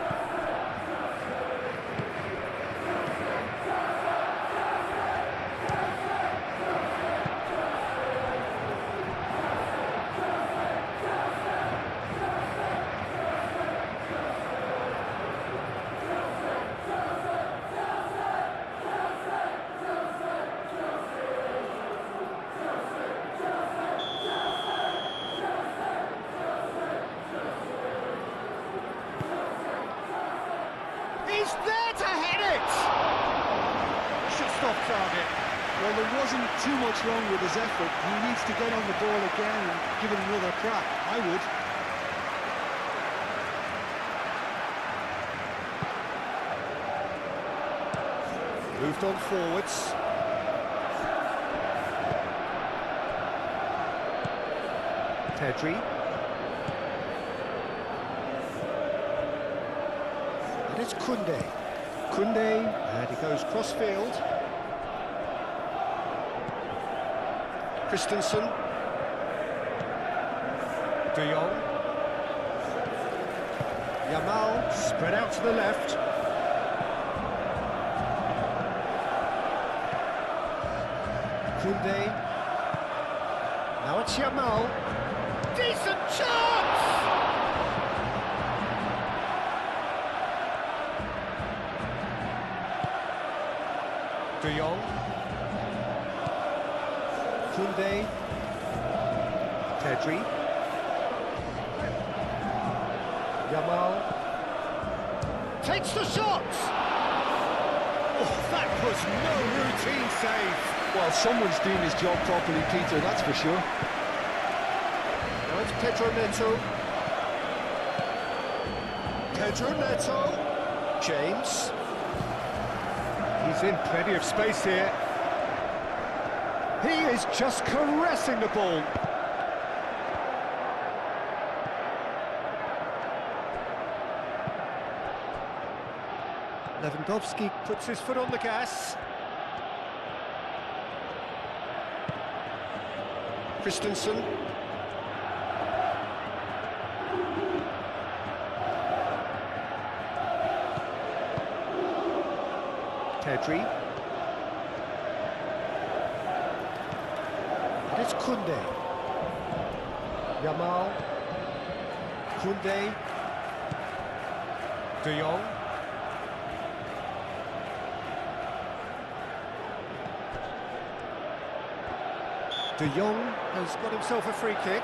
He's there to hit it! Just off target. Well, there wasn't too much wrong with his effort. He needs to get on the ball again and give it another crack. I would. Moved on forwards. Pedri. And it's Koundé. Koundé, and he goes cross-field. Christensen. De Jong. Yamal, spread out to the left. Koundé. Now it's Yamal. Decent chance! De Jong. Koundé. Pedri. Yamal. Takes the shot! Oh, that was no routine save. Well, someone's doing his job properly, Peter, that's for sure. Now it's Pedro Neto. Pedro Neto. James. He's in plenty of space here. He is just caressing the ball. Lewandowski puts his foot on the gas. Christensen. Pedri. it's Koundé. Yamal. Koundé. De Jong. De Jong has got himself a free kick.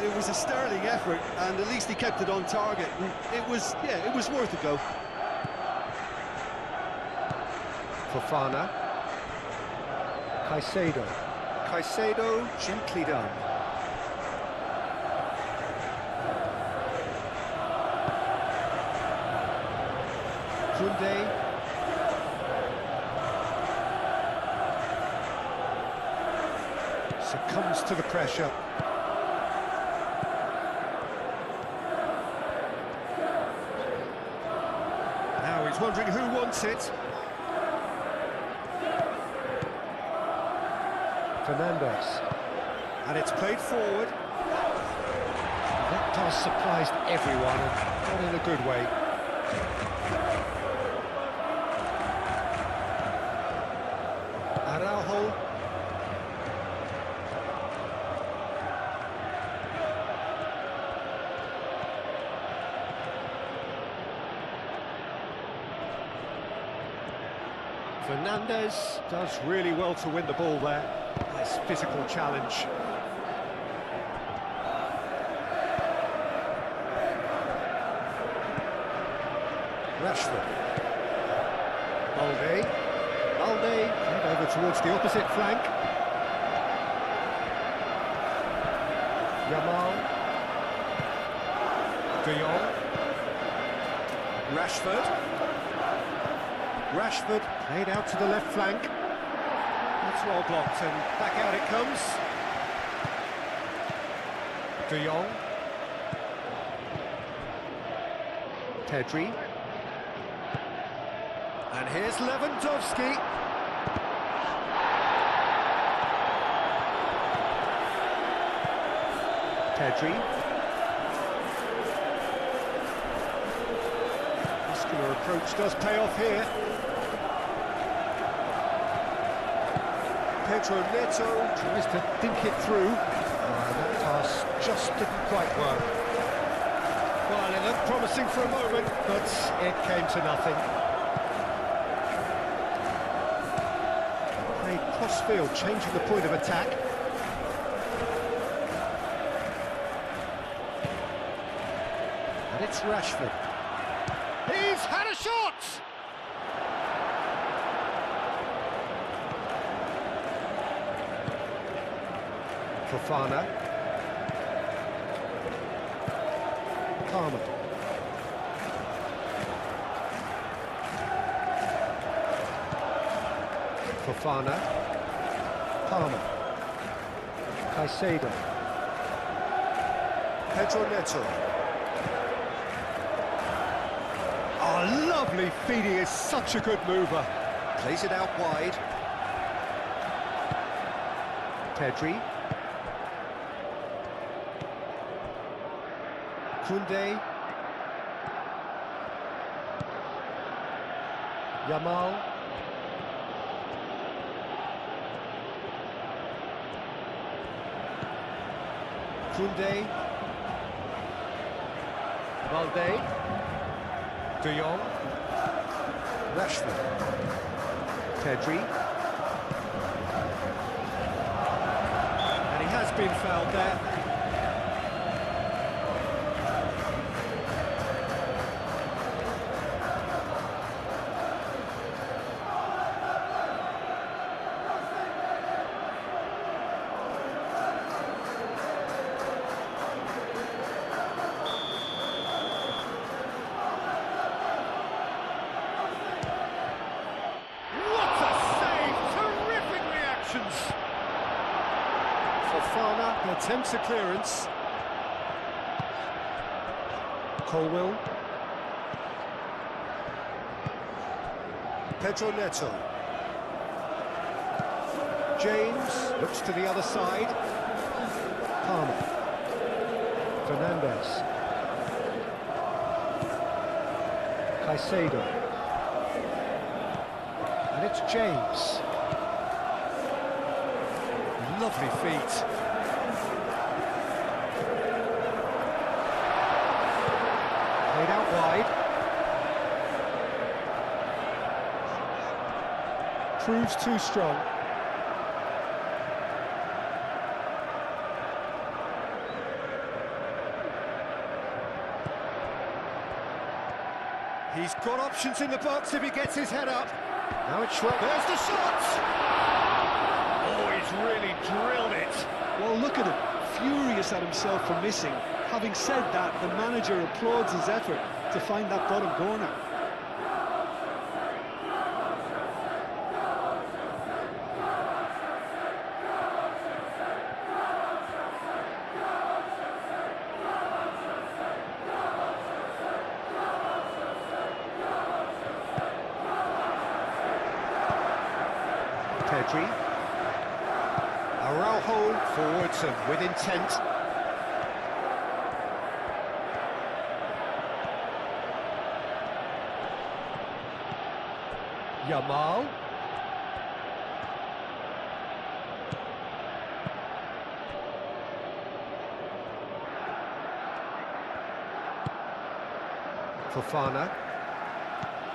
It was a sterling effort, and at least he kept it on target. And it was worth a go. Fofana. Caicedo. Caicedo, gently done. Koundé. Succumbs to the pressure. Now he's wondering who wants it. Fernandes. And it's played forward. That pass surprised everyone, and not in a good way. Araujo. Fernandes does really well to win the ball there. Nice physical challenge. Rashford. Balde. Balde, and over towards the opposite flank. Yamal. De Jong. Rashford. Rashford played out to the left flank. That's well blocked, and back out it comes. De Jong. Pedri. And here's Lewandowski. Pedri. Muscular approach does pay off here. Pedro Neto tries to think it through. That pass just didn't quite work. Well, it looked promising for a moment, but it came to nothing. Played cross-field, changing the point of attack. And it's Rashford. He's had a shot! Fofana. Palmer. Fofana. Palmer. Caicedo. Pedro Neto. Oh, lovely feeding, is such a good mover. Plays it out wide. Pedri. Koundé. Yamal. Koundé. Balde. De Jong. Rashford. Pedri. And he has been fouled there. Fofana attempts a clearance. Colwill. Pedro Neto. James looks to the other side. Palmer. Fernandez. Caicedo. And it's James. Lovely feet. Played out wide. Proves too strong. He's got options in the box if he gets his head up. Now it's shot. There's the shot! Oh, he's really drilled it. Well, look at him, furious at himself for missing. Having said that, the manager applauds his effort to find that bottom corner. Pedri. Araujo forwards and with intent. Yamal. Fofana.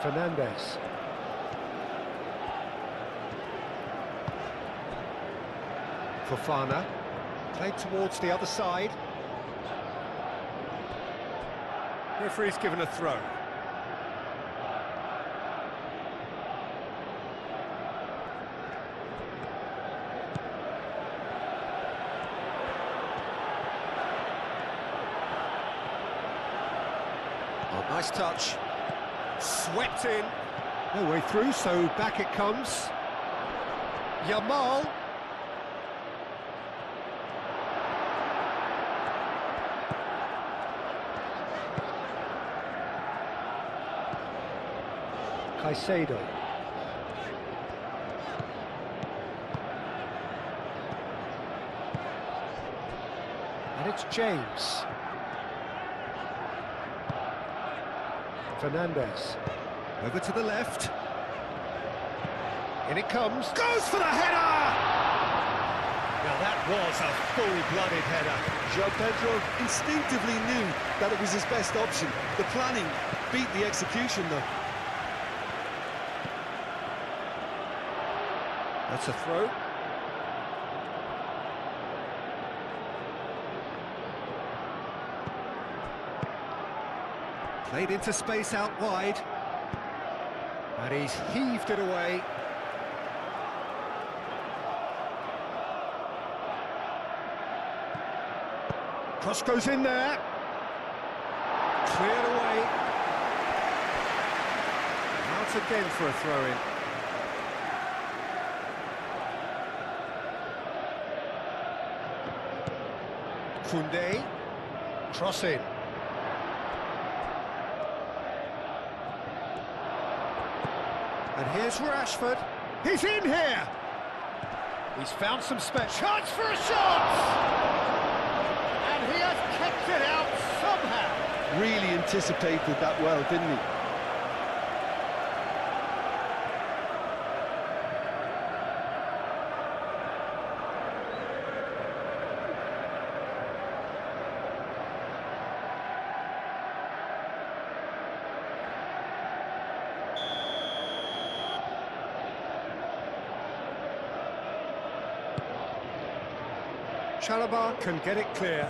Fernandez. Fofana, played towards the other side. Referee's given a throw. Oh, nice touch. Swept in. No way through, so back it comes. Yamal. Caicedo. And it's James. Fernandez. Over to the left. In it comes. Goes for the header! Now that was a full-blooded header. João Pedro instinctively knew that it was his best option. The planning beat the execution, though. That's a throw. Played into space out wide. And he's heaved it away. Cross goes in there. Cleared away. Out again for a throw-in. Koundé, cross in. And here's Rashford. He's in here! He's found some space. Chance for a shot! And he has kept it out somehow. Really anticipated that well, didn't he? Chalobah can get it clear.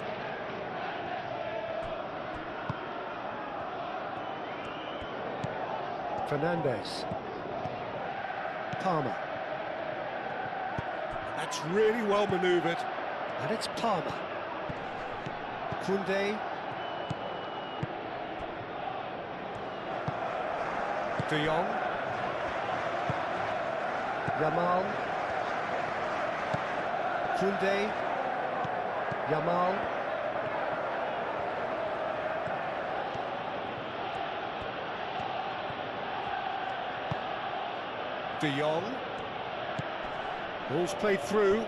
Fernandez. Palmer. That's really well manoeuvred. And it's Palmer. Koundé. De Jong. Yamal. Koundé. Yamal. De Jong. Ball's played through.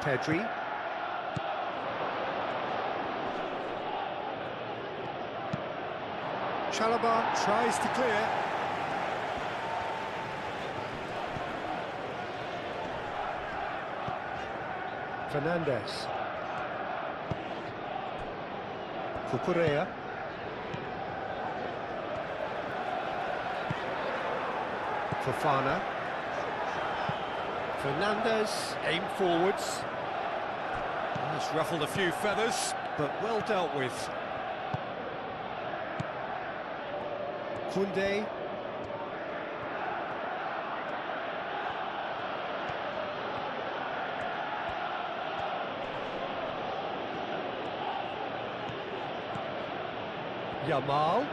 Pedri. Chalobah tries to clear. Fernandes. Cucurella. Fofana. Fernandes, aim forwards. It's ruffled a few feathers, but well dealt with. Koundé. Yamal.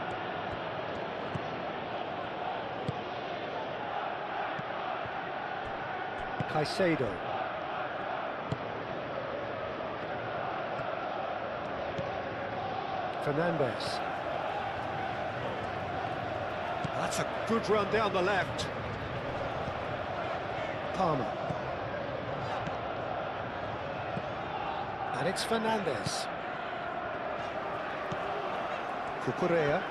Caicedo. Fernandes. That's a good run down the left. Palmer. And it's Fernandes. Cucurella.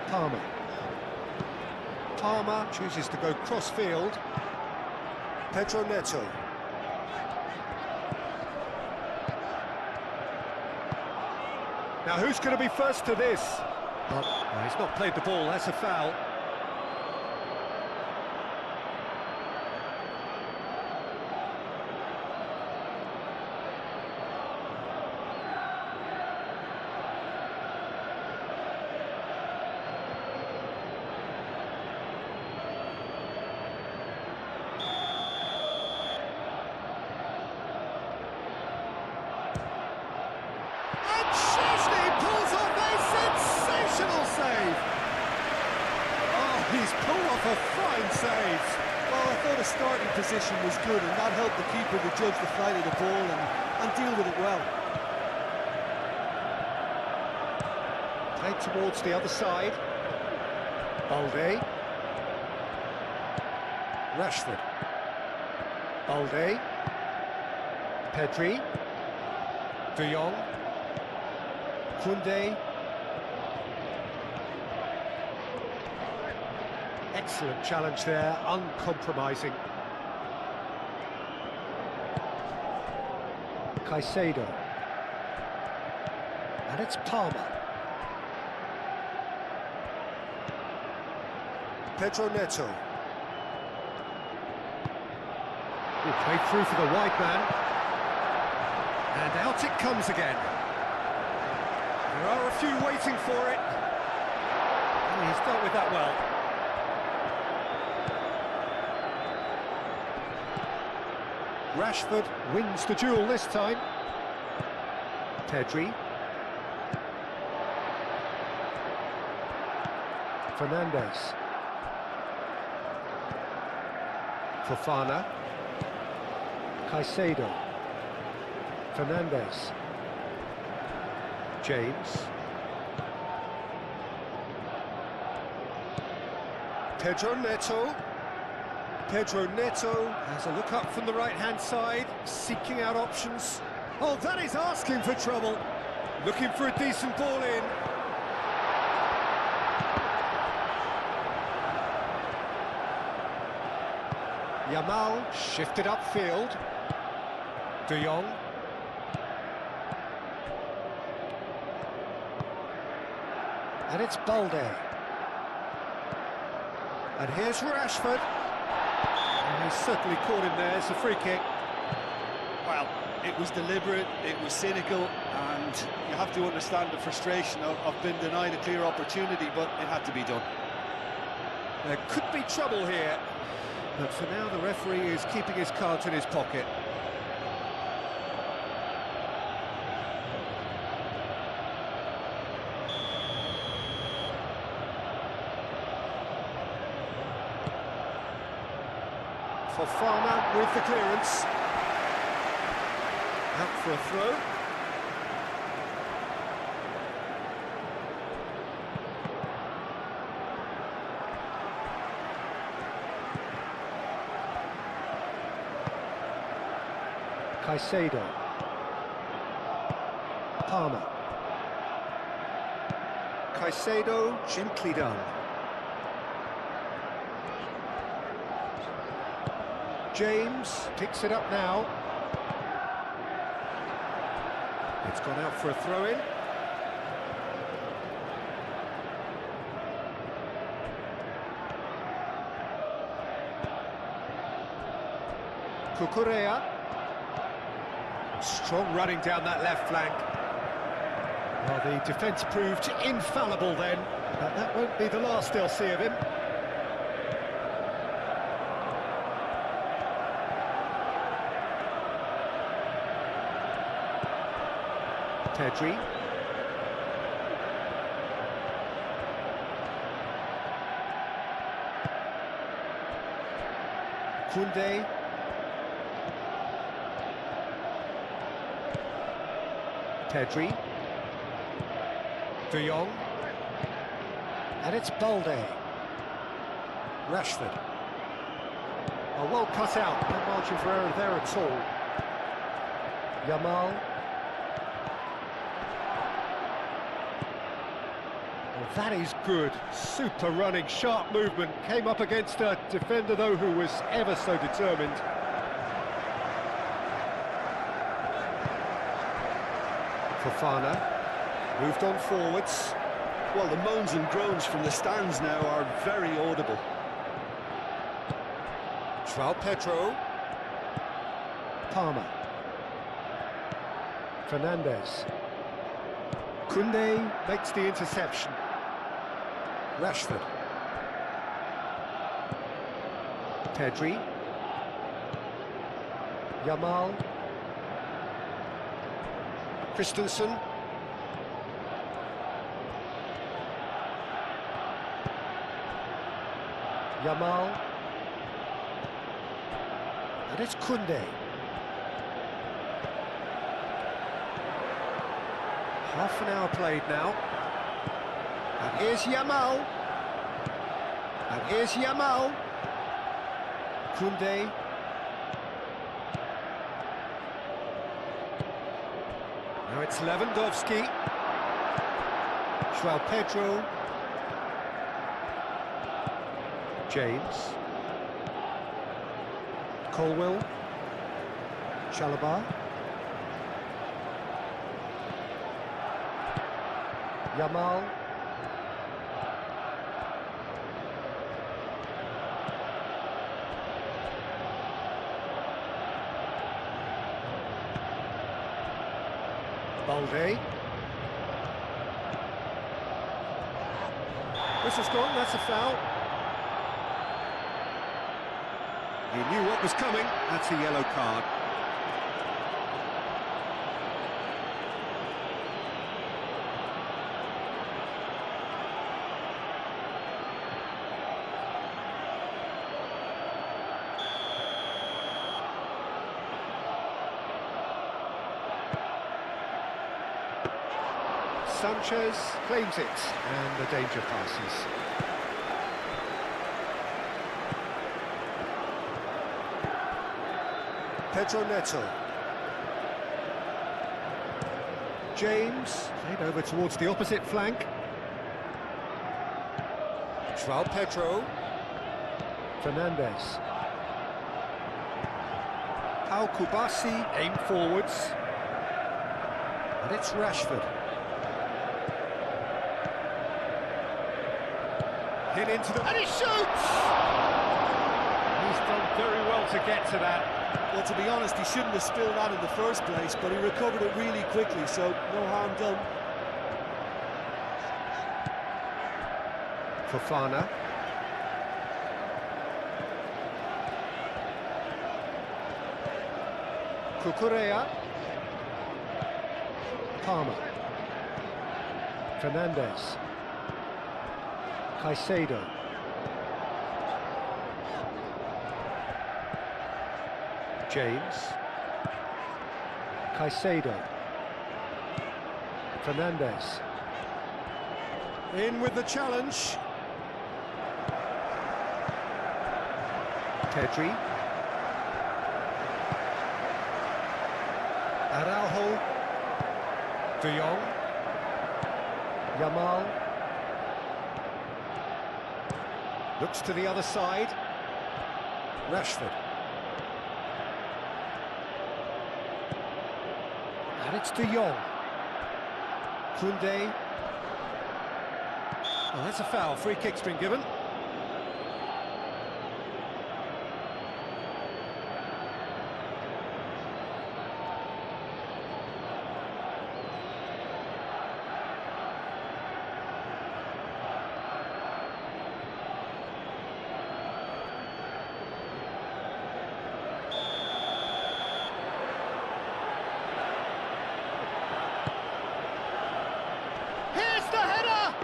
Palmer. Palmer chooses to go cross-field. Pedro Neto. Now who's going to be first to this? Oh, he's not played the ball, that's a foul. He's pulled off a fine save. Well, I thought his starting position was good, and that helped the keeper to judge the flight of the ball and deal with it well. Played towards the other side. Balde. Rashford. Balde. Pedri. De Jong. Koundé. Excellent challenge there, uncompromising. Caicedo. And it's Palmer. Pedro Neto. Played through for the wide man. And out it comes again. There are a few waiting for it. And he's dealt with that well. Rashford wins the duel this time. Pedri. Fernandes. Fofana. Caicedo. Fernandes. James. Pedro Neto. Pedro Neto has a look up from the right-hand side, seeking out options. Oh, that is asking for trouble. Looking for a decent ball in. Yamal shifted upfield. De Jong. And it's Balde. And here's Rashford. And he's certainly caught him there. It's a free kick. Well, it was deliberate, it was cynical, and you have to understand the frustration of being denied a clear opportunity, but it had to be done. There could be trouble here, but for now the referee is keeping his cards in his pocket. Fofana with the clearance. Out for a throw. Caicedo. Palmer. Caicedo, gently done. James picks it up now. It's gone out for a throw-in. Cucurella. Strong running down that left flank. Well, the defence proved infallible then, but that won't be the last they'll see of him. Pedri. Koundé. Pedri. De Jong. And it's Balde. Rashford. Oh, well cut out. No margin for error there at all. Yamal. Well, that is good. Super running, sharp movement. Came up against a defender, though, who was ever so determined. Fofana. Moved on forwards. Well, the moans and groans from the stands now are very audible. João Pedro. Palmer. Fernandes. Koundé makes the interception. Rashford. Pedri. Yamal. Christensen. Yamal. And it's Koundé. Half an hour played now. And here's Yamal. And here's Yamal. Koundé. Now it's Lewandowski. João Pedro. James. Colwell. Chalobah. Yamal. Balde. Whistle's gone, that's a foul. He knew what was coming, that's a yellow card. Sanchez claims it, and the danger passes. Pedro Neto. James, played over towards the opposite flank. João Pedro. Fernandes. Pau Kubasi, aim forwards. And it's Rashford. Hit into the... and he shoots! He's done very well to get to that. Well, to be honest, he shouldn't have spilled that in the first place, but he recovered it really quickly, so no harm done. Fofana. Cucurella. Palmer. Fernandes. Caicedo. James. Caicedo. Fernandes. In with the challenge. Pedri. Araujo. De Jong. Yamal. Looks to the other side. Rashford. And it's De Jong. Koundé. Oh, that's a foul. Free kick's been given. Here's the header!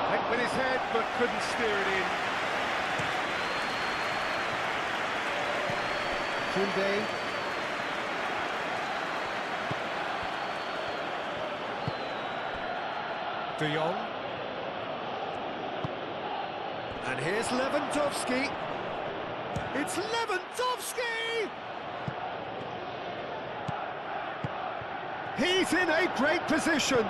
Went with his head, but couldn't steer it in. Koundé. De Jong. And here's Lewandowski. It's Lewandowski! He's in a great position.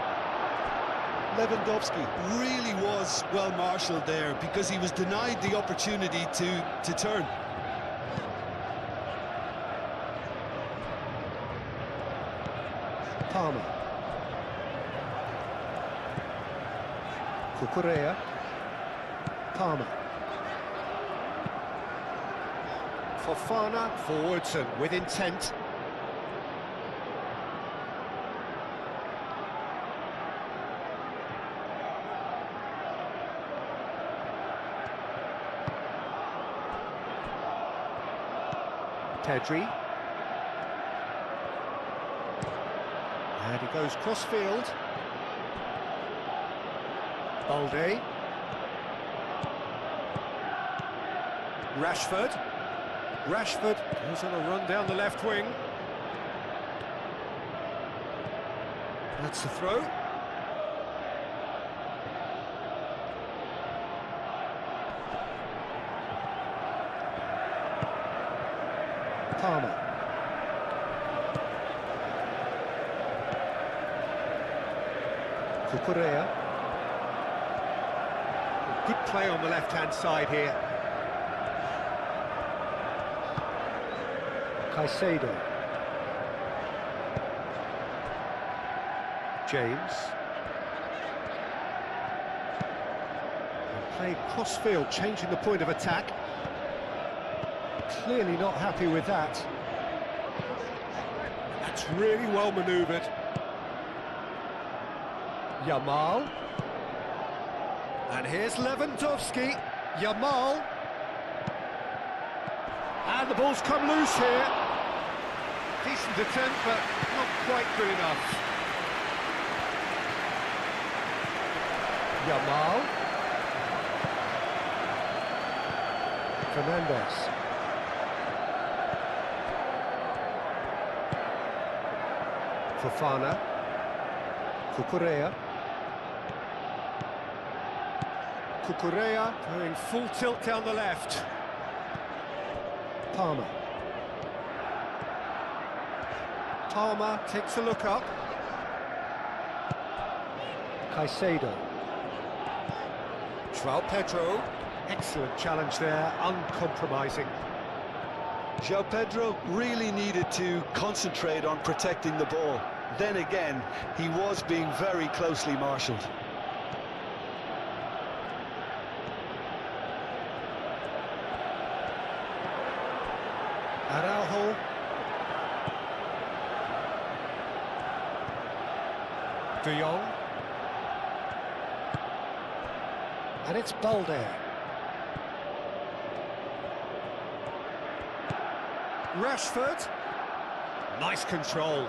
Lewandowski really was well marshalled there because he was denied the opportunity to turn. Palmer. Cucurella. Palmer. Fofana forwards and with intent. Pedri. And he goes cross-field. Balde. Rashford. Rashford goes on a run down the left wing. That's the throw. Palmer. Cucurella. Good play on the left-hand side here. Caicedo. James. And played cross-field, changing the point of attack. Clearly not happy with that. That's really well manoeuvred. Yamal. And here's Lewandowski. Yamal. And the ball's come loose here. Decent attempt, but not quite good enough. Yamal. Fernandez. Fofana. Cucurella. Cucurella going full tilt down the left. Palmer. Palmer takes a look up. Caicedo. João Pedro. Excellent challenge there, uncompromising. João Pedro really needed to concentrate on protecting the ball. Then again, he was being very closely marshalled. Araujo. De Jong. And it's Balde. Rashford. Nice control.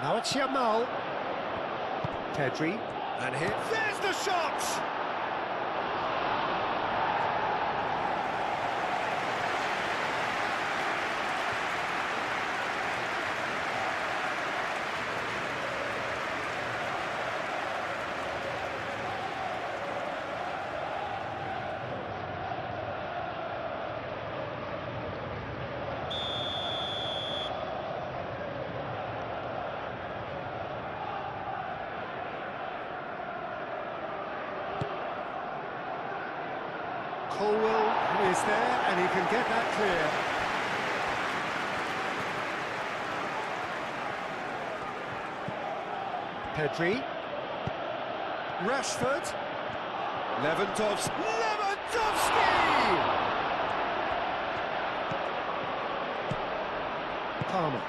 Now it's Yamal. Pedri. And here, there's the shot! Colwell is there, and he can get that clear. Pedri. Rashford. Lewandowski! Palmer.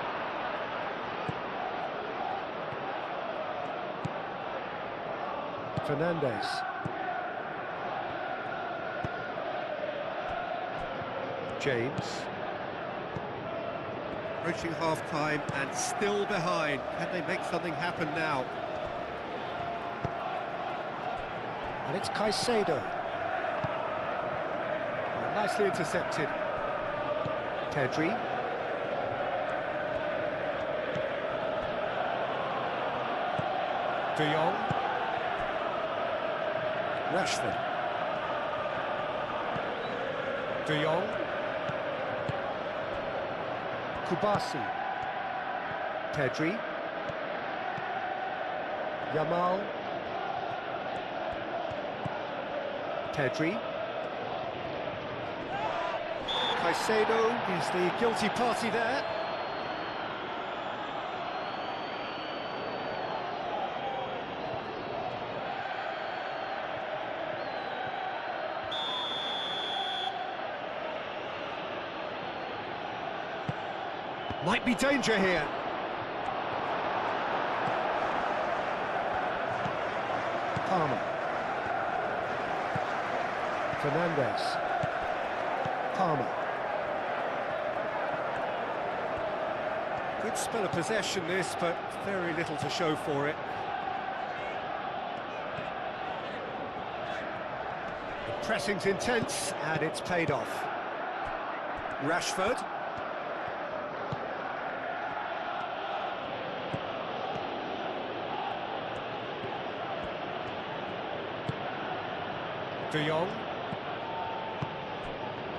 Fernandes. James. Reaching half-time and still behind. Can they make something happen now? And it's Caicedo. Well, nicely intercepted. Pedri. De Jong. Rashford. De Jong. Kubasi. Pedri. Yamal. Pedri. Caicedo is the guilty party there. Might be danger here. Palmer. Fernandes. Palmer. Good spell of possession this, but very little to show for it. The pressing's intense, and it's paid off. Rashford. De Jong.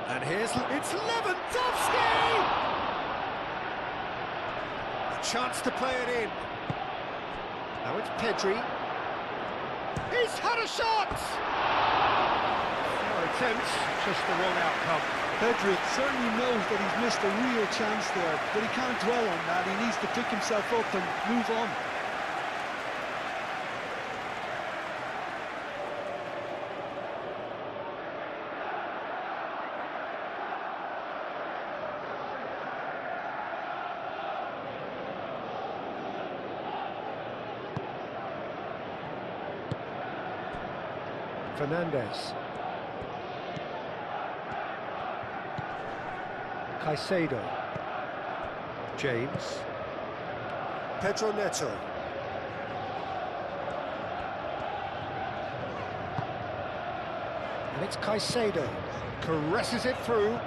And it's Lewandowski! A chance to play it in. Now it's Pedri. He's had a shot! No attempts, just the wrong outcome. Pedri certainly knows that he's missed a real chance there, but he can't dwell on that. He needs to pick himself up and move on. Fernandes. Caicedo. James. Pedro Neto. And it's Caicedo. Caresses it through.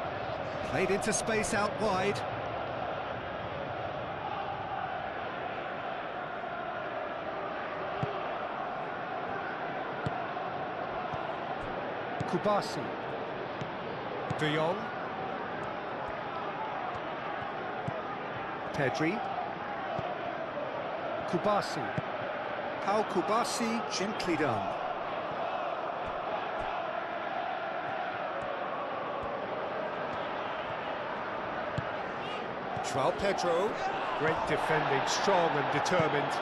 Played into space out wide. Kubasi. De Jong. Pedri. Kubasi. How Kubasi, gently done. João Pedro. Great defending, strong and determined.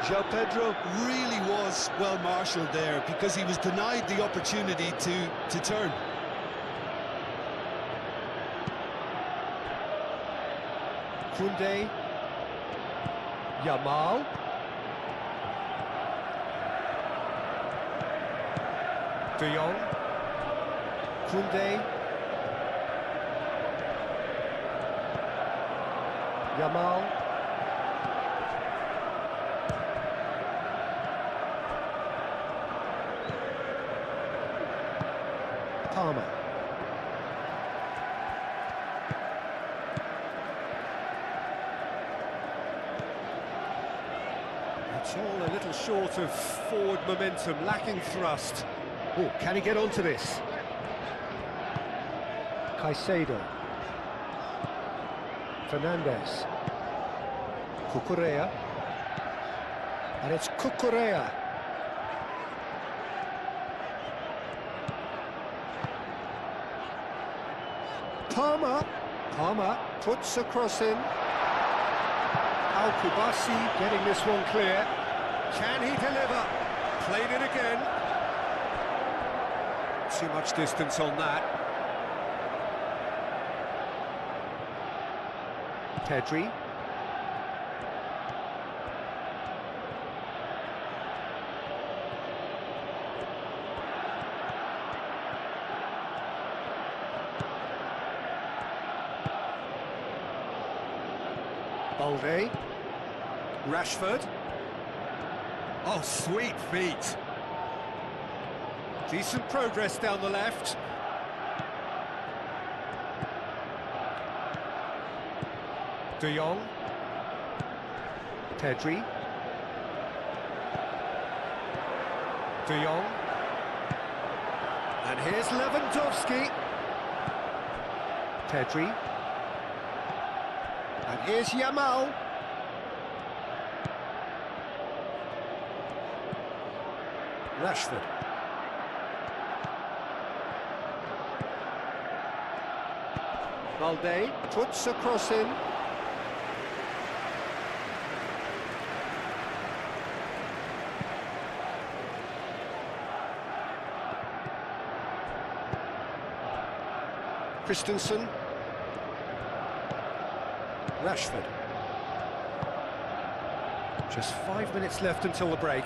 João Pedro really was well marshalled there because he was denied the opportunity to turn. Koundé. Yamal. De Jong. Koundé. Yamal. Palmer. It's all a little short of forward momentum, lacking thrust. Oh, can he get onto this? Caicedo. Fernandes. Cucurella. And it's Cucurella. Palmer puts a cross in. Al-Kubasi getting this one clear. Can he deliver? Played it again. Too much distance on that. Pedri. Balde. Rashford. Oh, sweet feet. Decent progress down the left. De Jong. Pedri. De Jong. And here's Lewandowski. Pedri. And here's Yamal. Rashford. Balde puts a cross in. Christensen. Rashford. Just 5 minutes left until the break.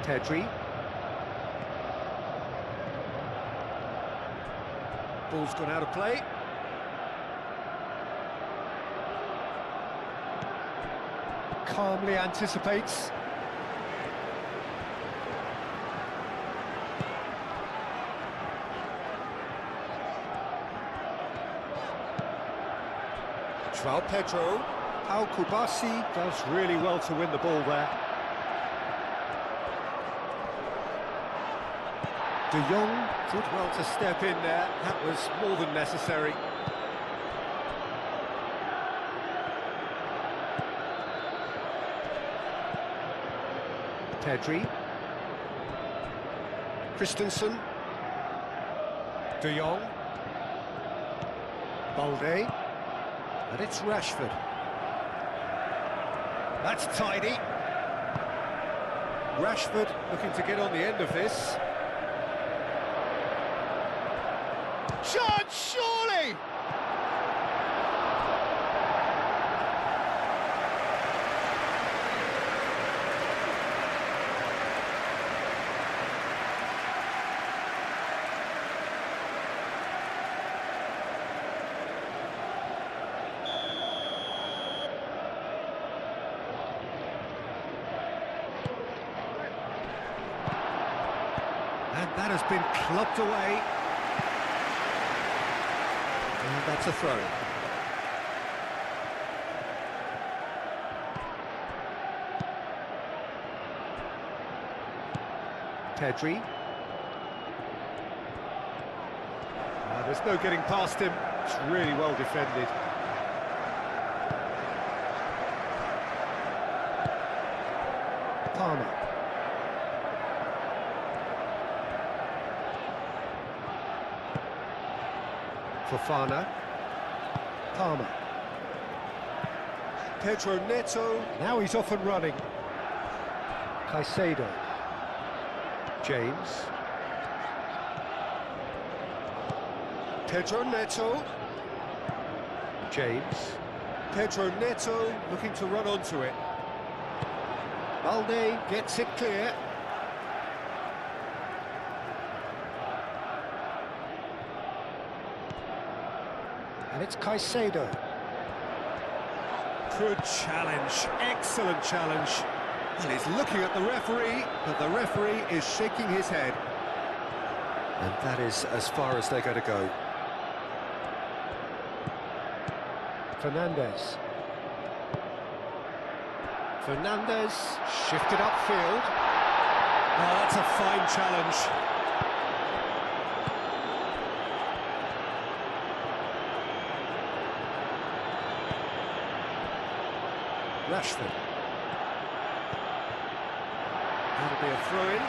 Pedri. Ball's gone out of play. Calmly anticipates. João Pedro. Al-Kubasi does really well to win the ball there. De Jong did well to step in there. That was more than necessary. Pedri. Christensen. De Jong. Balde. And it's Rashford. That's tidy. Rashford looking to get on the end of this. Shot, surely! And that has been clubbed away. And that's a throw. Pedri. There's no getting past him. It's really well defended. Palmer. Fofana. Palmer. Pedro Neto. Now he's off and running. Caicedo. James. Pedro Neto. James. Pedro Neto looking to run onto it. Balde gets it clear. And it's Caicedo. Good challenge, excellent challenge. Well, he's looking at the referee, but the referee is shaking his head. And that is as far as they're going to go. Fernandes. Fernandes shifted upfield. Oh, that's a fine challenge. Rashford. That'll be a throw-in.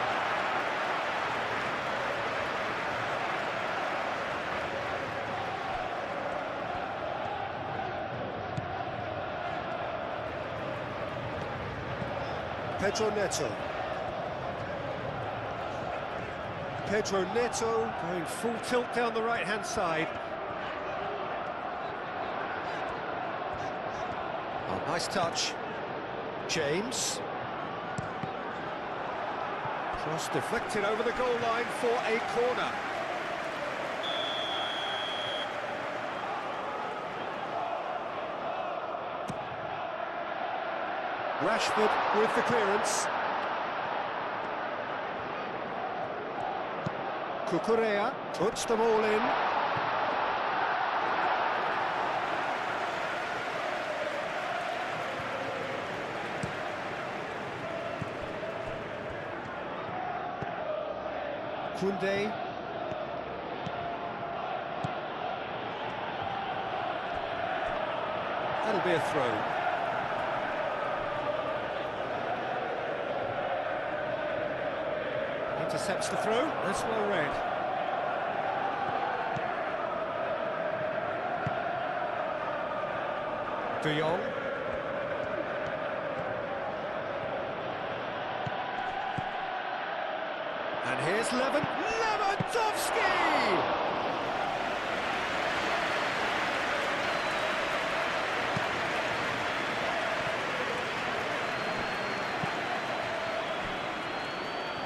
Pedro Neto. Pedro Neto going full tilt down the right-hand side. Oh, nice touch. James. Cross deflected over the goal line for a corner. Rashford with the clearance. Cucurella puts them all in. Koundé. That'll be a throw. Intercepts the throw, that's well read. De Jong. And here's Lewandowski!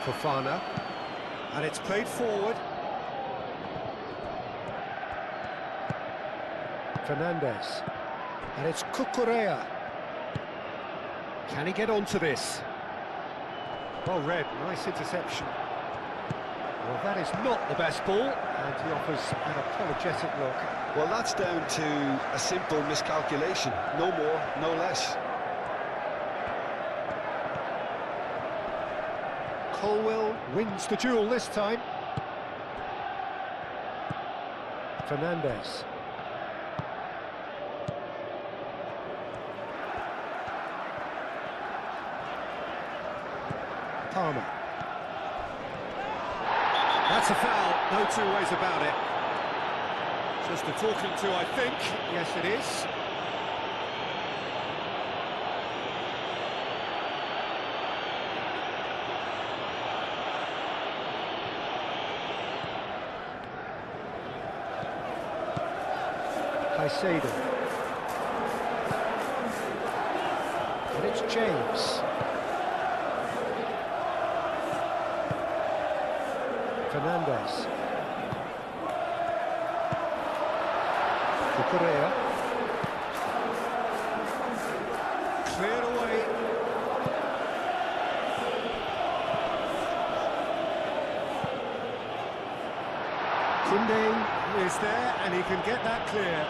Fofana, and it's played forward. Fernandes, and it's Cucurella. Can he get onto this? Well read, nice interception. Well, that is not the best ball, and he offers an apologetic look. Well, that's down to a simple miscalculation. No more, no less. Colwell wins the duel this time. Fernandes. Palmer. That's a foul, no two ways about it. Just a talking to, I think. Yes, it is. Caicedo. And it's James. Fernandes. Cucurella. Cleared away. Koundé is there and he can get that clear.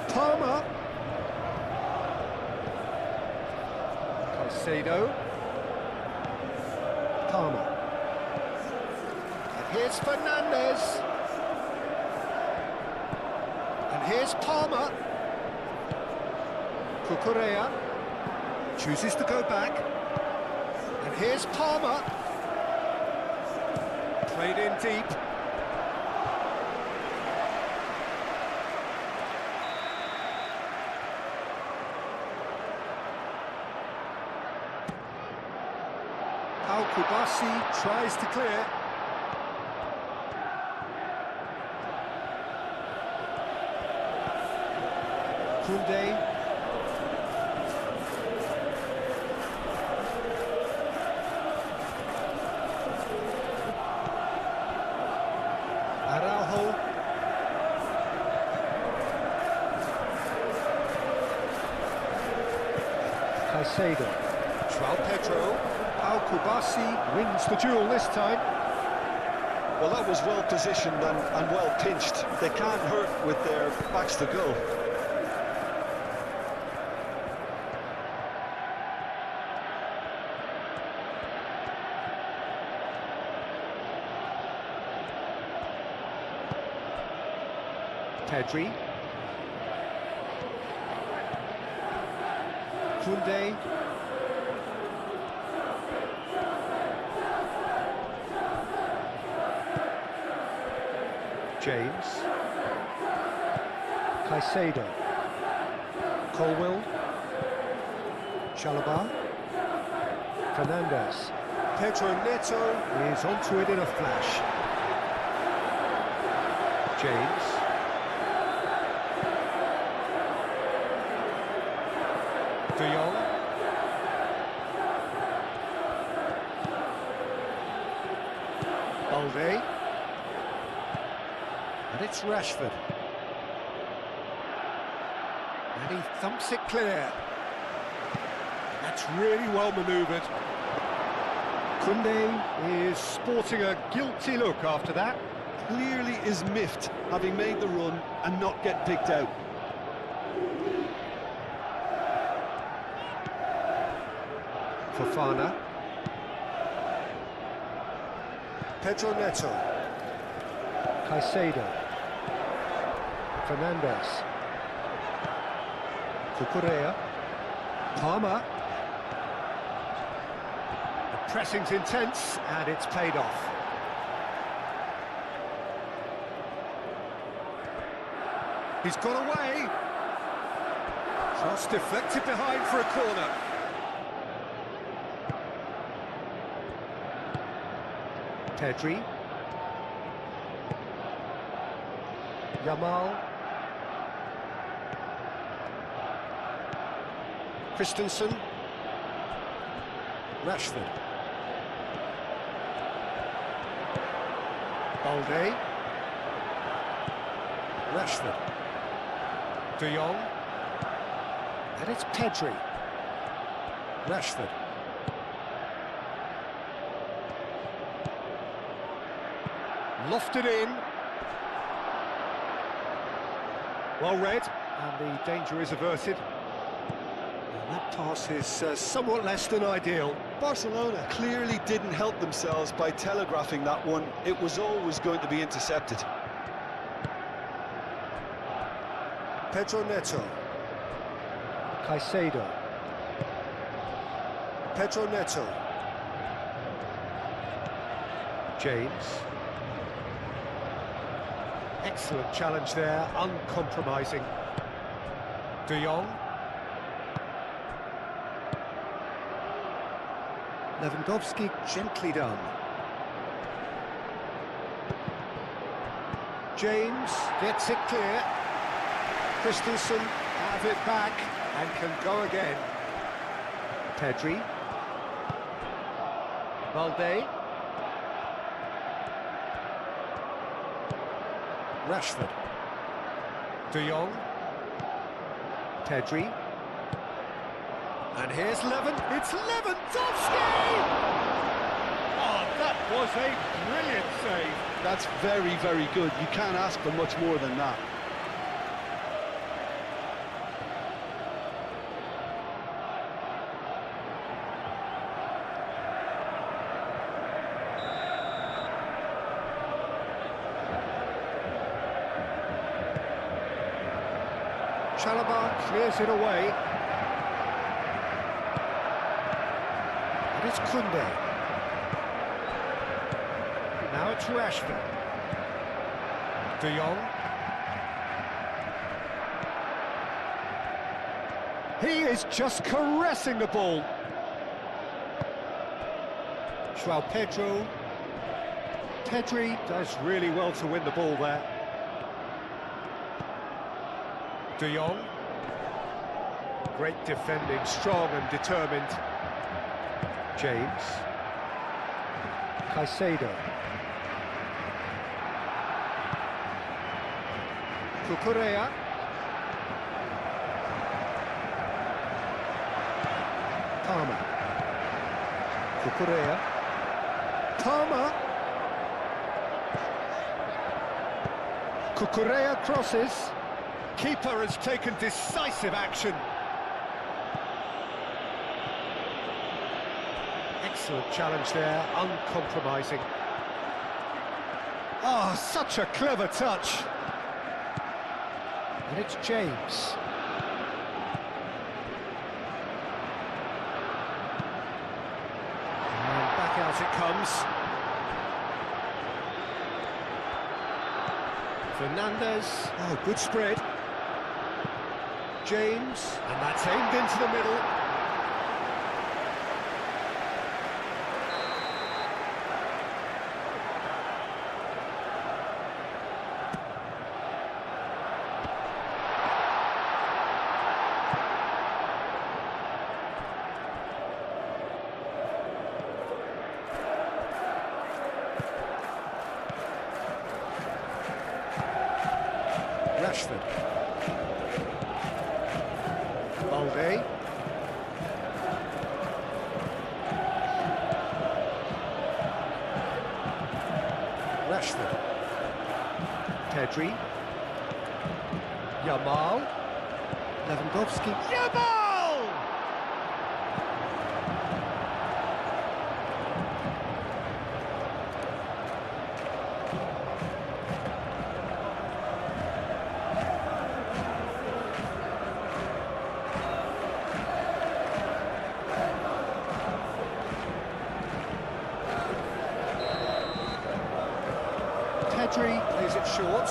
Palmer. Caicedo. Palmer. And here's Fernandes. And here's Palmer. Cucurella chooses to go back. And here's Palmer. Played in deep. Kubasi tries to clear. Koundé. Araujo. Caicedo. João Pedro. Kubasi wins the duel this time. Well, that was well positioned and well pinched. They can't hurt with their backs to goal. Pedri. Koundé. James. Caicedo. Colwill. Chalobah. Fernandez. Pedro Neto is onto it in a flash. James. De Jong. Balde. And it's Rashford. And he thumps it clear. That's really well manoeuvred. Koundé is sporting a guilty look after that. Clearly is miffed, having made the run and not get picked out. Fofana. Pedro Neto. Caicedo. Fernandez. Cucurella. Palmer. The pressing's intense and it's paid off. He's got away. Cross deflected behind for a corner. Pedri. Yamal. Christensen. Rashford. Balde. Rashford. De Jong. And it's Pedri. Rashford. Lofted in. Well read, and the danger is averted. And that pass is somewhat less than ideal. Barcelona clearly didn't help themselves by telegraphing that one. It was always going to be intercepted. Pedro Neto. Caicedo. Pedro Neto. James. Excellent challenge there, uncompromising. De Jong. Lewandowski gently done. James gets it clear. Christensen have it back and can go again. Pedri. Balde. Rashford. De Jong. Pedri. And here's it's Lewandowski! Oh, that was a brilliant save. That's very, very good. You can't ask for much more than that. Chalobah clears it away. And it's Koundé. Now it's Rashford. De Jong. He is just caressing the ball. João Pedro. Pedri does really well to win the ball there. De Jong. Great defending, strong and determined. James. Caicedo. Cucurella. Palmer. Cucurella. Palmer. Cucurella crosses. Keeper has taken decisive action. Excellent challenge there, uncompromising. Oh, such a clever touch. And it's James. And back out it comes. Fernandez. Oh, good spread. James. And that's aimed into the middle. Rashford. Balde. Rashford. Pedri. Yamal. Lewandowski. Yamal! Pedri plays it short.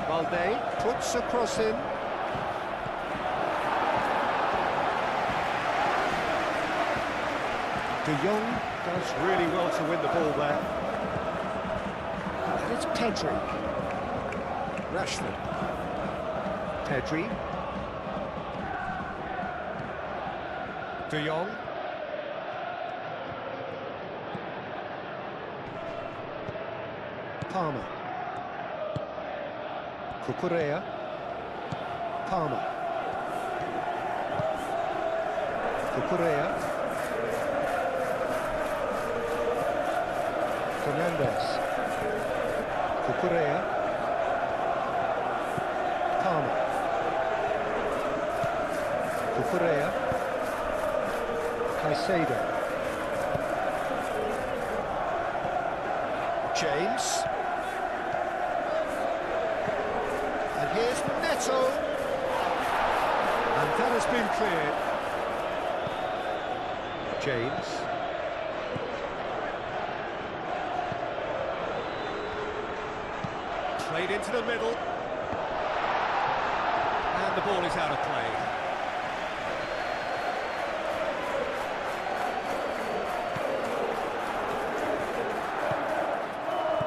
Balde puts a cross in. De Jong does really well to win the ball there. And it's Pedri. Rashford. Pedri. De Jong. Palmer. Cucurella. Palmer. Cucurella. Fernandez. Cucurella. Palmer. Cucurella. Caicedo. James. And here's Neto. And that has been cleared. James. Played into the middle. And the ball is out of play.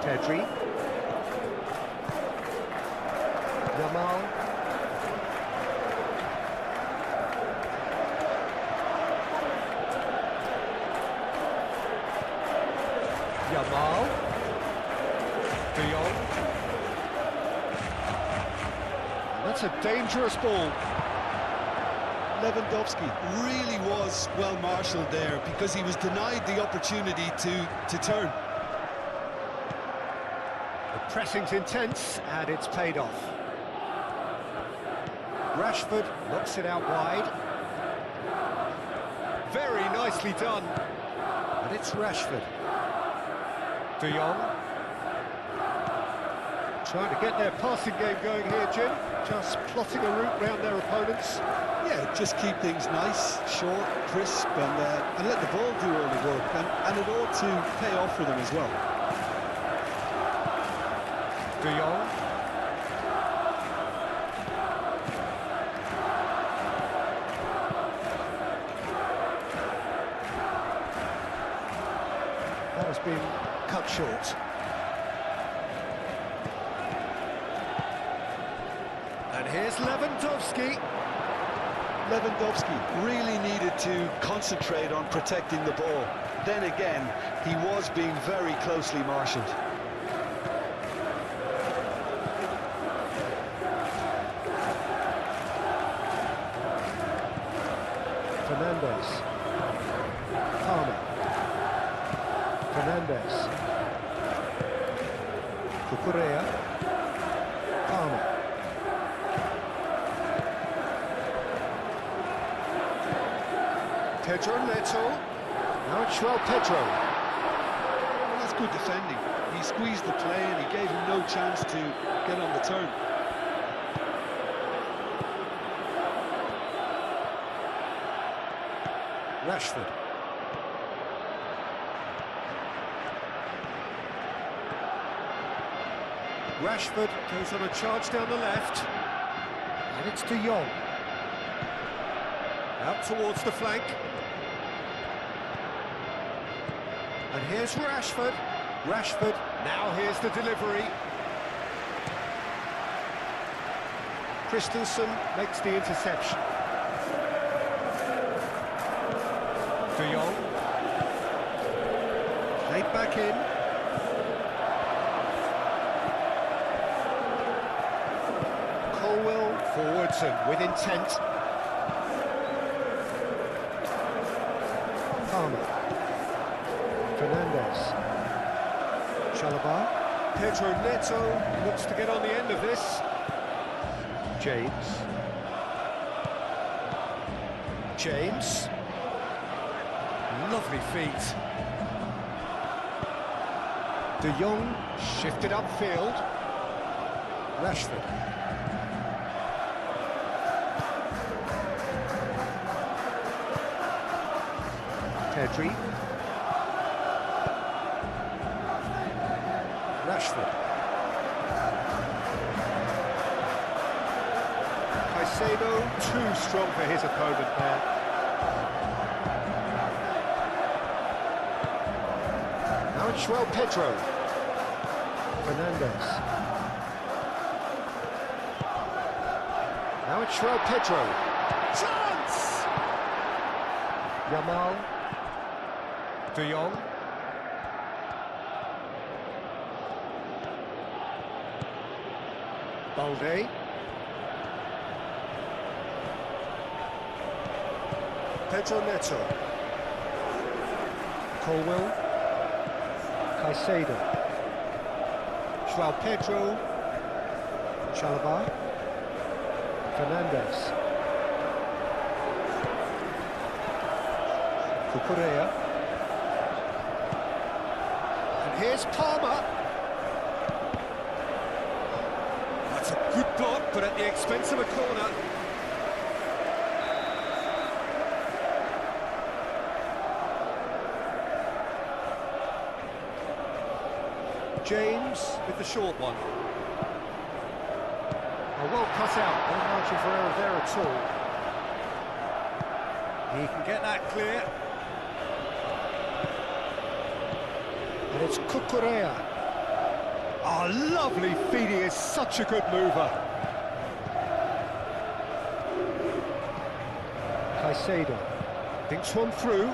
Pedri. Yamal. Yamal. De Jong. That's a dangerous ball. Lewandowski really was well marshalled there because he was denied the opportunity to turn. The pressing's intense and it's paid off. Rashford knocks it out wide. Very nicely done. And it's Rashford. De Jong. Trying to get their passing game going here, Jim. Just plotting a route round their opponents. Yeah, just keep things nice, short, crisp, and let the ball do all the work. And it ought to pay off for them as well. De Jong. That has been cut short. And here's Lewandowski. Lewandowski really needed to concentrate on protecting the ball. Then again, he was being very closely marshalled. Fernandez. Palmer. Fernandez. Cucurella. Palmer. Pedro Neto. Now it's João Pedro. Well, that's good defending. He squeezed the play and he gave him no chance to get on the turn. Rashford. Rashford goes on a charge down the left. And it's De Jong. Out towards the flank. And here's Rashford. Rashford, now here's the delivery. Christensen makes the interception. De Jong. Played back in. Colwell forwards and with intent. Palmer. Fernandez. Chalobah. Pedro Neto looks to get on the end of this. James. James. Lovely feet. De Jong shifted upfield. Rashford. Pedri. Rashford. Caicedo, too strong for his opponent there. Now it's João Pedro. Fernandez. Now it's João Pedro. Chance! Yamal. De Jong. Balde. Pedro Neto. Colwell. Caicedo. João Pedro. Chalobah. Fernandez. Cucurella. And here's Palmer. That's a good block, but at the expense of a corner. James with the short one. Oh, well cut out, no margin for error there at all. He can get that clear. And it's Cucurella. Oh, lovely feet, he is such a good mover. Caicedo thinks one through.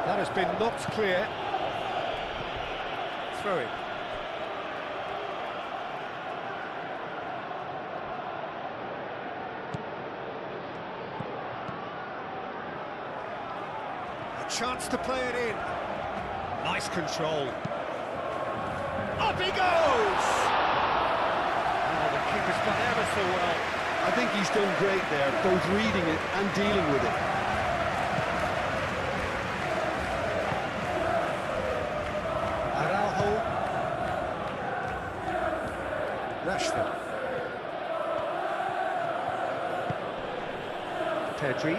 That has been knocked clear. Throwing. A chance to play it in. Nice control. Up he goes! Oh, the keeper's done ever so well. I think he's done great there, both reading it and dealing with it. Araujo. Rashford. Pedri.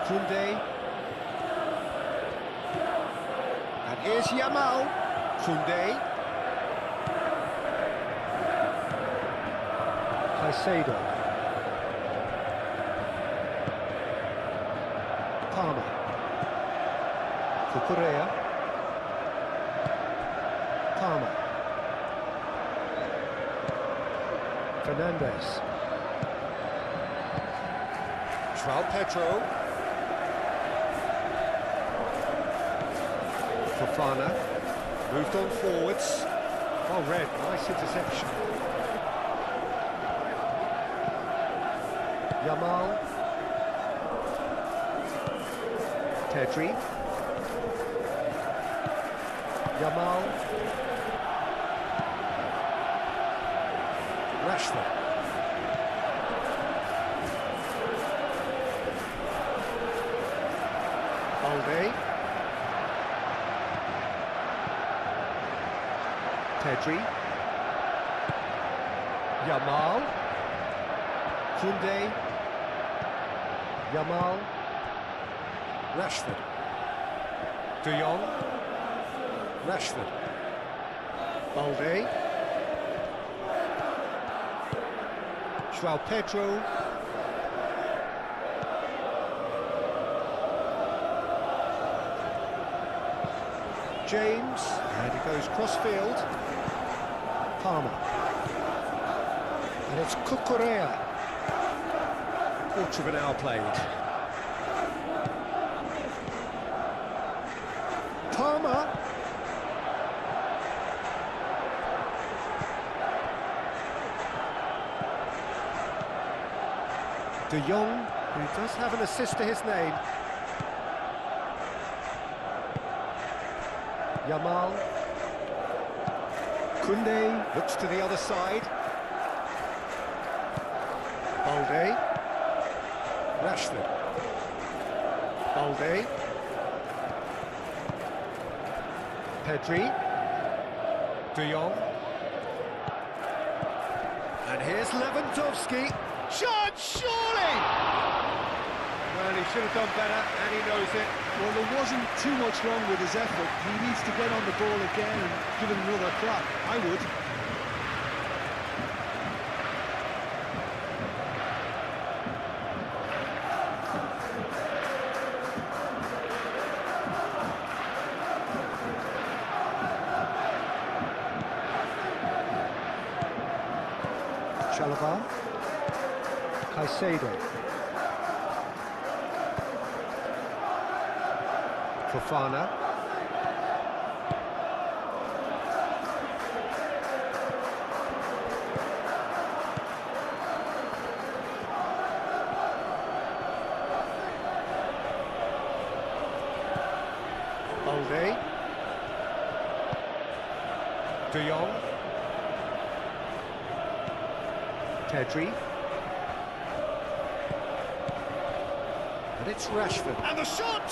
Koundé. And here's Yamal. Koundé. Caicedo. Palmer. Cucurella. Palmer. Fernandez. João Pedro. Fofana. Moved on forwards. Oh, red. Nice interception. Yamal. Pedri. Yamal. Rashford. Balde. Pedri. Yamal. Koundé. Yamal. Rashford. De Jong. Rashford. Balde. João Pedro. James, and it goes cross-field. Palmer. And it's Cucurella. Quarter of an hour played. Palmer. De Jong, who does have an assist to his name. Yamal. Koundé looks to the other side. Balde. Rashford. Balde. Pedri. De Jong. And here's Lewandowski. Shot, surely! Well, he should have done better, and he knows it. Well, there wasn't too much wrong with his effort. He needs to get on the ball again and give it another crack. I would. Chalobah. Caicedo. Fofana. Balde. De Jong. Pedri. And it's Rashford. And the shot!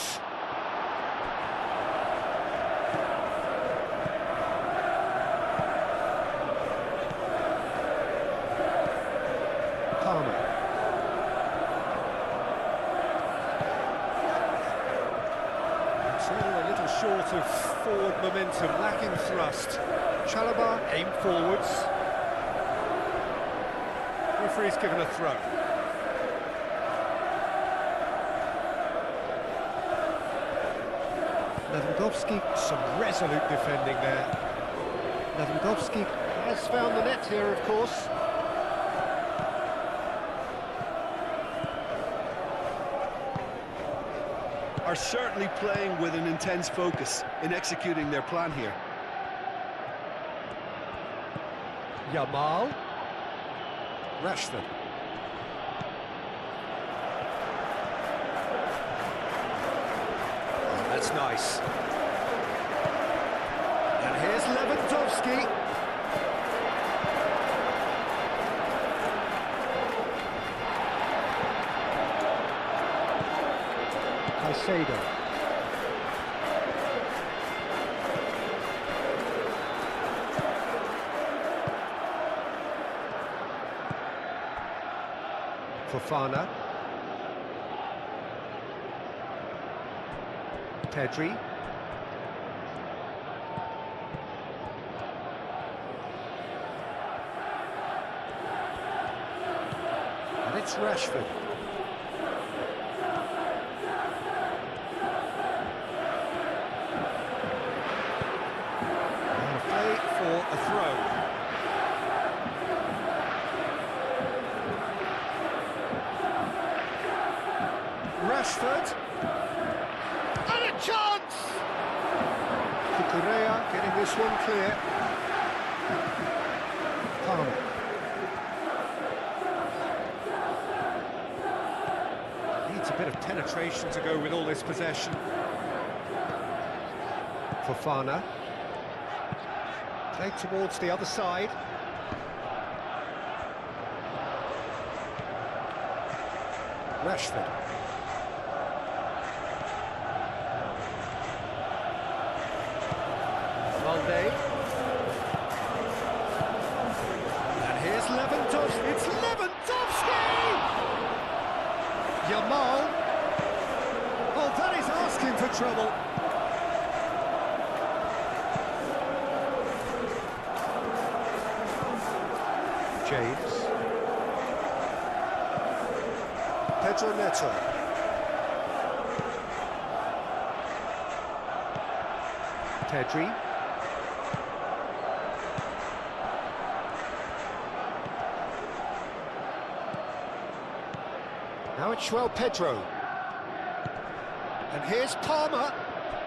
Palmer. It's all a little short of forward momentum, lacking thrust. Chalobah aim forwards. Referee's given a throw. Lewandowski, some resolute defending there. Lewandowski has found the net here, of course. Are certainly playing with an intense focus in executing their plan here. Yamal. Rashford. Oh, that's nice. And here's Lewandowski. Caicedo. Fofana. Pedri. And it's Rashford. And a play for a throw. Rashford, and a chance! Cucurella getting this one clear. Palmer. Needs a bit of penetration to go with all this possession. Fofana. Played towards the other side. Rashford. Balde. And here's Lewandowski. It's Lewandowski! Yamal. Oh, that is asking for trouble. Pedro Neto. Pedri. Now it's João Pedro. And here's Palmer.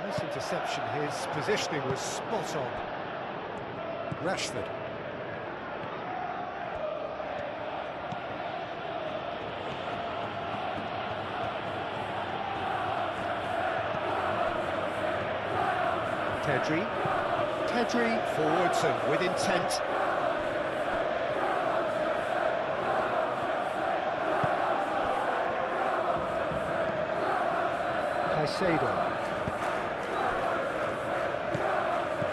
Nice interception. His positioning was spot on. Rashford. Pedri forwards and with intent. Caicedo.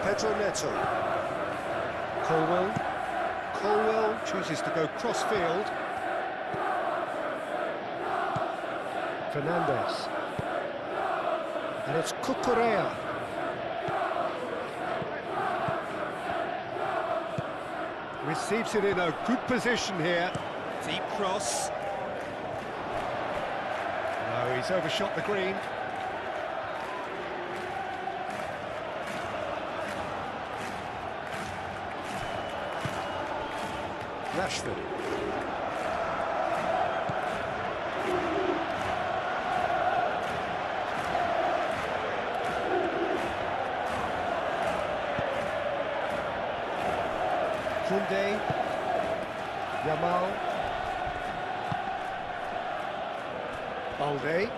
Pedro Neto. Colwell chooses to go cross-field. Fernandes. And it's Cucurella. Receives it in a good position here. Deep cross. No, he's overshot the green. Rashford. Koundé, Yamal, Balde,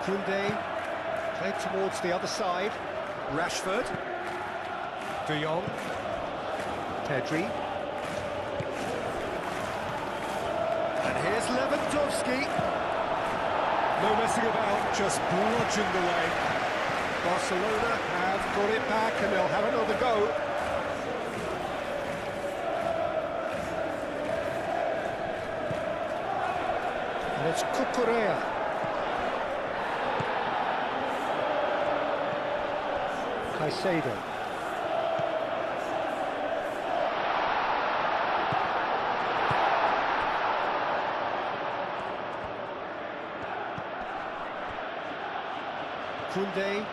Koundé, played towards the other side, Rashford, De Jong, Pedri, and here's Lewandowski. No messing about, just bludgeoned away. Barcelona have got it back and they'll have another go. And it's Cucurella. Caicedo. Koundé.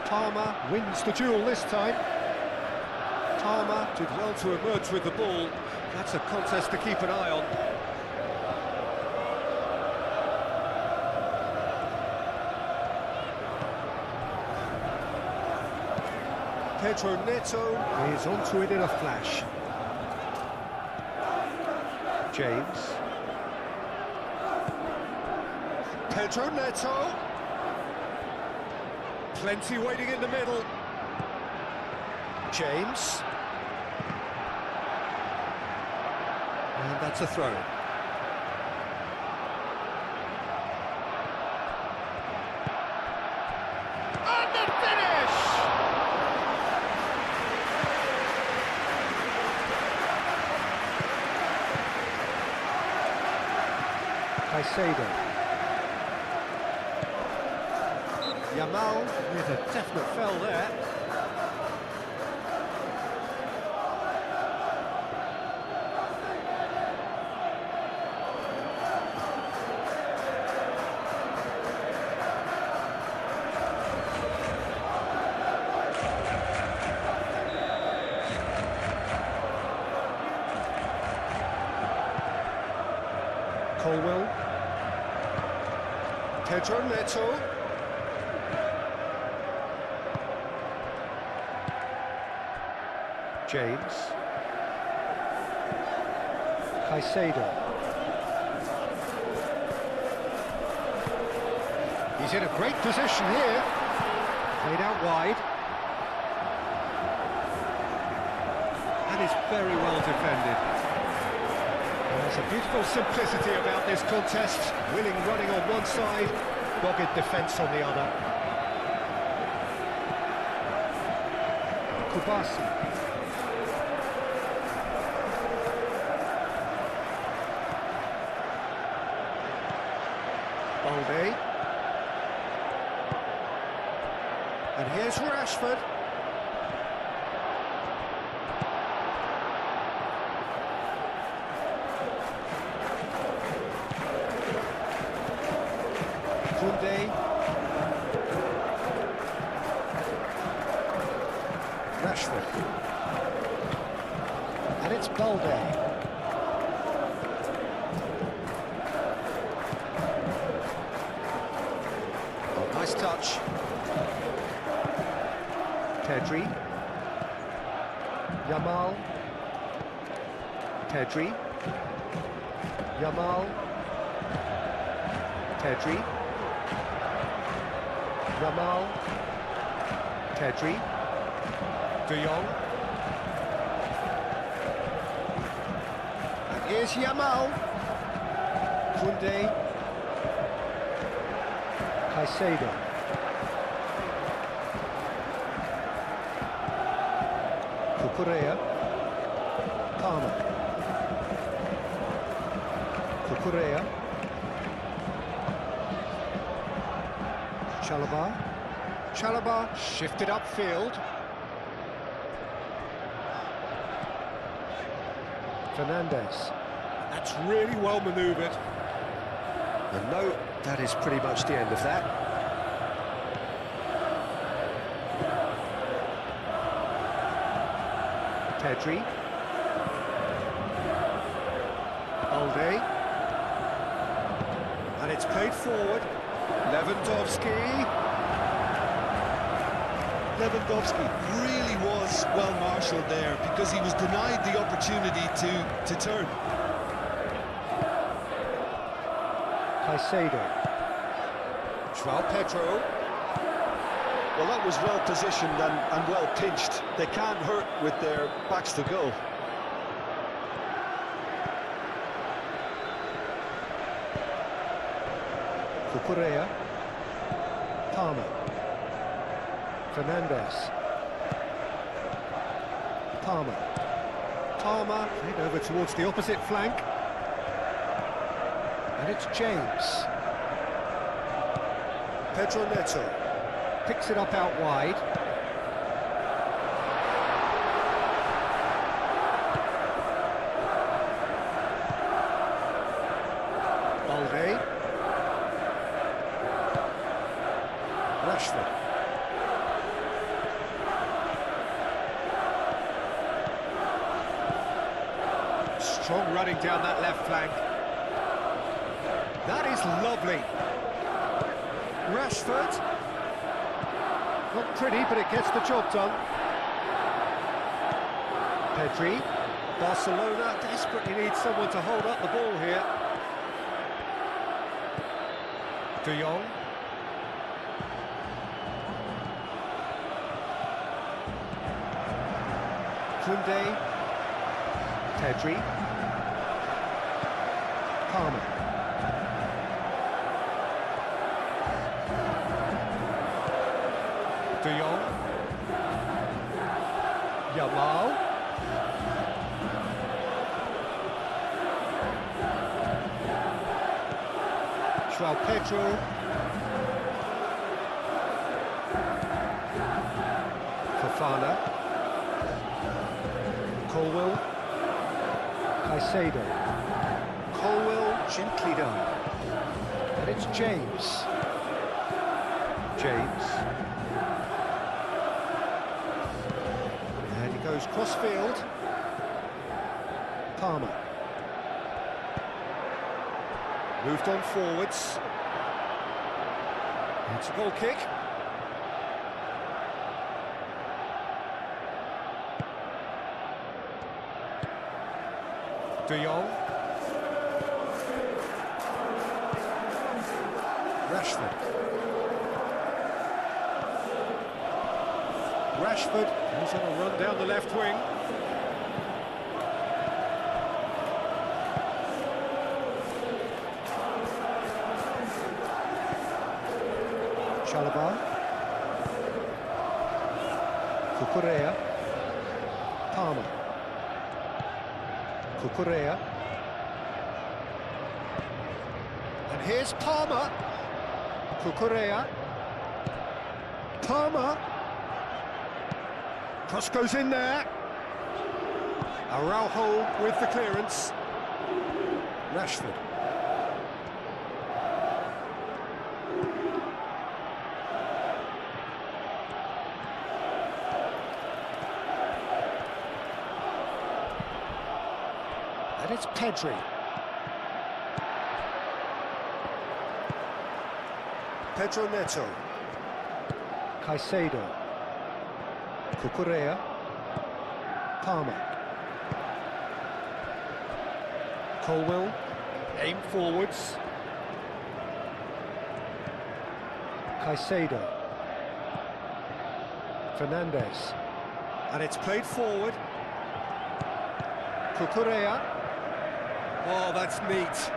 Palmer wins the duel this time. Palmer did well to emerge with the ball. That's a contest to keep an eye on. Pedro Neto is onto it in a flash. James. Pedro Neto. Plenty waiting in the middle. James. And that's a throw. And the finish! Caicedo. Yamal with a definite foul there. Colwell. Pedro Neto. James. Caicedo. He's in a great position here. Played out wide. And is very well defended. There's a beautiful simplicity about this contest. Willing running on one side, dogged defence on the other. Kubasi. Balde. And here's Rashford. Kunde. Rashford. And it's Balde. Oh, nice touch. Pedri. Yamal. Pedri. Yamal. Pedri. Yamal. Pedri. De Jong. And here's Yamal. Kunde. Caicedo. Cucurella. Palmer. Cucurella. Chalobah shifted upfield. Fernandes. That's really well manoeuvred. And no, that is pretty much the end of that. Pedri. Balde. And it's played forward. Lewandowski really was well marshalled there because he was denied the opportunity to turn. Caicedo. João Pedro. Well, that was well positioned and well pinched. They can't hurt with their backs to goal. Cucurella. Palmer. Fernandes. Palmer played over towards the opposite flank. And it's James. Pedro Neto picks it up out wide. Balde. Rashford. Strong running down that left flank. That is lovely. Rashford. Not pretty, but it gets the job done. Pedri. Barcelona desperately needs someone to hold up the ball here. De Jong. Kunde. Pedri. Palmer. De Jong. Yamal. João Pedro. Fofana. Colwill. Caicedo. Colwill gently done. And it's James. And he goes cross-field. Palmer. Moved on forwards. It's a goal kick. De Jong. Rashford goes on a run down the left wing. Chalobah. Cucurella. Palmer. Cucurella. And here's Palmer. Cucurella. Palmer. Cross goes in there. Araujo with the clearance. Rashford. And it's Pedri. Pedro Neto. Caicedo. Cucurella. Palmer. Colwill. Aim forwards. Caicedo. Fernandez. And it's played forward. Cucurella. Oh, that's neat.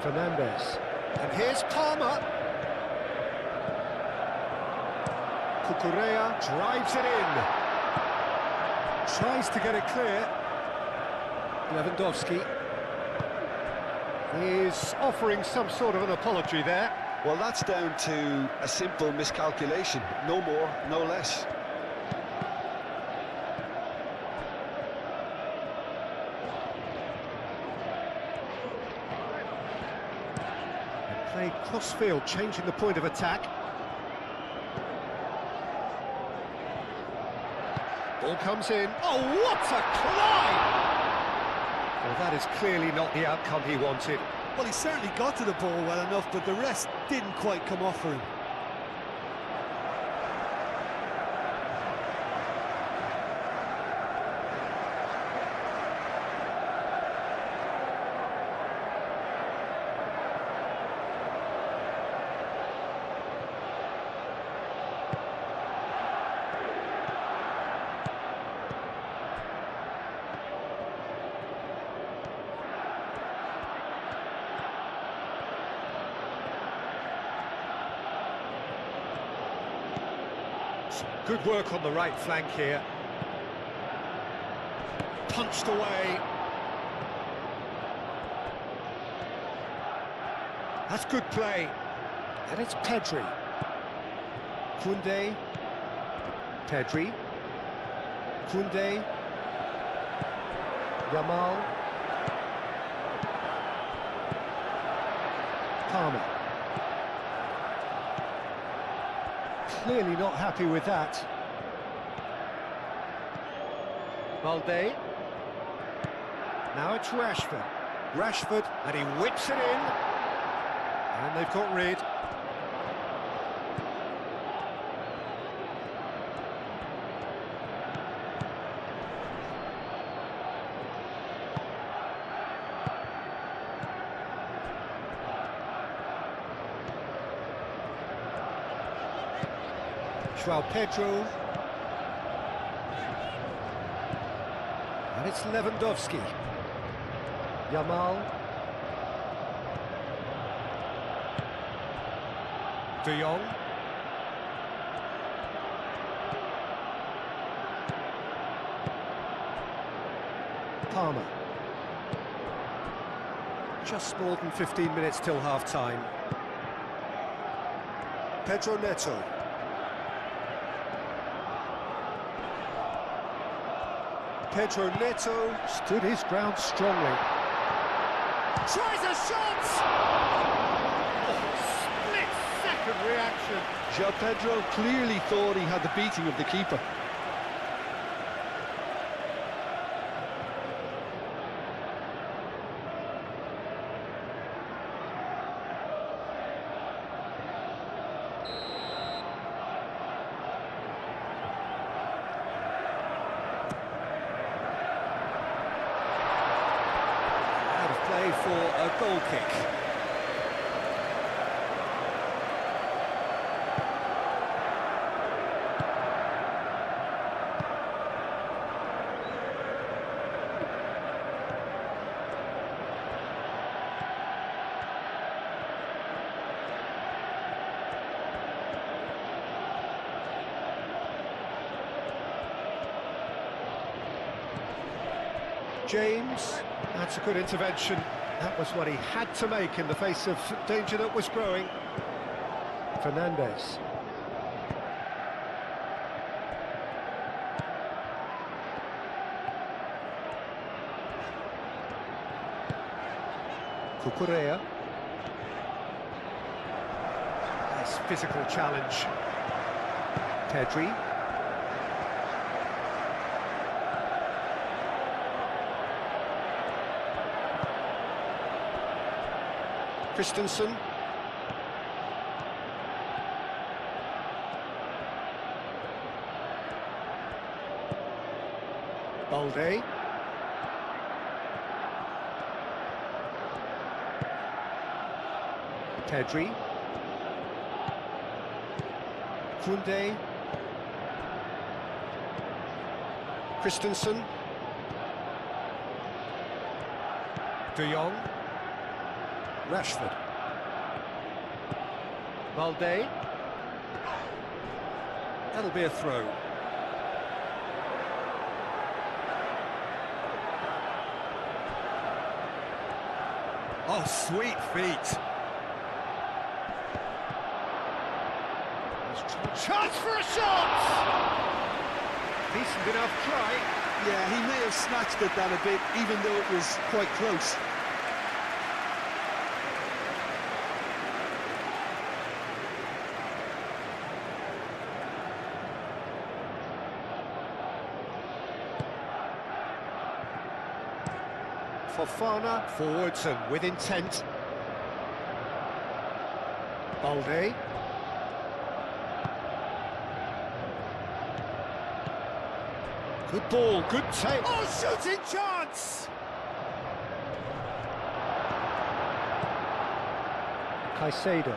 Fernandez. And here's Palmer. Cucurella drives it in. Tries to get it clear. Lewandowski is offering some sort of an apology there. Well, that's down to a simple miscalculation. No more, no less. Played cross-field, changing the point of attack. Ball comes in. Oh, what a climb! Well, that is clearly not the outcome he wanted. Well, he certainly got to the ball well enough, but the rest didn't quite come off for him. Good work on the right flank here. Punched away. That's good play. And it's Pedri. Koundé. Pedri. Koundé. Yamal. Palmer. Clearly not happy with that. Balde. Now it's Rashford. Rashford, and he whips it in. And they've got rid. João Pedro. And it's Lewandowski. Yamal. De Jong. Palmer. Just more than 15 minutes till half-time. Pedro Neto. Pedro Neto stood his ground strongly. Tries a shot! Oh, split-second reaction. João Pedro clearly thought he had the beating of the keeper. Play for a goal kick. James. That's a good intervention. That was what he had to make in the face of danger that was growing. Fernandez. Cucurella. Nice physical challenge. Pedri. Christensen. Balde. Pedri. Kunde. Christensen. De Jong. Rashford. Balde. That'll be a throw. Oh, sweet feet. Chance for a shot! Decent enough try. Yeah, he may have snatched at that a bit, even though it was quite close. Fofana forwards and with intent. Balde. Good ball, good take. Oh, shooting chance! Caicedo.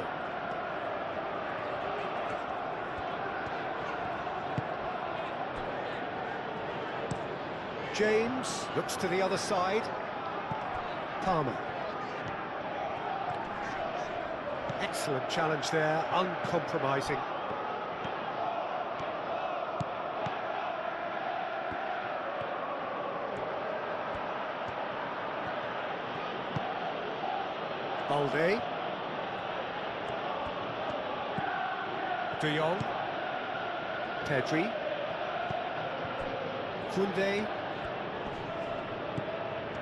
James looks to the other side. Palmer. Excellent challenge there, uncompromising. Balde. De Jong. Pedri. Kunde.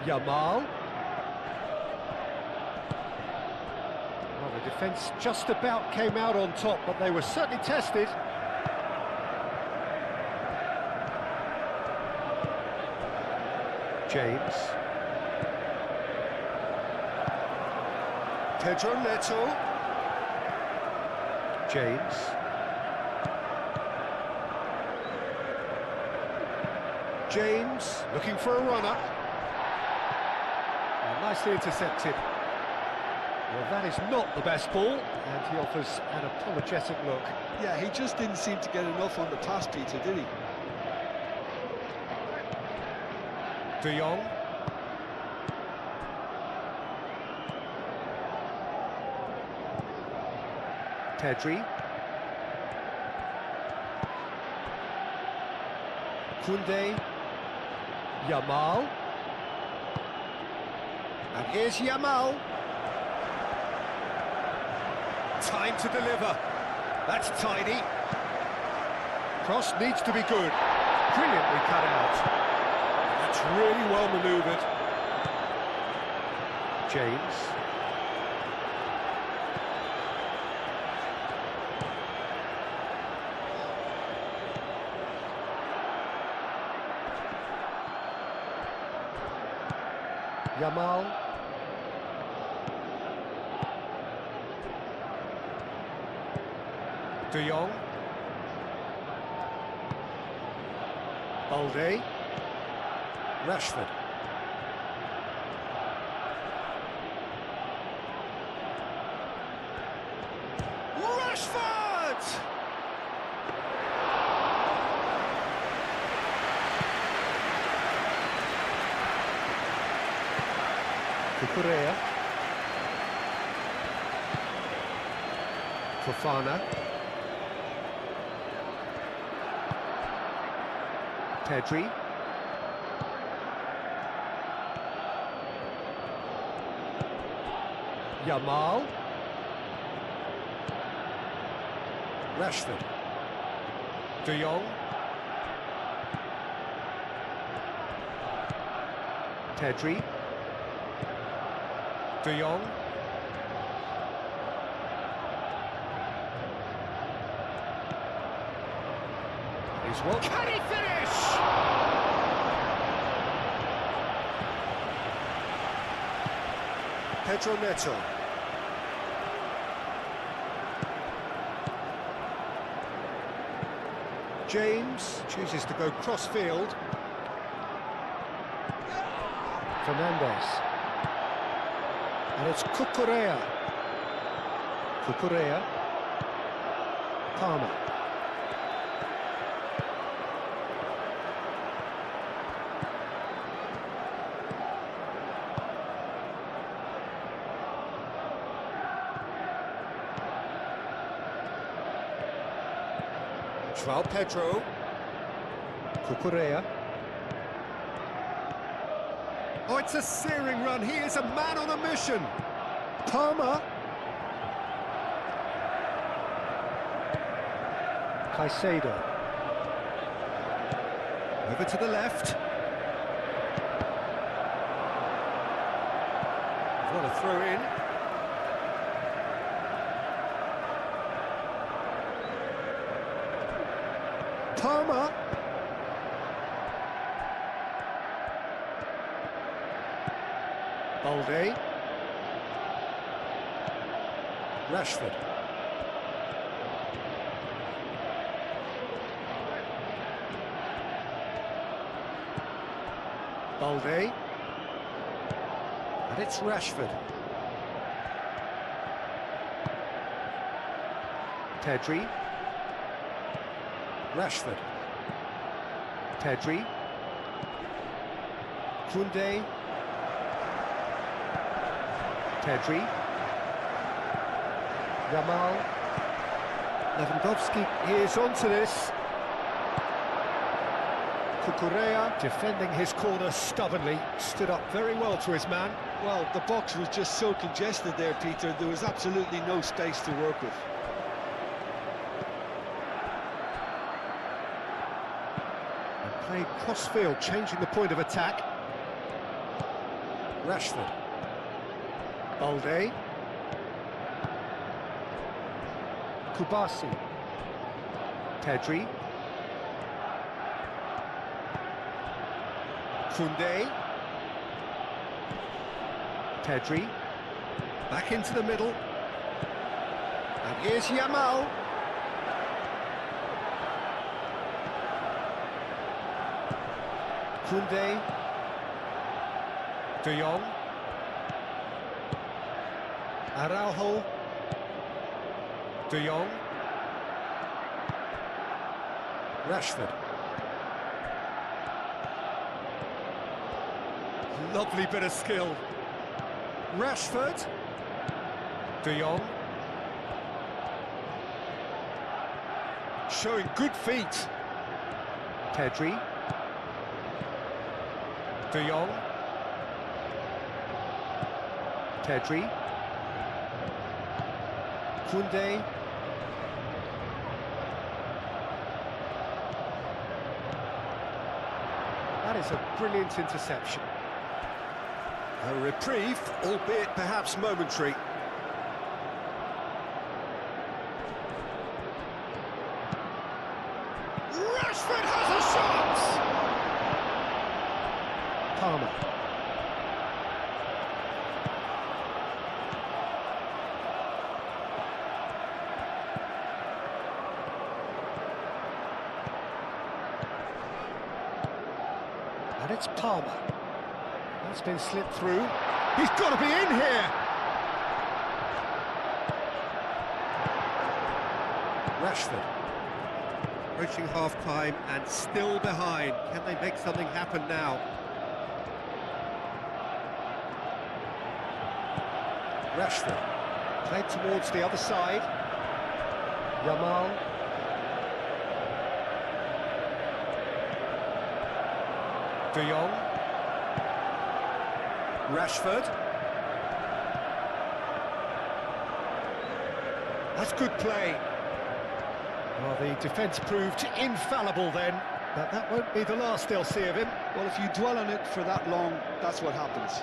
Yamal. Well, the defence just about came out on top, but they were certainly tested. James. Pedro Neto. James. James looking for a runner. Nicely intercepted. Well, that is not the best ball, and he offers an apologetic look. Yeah, he just didn't seem to get enough on the pass, Peter, did he? De Jong. Pedri. Kunde. Yamal. And here's Yamal. Time to deliver. That's tidy. Cross needs to be good. Brilliantly cut out. That's really well manoeuvred. James. Yamal. De Jong. Balde. Rashford. Rashford! Cucurella. Fofana. Pedri. Yamal. Rashford. De Jong. Pedri. De Jong. He's what? Can he finish? Pedro Neto. James chooses to go cross-field. Fernandez. And it's Cucurella. Cucurella. Palmer. João Pedro. Cucurella. Oh, it's a searing run. He is a man on a mission. Palmer. Caicedo. Over to the left. What a throw in. Palmer. Balde. Rashford. Balde. And it's Rashford. Pedri. Rashford. Pedri. Koundé. Pedri. Yamal. Lewandowski is onto this. Cucurella defending his corner stubbornly, stood up very well to his man. Well, the box was just so congested there, Peter. There was absolutely no space to work with. Played cross-field, changing the point of attack. Rashford. Balde. Kubasi. Pedri. Koundé. Pedri. Back into the middle. And here's Yamal. Koundé. De Jong. Araujo. De Jong. Rashford. Lovely bit of skill. Rashford. De Jong. Showing good feet. Pedri. De Jong. Pedri. Koundé. That is a brilliant interception. A reprieve, albeit perhaps momentary. Rashford has a shot! Palmer. And it's Palmer. That's been slipped through. He's got to be in here! Rashford. Approaching half-time and still behind. Can they make something happen now? Rashford. Played towards the other side. Yamal. De Jong. That's good play. Well, the defence proved infallible then, but that won't be the last they'll see of him. Well, if you dwell on it for that long, that's what happens.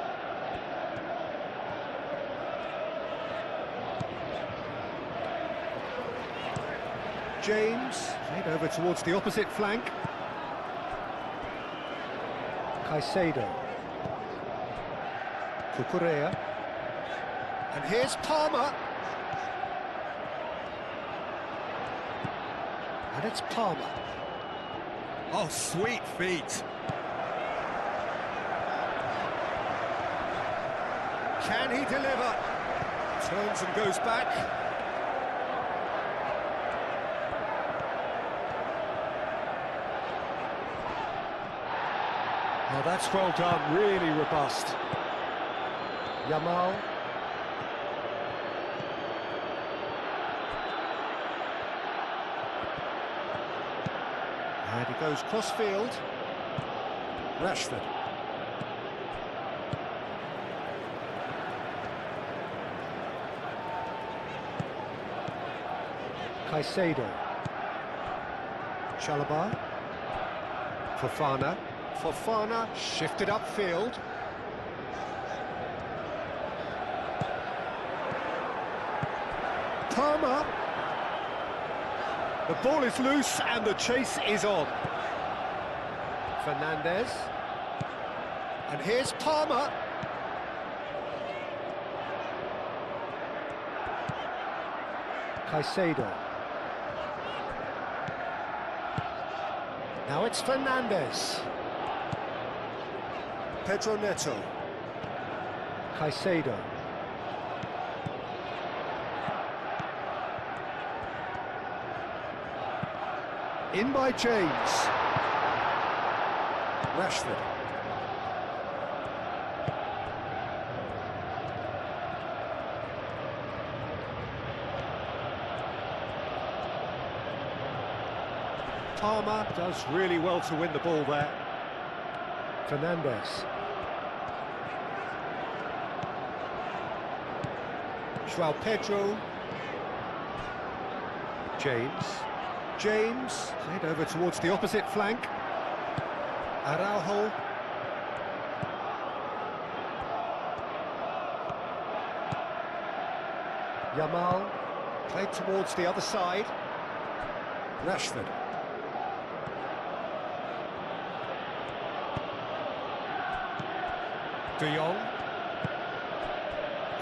James, played over towards the opposite flank. Caicedo. Cucurella. And here's Palmer. And it's Palmer. Oh, sweet feet. Can he deliver? Turns and goes back. Oh, that's well done, really robust. Yamal. And he goes cross-field. Rashford. Caicedo. Chalobah. Fofana. Fofana shifted upfield. Palmer. The ball is loose and the chase is on. Fernandez. And here's Palmer. Caicedo. Now it's Fernandez. Pedro Neto. Caicedo. In by James. Rashford. Palmer does really well to win the ball there. Fernandez. João Pedro. James, played over towards the opposite flank. Araujo. Yamal, played towards the other side. Rashford. De Jong.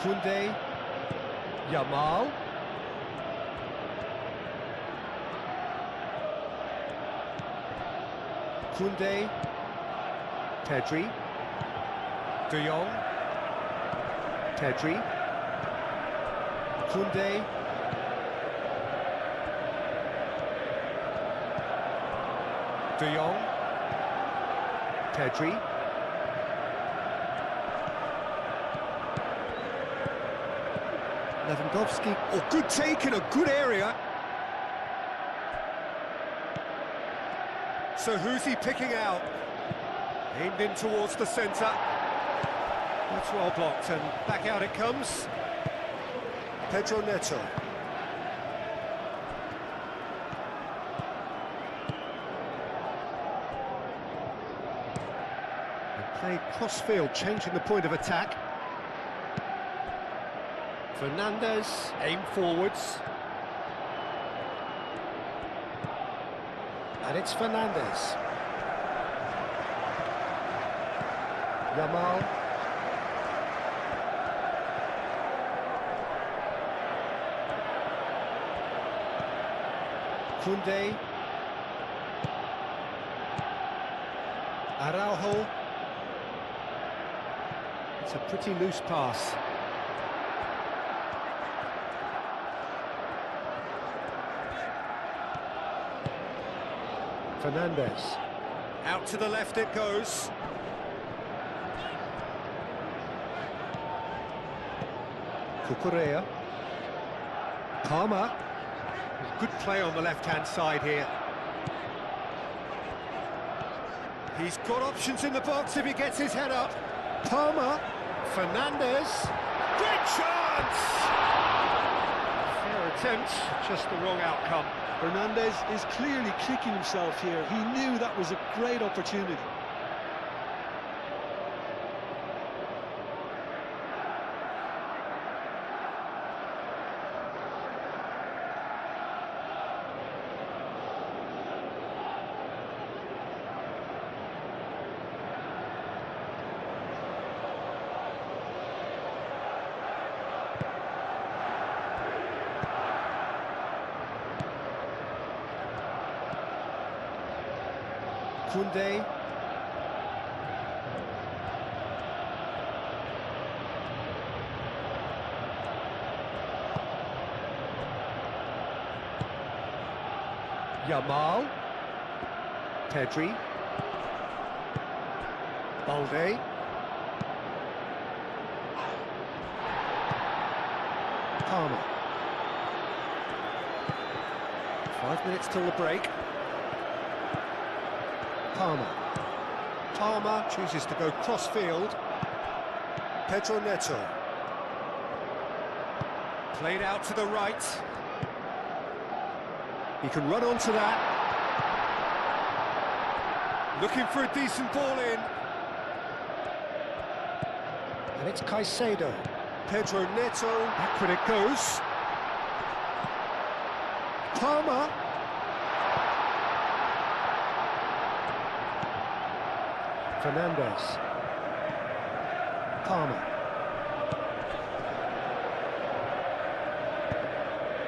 Koundé. Yamal. Koundé. Pedri. De Jong. Pedri. Koundé. De Jong. Pedri. Lewandowski. Oh, good take in a good area. So who's he picking out? Aimed in towards the centre. That's well blocked, and back out it comes. Pedro Neto. And played cross-field, changing the point of attack. Fernandez, aim forwards. And it's Fernandez. Yamal. Koundé. Araujo. It's a pretty loose pass. Fernandez. Out to the left it goes. Cucurella. Palmer. Good play on the left-hand side here. He's got options in the box if he gets his head up. Palmer. Fernandez. Great chance! Fair attempt, just the wrong outcome. Hernandez is clearly kicking himself here. He knew that was a great opportunity. Koundé. Yamal. Pedri. Balde. Palmer. 5 minutes till the break. Palmer chooses to go cross-field. Pedro Neto. Played out to the right. He can run onto that. Looking for a decent ball in. And it's Caicedo. Pedro Neto. Backward it goes. Palmer. Fernandez. Palmer.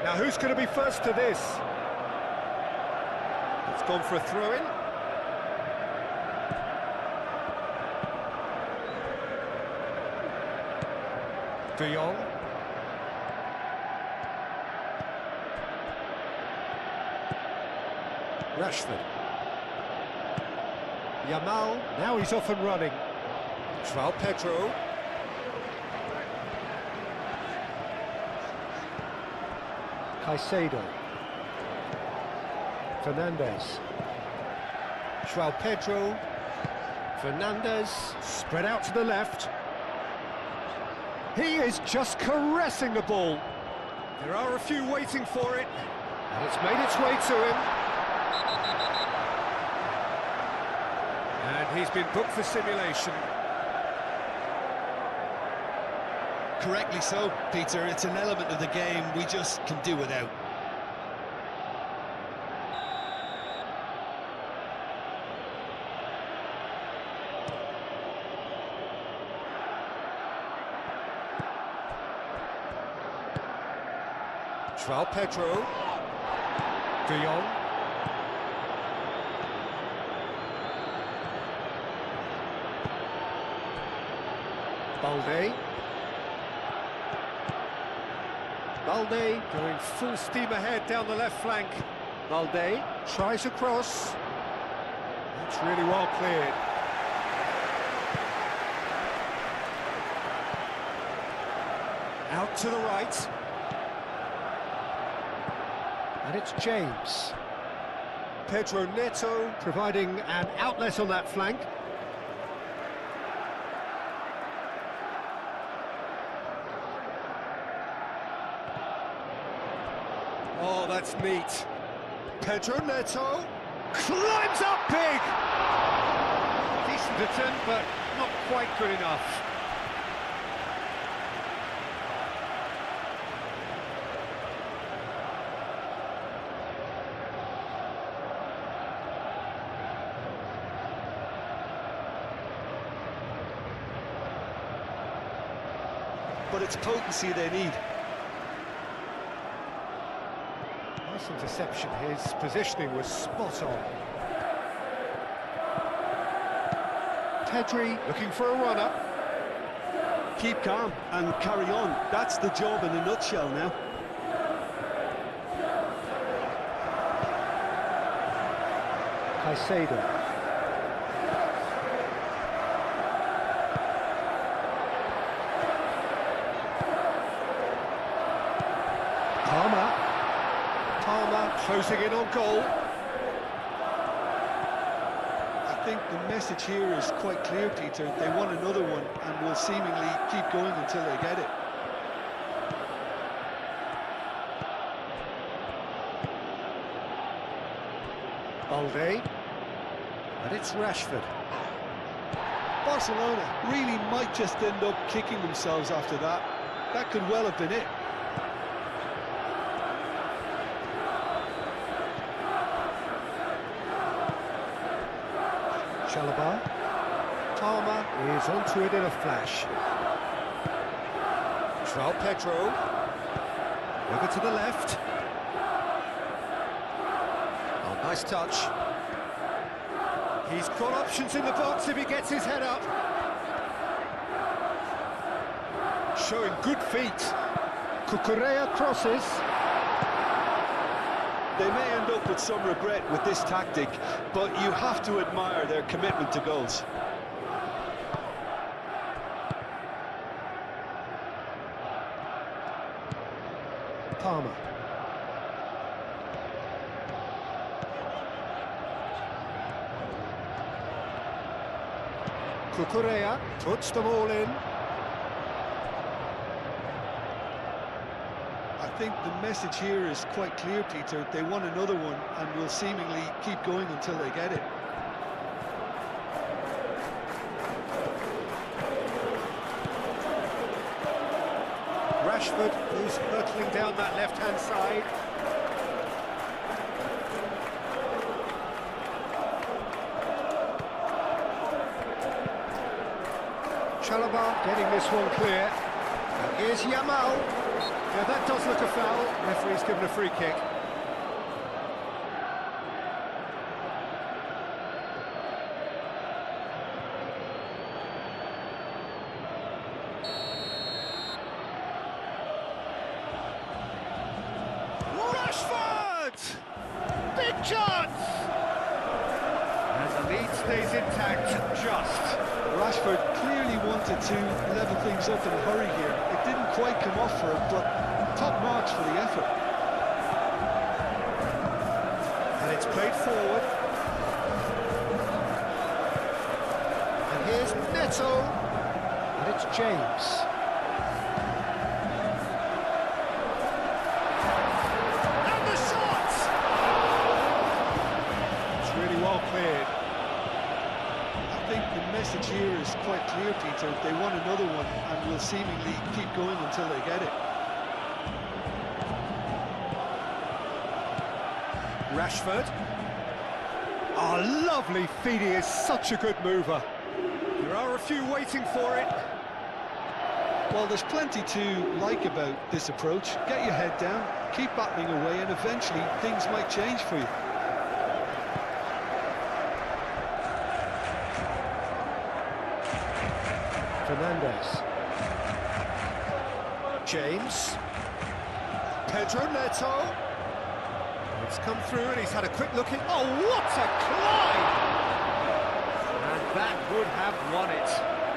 Now who's going to be first to this? It's gone for a throw-in. De Jong. Rashford. Yamal, now he's off and running. João Pedro. Caicedo. Fernandez. João Pedro. Fernandez, spread out to the left. He is just caressing the ball. There are a few waiting for it, and it's made its way to him. And he's been booked for simulation. Correctly so, Peter. It's an element of the game we just can do without. João Pedro. De Jong. Balde. Balde going full steam ahead down the left flank. Balde tries a cross. That's really well cleared. Out to the right. And it's James. Pedro Neto providing an outlet on that flank. Oh, that's neat. Pedro Neto climbs up big. Decent attempt, but not quite good enough. But it's potency they need. Nice interception. His positioning was spot on. Pedri looking for a runner. Keep calm and carry on. That's the job in a nutshell now. Caicedo. Palmer closing in on goal. I think the message here is quite clear, Peter. They want another one and will seemingly keep going until they get it. Balde. And it's Rashford. Barcelona really might just end up kicking themselves after that. That could well have been it. Chalobah. Palmer is onto it in a flash. João Pedro. Over to the left. Oh, nice touch. He's got options in the box if he gets his head up. Showing good feet. Cucurella crosses. They may end up with some regret with this tactic, but you have to admire their commitment to goals. Palmer. Cucurella puts them all in. I think the message here is quite clear, Peter. They want another one and will seemingly keep going until they get it. Rashford, who's hurtling down that left-hand side. Chalobah getting this one clear. And here's Yamal. Yeah, that does look a foul. Referee's given a free kick. Rashford! Big chance! And the lead stays intact, just. Rashford clearly wanted to level things up in a hurry here. It didn't quite come off for him, but top marks for the effort. And it's played forward. And here's Neto. And it's James. And the shot! It's really well cleared. I think the message here is quite clear, Peter. They want another one and will seemingly keep going until they get it. Rashford. Oh, lovely feed. He is such a good mover. There are a few waiting for it. Well, there's plenty to like about this approach. Get your head down, keep battling away, and eventually things might change for you. Fernandez. James. Pedro Neto. It's come through and he's had a quick look in. Oh, what a climb! And that would have won it.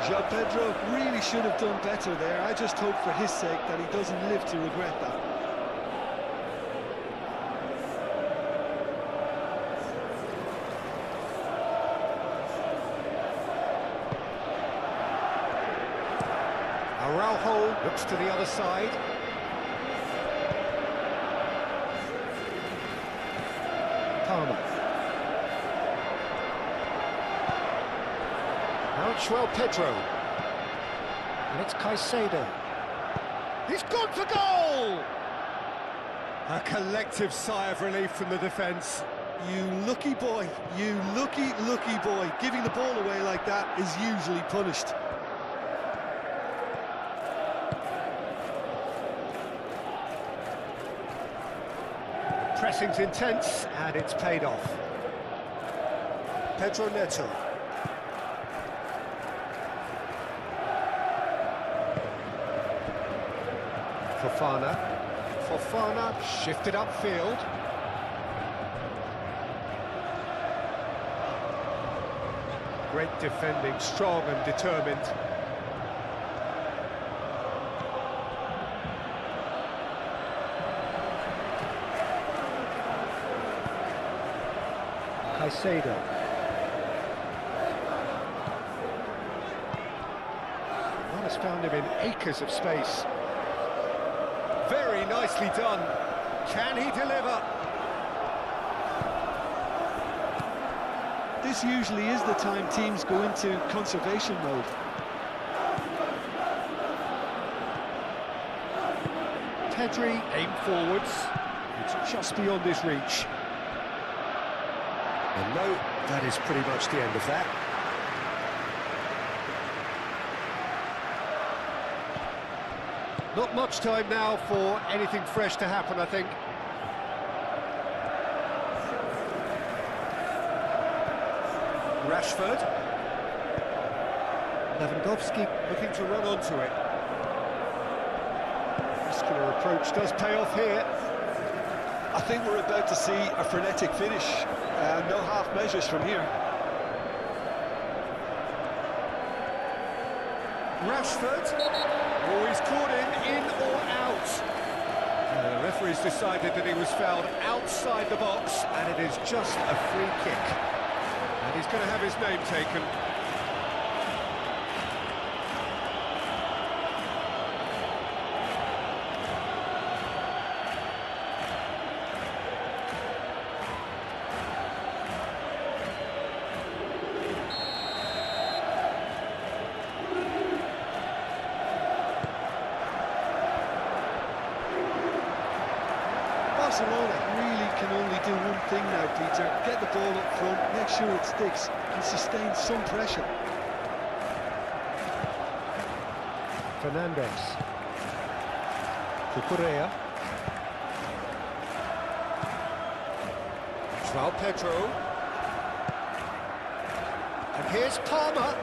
João Pedro really should have done better there. I just hope for his sake that he doesn't live to regret that. Araujo looks to the other side. Palmer. Now it's João Pedro. And it's Caicedo. He's gone for goal! A collective sigh of relief from the defence. You lucky boy, you lucky boy. Giving the ball away like that is usually punished. Pressing's intense, and it's paid off. Pedro Neto. Fofana shifted upfield. Great defending, strong and determined. Caicedo. That has found him in acres of space. Very nicely done. Can he deliver? this usually is the time teams go into conservation mode. Pedri aim forwards. It's just beyond his reach. And no, that is pretty much the end of that. Not much time now for anything fresh to happen, I think. Rashford. Lewandowski looking to run onto it. Muscular approach does pay off here. I think we're about to see a frenetic finish. No half measures from here. Rashford. Oh, he's caught him in or out. The referee's decided that he was fouled outside the box, and it is just a free kick. And he's going to have his name taken. Barcelona really can only do one thing now, Peter. Get the ball up front, make sure it sticks, and sustain some pressure. Fernandez. Cucurella. João Pedro. And here's Palmer.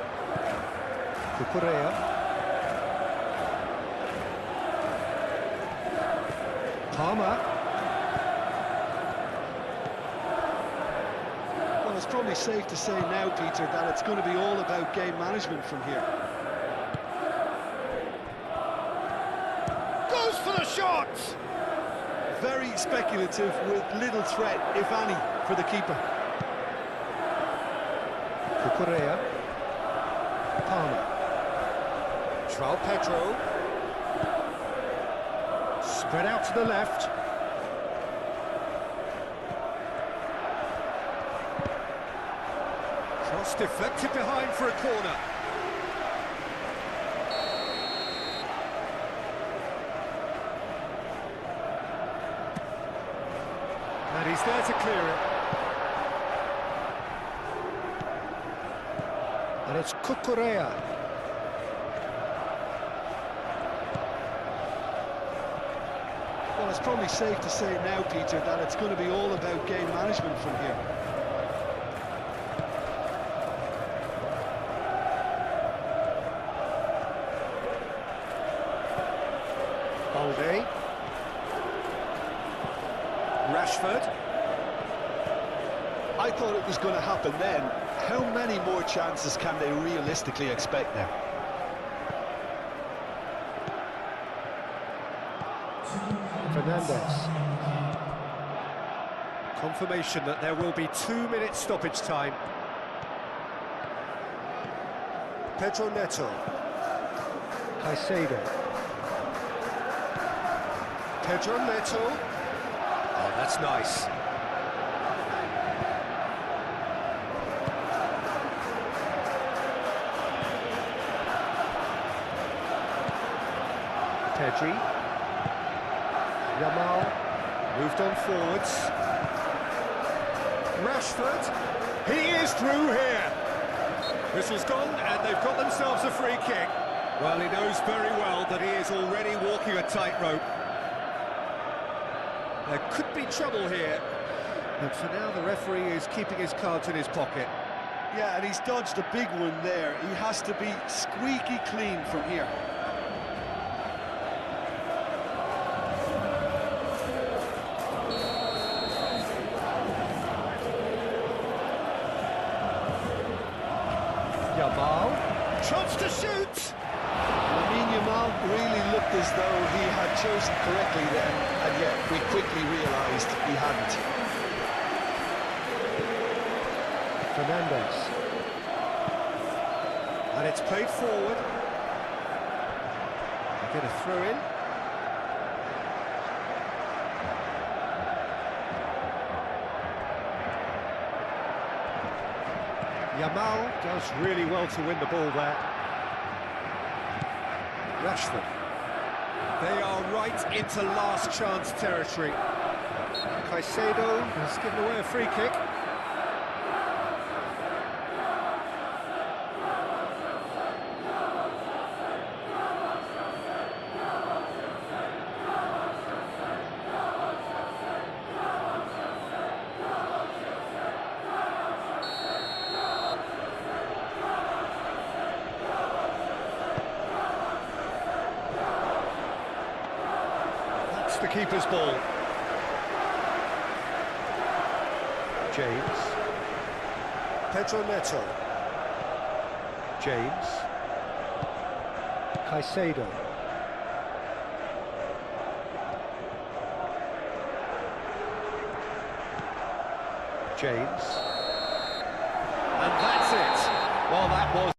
Cucurella. Palmer. Well, it's probably safe to say now, Peter, that it's going to be all about game management from here. Goes for the shot! Very speculative with little threat, if any, for the keeper. Cucurella. Palmer. João Pedro. Spread out to the left. Cross deflected behind for a corner. And he's there to clear it. And it's Cucurella. Well, it's probably safe to say now, Peter, that it's going to be all about game management from here. Balde. Rashford. I thought it was going to happen then. How many more chances can they realistically expect now? Fernandez. Confirmation that there will be 2 minutes stoppage time. Pedro Neto. Caicedo. Pedro Neto. Oh, that's nice. Pedri. Yamal moved on forwards. Rashford. He is through here. Whistle's gone and they've got themselves a free kick. Well, he knows very well that he is already walking a tightrope. There could be trouble here, but for now the referee is keeping his cards in his pocket. Yeah, and he's dodged a big one there. He has to be squeaky clean from here. Yamal, chance to shoot! Yamal really looked as though he had chosen correctly then, and yet we quickly realised he hadn't. Fernandez. And it's played forward. They get a throw in. Yamal does really well to win the ball there. Rashford. They are right into last chance territory. Caicedo has given away a free kick. That's the keeper's ball. James. Pedro Neto. James. Caicedo. James. And that's it. Well, that was